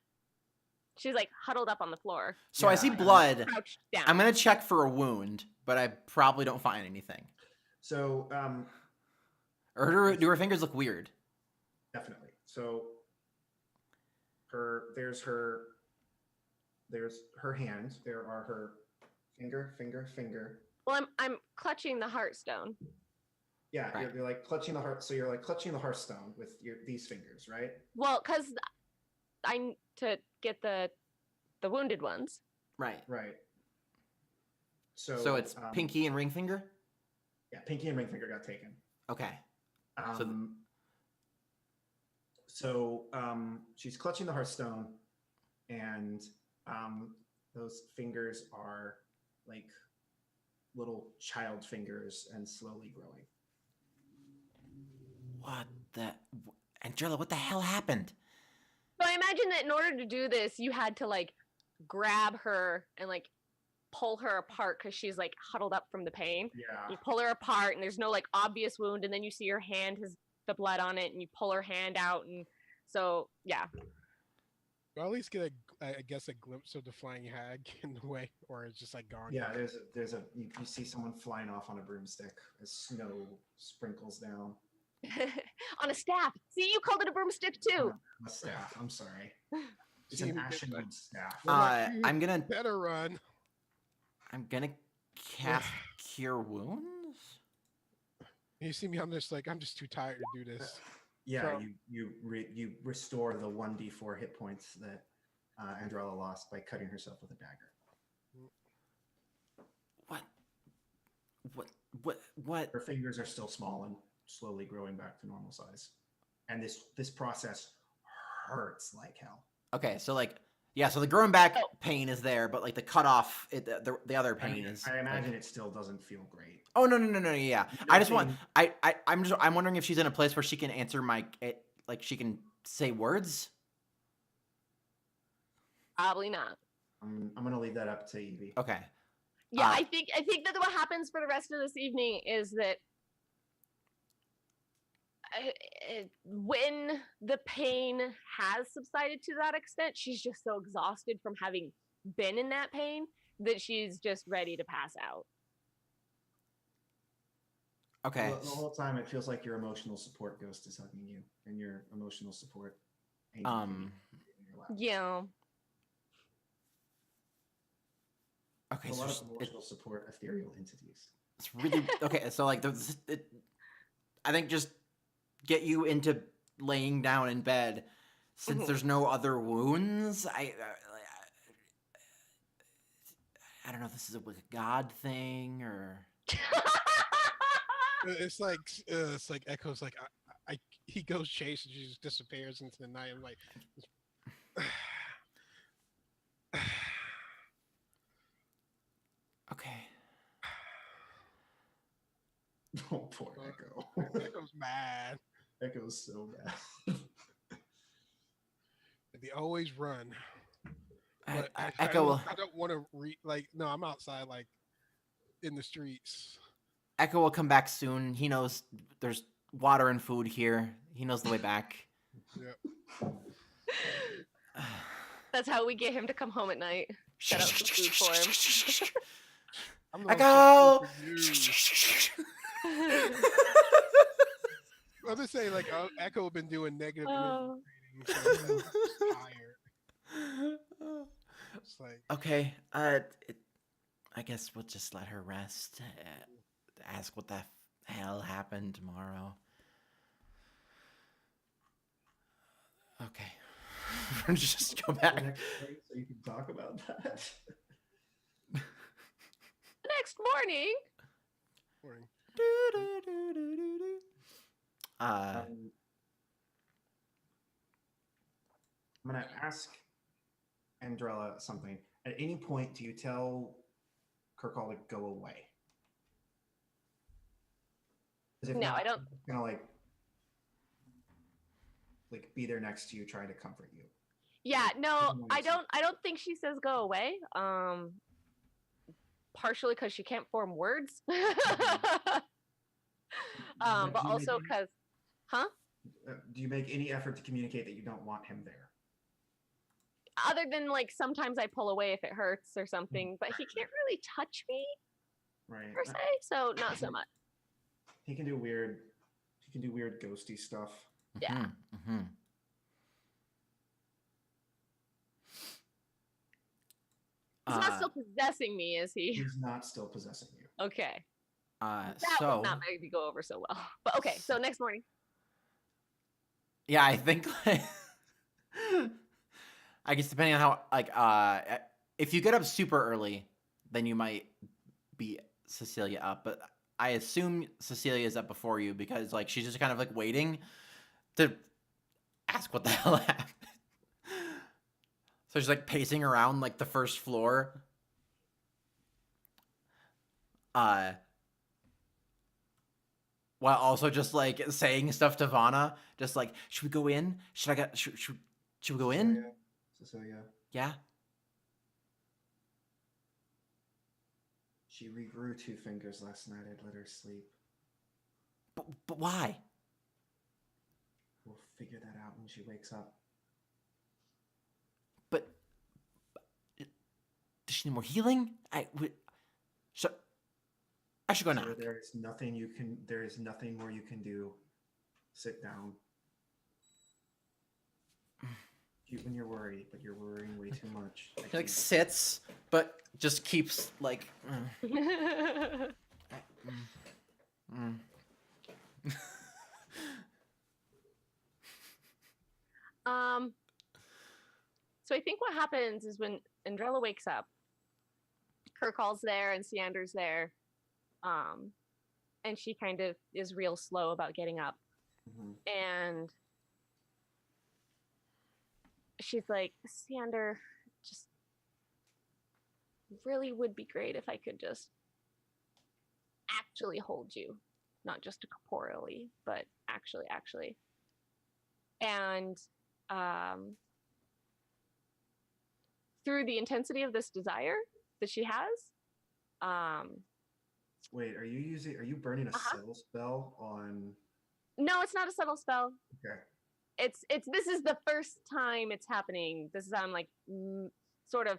She's like huddled up on the floor, So I see Yeah. blood. crouched down. I'm gonna check for a wound, but I probably don't find anything. So Or do her fingers look weird? definitely. So there's her hand. There are her finger. Well, I'm clutching the Heartstone. Yeah, Right. you're like clutching the heart. So you're like clutching the Hearthstone with these fingers, right? Well, because I need to get the wounded ones. Right. Right. So So it's pinky and ring finger. Yeah, pinky and ring finger got taken. Okay. She's clutching the hearthstone, and those fingers are like little child fingers and slowly growing. What the... Angela, what the hell happened? So I imagine that in order to do this, you had to like grab her and like pull her apart because she's like huddled up from the pain. Yeah. You pull her apart and there's no like obvious wound, and then you see her hand has the blood on it, and you pull her hand out, and so yeah. Well, at least get I guess a glimpse of the flying hag in the way, or it's just like gone. Yeah, you see someone flying off on a broomstick as snow sprinkles down. On a staff. See, you called it a broomstick too. A staff. I'm sorry. It's See an me ashen get- wood staff. I'm gonna Better run. cast Cure Wounds. You see me, I'm just too tired to do this. Yeah, So- you restore the 1d4 hit points that Andrella lost by cutting herself with a dagger. What? Her fingers are still small and slowly growing back to normal size, and this process hurts like hell. Okay, so like, yeah, so the growing back Oh. pain is there, but like the cut off, the other pain is. I imagine like- it still doesn't feel great. Oh no, yeah. I just want. Nothing- I'm wondering if she's in a place where she can answer like she can say words. Probably not. I'm gonna leave that up to Evie. Okay. Yeah, Uh, I think that what happens for the rest of this evening is that when the pain has subsided to that extent, she's just so exhausted from having been in that pain that she's just ready to pass out. Okay. The whole time it feels like your emotional support ghost is hugging you, and your emotional support. angel Um. in your lap. Yeah. Okay. A So lot it's- of emotional support ethereal entities. it's really okay. So like I think just get you into laying down in bed since Mhm. there's no other wounds. I don't know if this is a god thing or. It's like Echo's like he goes chase and she just disappears into the night. I'm like, Okay. Oh, poor Echo. Echo's mad. Echo's so bad. They always run. But Echo I don't want to no, I'm outside like in the streets. Echo will come back soon. He knows there's water and food here. He knows the way back. That's how we get him to come home at night. Set out some food for him. I'm the one Echo. cooking for you. I'm just saying, like Echo been doing negative Oh. energy readings, so I'm just tired. It's like Okay. I guess we'll just let her rest. Ask what the hell happened tomorrow. Okay. Just go The back. next day, so you can talk about that. The next morning. boring. Uh, I'm gonna ask Andrella something. At any point, do you tell Kirkall to go away? 'Cause if No, not, I don't. she's gonna like be there next to you, trying to comfort you. Yeah, no, Doesn't I make sense. don't think she says go away. Partially because she can't form words. But But do you also make- because, huh? Do you make any effort to communicate that you don't want him there? Other than like sometimes I pull away if it hurts or something, but he can't really touch me Right. per se, so not so much. He can do weird ghosty stuff. Yeah. mhm. He's not still possessing me, is he? He's not still possessing you. Okay. That So would not maybe go over so well. But okay, so next morning. yeah, I think I guess depending on how if you get up super early, then you might be Cecilia up. But I assume Cecilia's up before you because like she's just kind of like waiting to ask what the hell happened. So she's like pacing around like the first floor. While also just like saying stuff to Vanna, just like, should we go in? Should we go in? Cecilia. Yeah. She regrew 2 fingers last night. I'd let her sleep. But why? We'll figure that out when she wakes up. But does she need more healing? I should go knock. Sir, there is nothing you can. There is nothing more you can do. Sit down. Cute when you're worried, but you're worrying way too much. He like sits, but just keeps like. So I think what happens is when Andrella wakes up, Kurkal's there and Siander's there, and she kind of is real slow about getting up, and she's like, Siander, just really would be great if I could just actually hold you, not just corporeally, but actually. And through the intensity of this desire that she has, Wait, are you burning a settle spell on? No, it's not a subtle spell. Okay. It's this is the first time it's happening. This is like sort of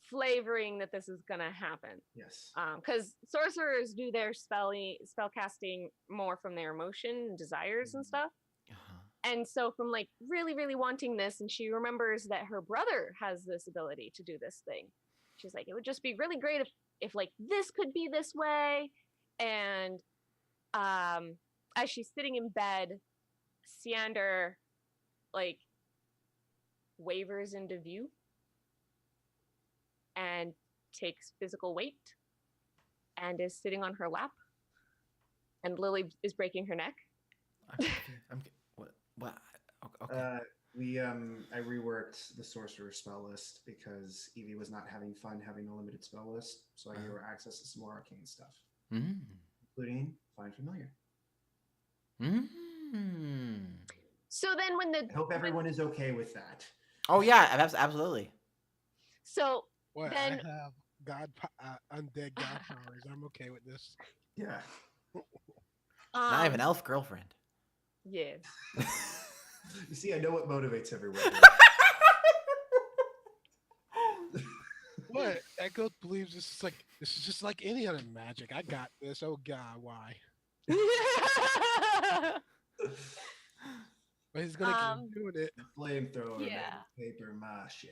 flavoring that this is gonna happen. Yes. Because sorcerers do their spell casting more from their emotion and desires and stuff. And so from like really, really wanting this, and she remembers that her brother has this ability to do this thing. She's like, it would just be really great if like this could be this way. And as she's sitting in bed, Siander like wavers into view and takes physical weight and is sitting on her lap. And Lily is breaking her neck. What? Okay. I reworked the sorcerer spell list because Evie was not having fun having a limited spell list, so I gave her access to some more arcane stuff, including Find Familiar. So then when I hope everyone is okay with that. Oh yeah, absolutely. So What? then I have undead god powers. I'm okay with this. Yeah. I have an elf girlfriend. Yeah. You see, I know what motivates everyone. What? Echo believes this is just like any other magic. I got this. Oh God, why? But he's gonna keep doing it. Flamethrower, Yeah. paper mache.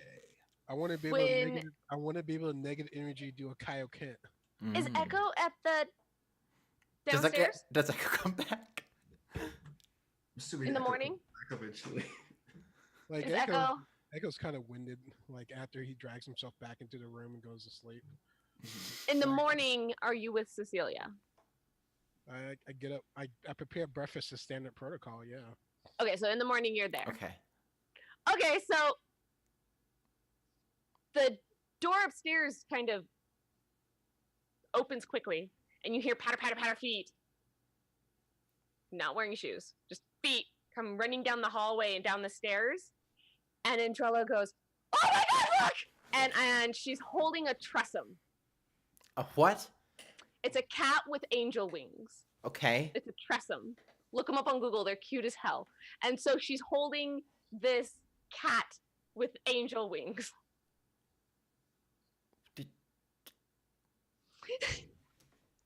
I want to be able to negative. I want to be able to negative energy do a Kaioken. Is Echo at the downstairs Does Echo come back? in the morning? Eventually. Like Is Echo? Echo's kind of winded. Like after he drags himself back into the room and goes to sleep. In the morning, are you with Cecilia? I get up. I prepare breakfast as standard protocol. Yeah. Okay, so in the morning you're there. Okay. Okay, so the door upstairs kind of opens quickly, and you hear patter, patter, patter feet. Not wearing shoes, just feet come running down the hallway and down the stairs. And Andrella goes, "Oh my God, look!" And she's holding a tressum. A what? It's a cat with angel wings. Okay. It's a tressum. Look them up on Google. They're cute as hell. And so she's holding this cat with angel wings.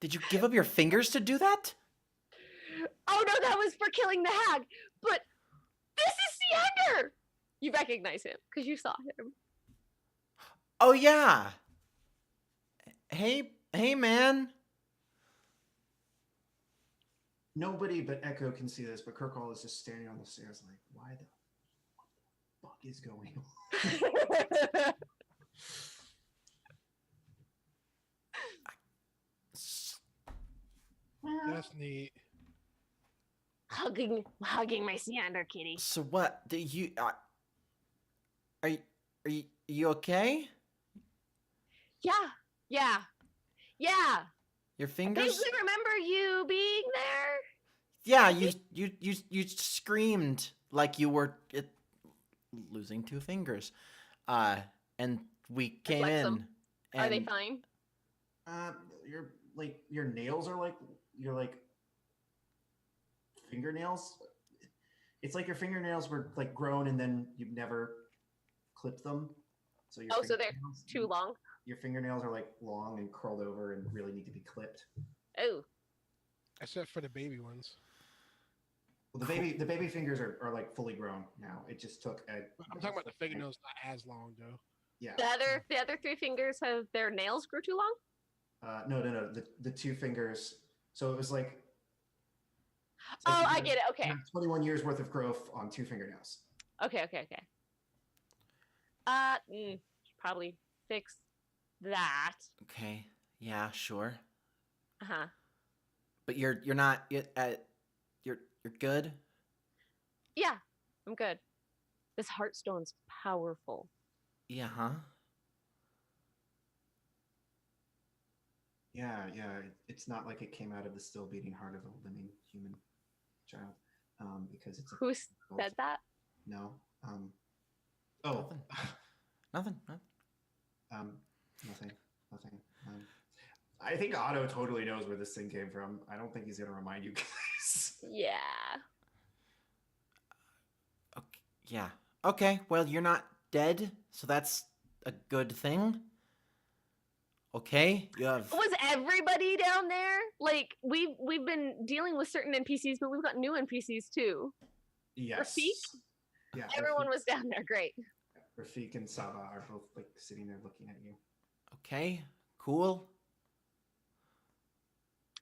Did you give up your fingers to do that? Oh no, that was for killing the hag. But this is Siander. You recognize him because you saw him. Oh yeah. Hey man. Nobody but Echo can see this, but Kirkall is just standing on the stairs like, why the fuck is going on? That's neat. Hugging my Seander kitty. So what? Do you are you okay? Yeah, yeah, yeah. Your I fingers? vaguely remember you being there. Yeah, you screamed like you were losing 2 fingers. And we came flex in. 'em. Are they and- fine? Your nails are like your fingernails. It's like your fingernails were like grown and then you've never clipped them. So your Oh, so they're fingernails- too long. Your fingernails are like long and curled over and really need to be clipped. Oh, Except for the baby ones. Well, the baby fingers are like fully grown now. It just took a. I'm talking about the fingernails not as long though. Yeah. the other 3 fingers have their nails grew too long. No. The 2 fingers. So it was like. it's Oh, like I you get it. Okay, have 21 years worth of growth on 2 fingernails. okay. Should probably fix that. Okay. Yeah, sure. Uh huh. But you're not you're good? Yeah, I'm good. This Heartstone's powerful. Yeah, huh? Yeah. It's not like it came out of the still beating heart of a living human child. Because it's a. Who said that? No. Oh. Nothing. Nothing. I think Otto totally knows where this thing came from. I don't think he's gonna remind you guys. Yeah. Okay. Yeah. Okay. Well, you're not dead, so that's a good thing. Okay. You have Was everybody down there? Like we've been dealing with certain NPCs, but we've got new NPCs too. Yes. Rafik? Yeah. Everyone Rafik- was down there. Great. Rafik and Saba are both like sitting there looking at you. okay. Cool.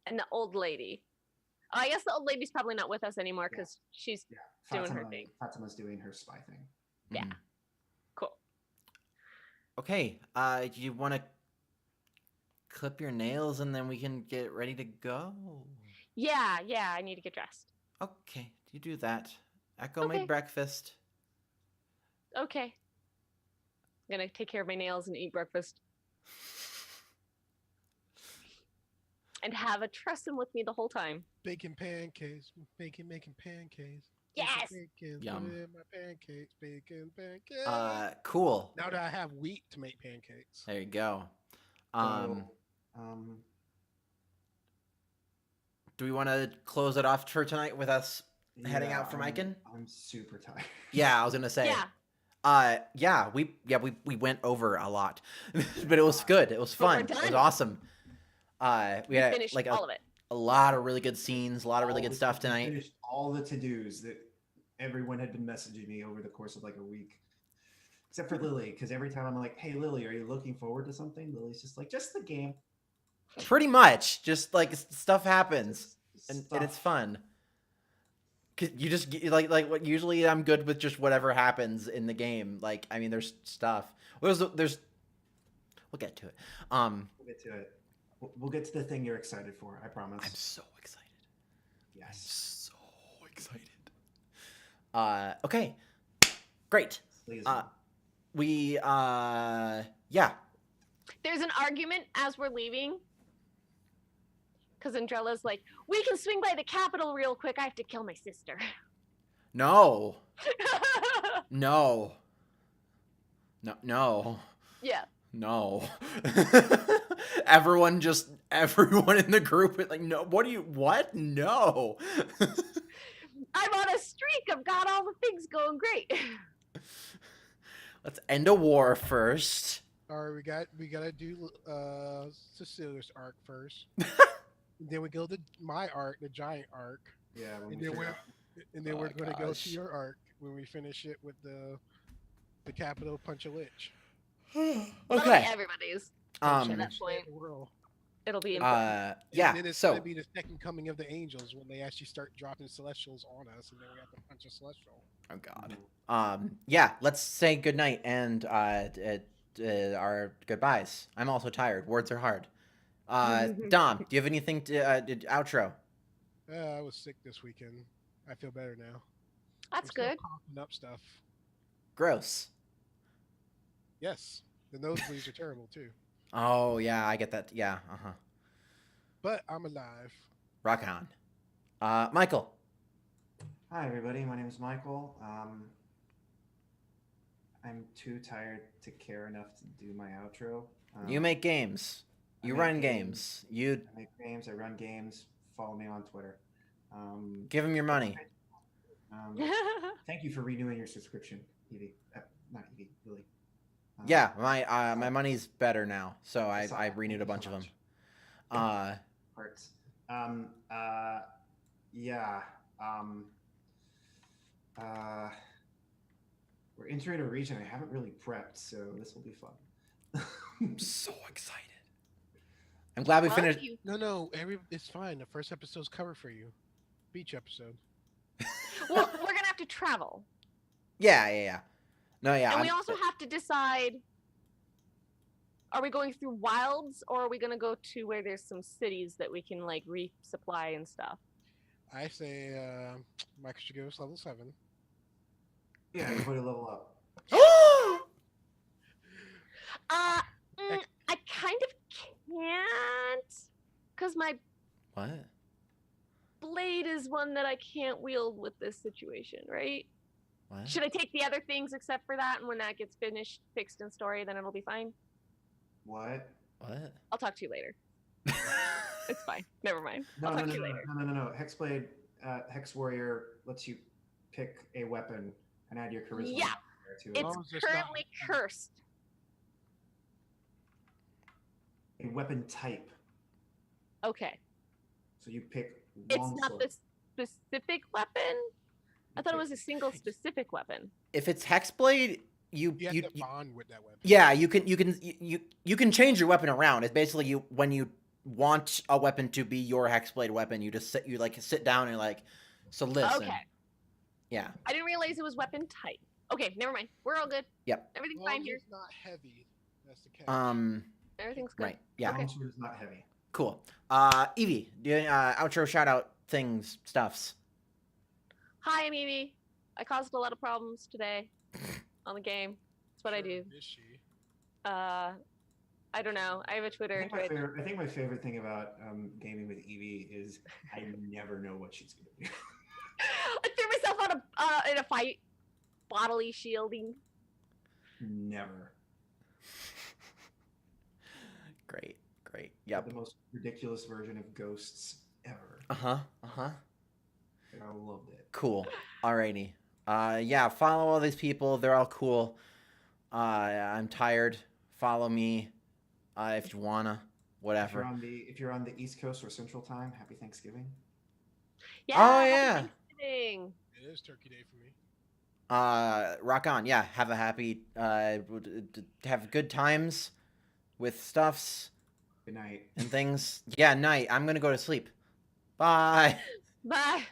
And the old lady. Oh, I guess the old lady's probably not with us anymore because she's Yeah. Doing her thing. Fatima's doing her spy thing. Yeah. Mhm. cool. Okay. Do you want to clip your nails and then we can get ready to go? Yeah. I need to get dressed. Okay. You do that. Echo Okay. made breakfast. Okay. I'm gonna take care of my nails and eat breakfast. And have a Tresson with me the whole time. Baking pancakes. Making pancakes. Yes! Bacon, Yum. put in my pancakes. Bacon pancakes. Cool. Now that I have wheat to make pancakes. There you go. So, Do we want to close it off for tonight with us heading out for I'm- Mikan? I'm super tired. Yeah, I was gonna say. Yeah. We went over a lot, but it was good. It was But we're fun. It was done. awesome. We had Finished like all of it. a lot of really good scenes, a lot of really All good the- stuff I tonight. Finished all the to-dos that everyone had been messaging me over the course of like a week. Except for Lily, because every time I'm like, hey Lily, are you looking forward to something? Lily's just like, just the game. Pretty much, just like stuff happens, Just and it's stuff. fun. 'Cause you just like what usually I'm good with just whatever happens in the game. Like I mean, there's stuff. We'll get to it. We'll get to it. We'll get to the thing you're excited for, I promise. I'm so excited. Yes. So excited. Okay. Great. Please. Yeah. There's an argument as we're leaving. Because Andrella's like, we can swing by the Capitol real quick. I have to kill my sister. No. No. Yeah. No. everyone in the group is like, no, what? No. I'm on a streak. I've got all the things going great. Let's end a war first. All right, we gotta do Cecilia's arc first. Then we go to my arc, the giant arc, yeah. When and we then figure out- we're Oh, gonna go gosh. to your arc when we finish it with the Capitol Punch a Lich. That'll be Okay. everybody's. Um. At that point, The world. it'll be important. Yeah. And then it's So. gonna be the second coming of the angels when they actually start dropping celestials on us, and then we have to punch a celestial. Oh God. Yeah. Let's say goodnight and our goodbyes. I'm also tired. Words are hard. Dom, do you have anything to outro? I was sick this weekend. I feel better now. That's I'm still good. coughing up stuff. Gross. Yes, the nosebleeds are terrible too. Oh yeah, I get that. Yeah. But I'm alive. Rock on. Michael. Hi, everybody. My name is Michael. I'm too tired to care enough to do my outro. You make games. I You make run games. games. You I make games. I run games. Follow me on Twitter. give him your money. Thank you for renewing your subscription, Evie. Not Evie, Lily. Yeah, my money's better now, so I Solid. renewed a Thank bunch you so of them. much. Hearts. Yeah. We're entering a region I haven't really prepped, so this will be fun. I'm so excited. I'm glad we Well, finished. No, it's fine. The first episode's covered for you. Beach episode. Well, we're gonna have to travel, Yeah. No, yeah. and we also have to decide: are we going through wilds, or are we gonna go to where there's some cities that we can like resupply and stuff? I say Michael should give us level 7. Yeah, everybody level up. I kind of can't, cause my What? blade is one that I can't wield with this situation, right? What? Should I take the other things except for that, and when that gets fixed in story, then it'll be fine? What? What? I'll talk to you later. It's fine. Never mind. I'll No, talk to you later. no. Hexblade, Hex Warrior lets you pick a weapon and add your charisma Yeah. to it. long It's as it's not- currently cursed. A weapon type. Okay. So you pick It's longsword. not the specific weapon? I thought it was a single specific weapon. If it's Hexblade, You have to bond with that weapon. yeah, you can change your weapon around. It's basically when you want a weapon to be your Hexblade weapon, you just sit down and like, so listen. Okay. Yeah. I didn't realize it was weapon type. Okay, never mind. We're all good. Yep. Everything's As long fine as here. it's not heavy. That's the catch. Everything's good. Right. Yeah. Longsword is not heavy. Cool. Evie, do you, outro shout out things, stuffs. Hi, I'm Evie. I caused a lot of problems today on the game. That's what I do. Is she? I don't know. I have a Twitter and Twitch. I think my favorite thing about gaming with Evie is I never know what she's gonna do. I threw myself on in a fight, bodily shielding. Never. Great. Yep. The most ridiculous version of ghosts ever. Uh-huh. And I loved it. Cool. Alrighty. Yeah, follow all these people. They're all cool. I'm tired. Follow me. If you wanna. Whatever. If you're on the East Coast or Central Time, happy Thanksgiving. Yeah. Oh, happy yeah. Thanksgiving. It is Turkey Day for me. Rock on. Yeah, have a happy have good times with stuffs Good night. and things. Yeah, night. I'm gonna go to sleep. Bye. Bye.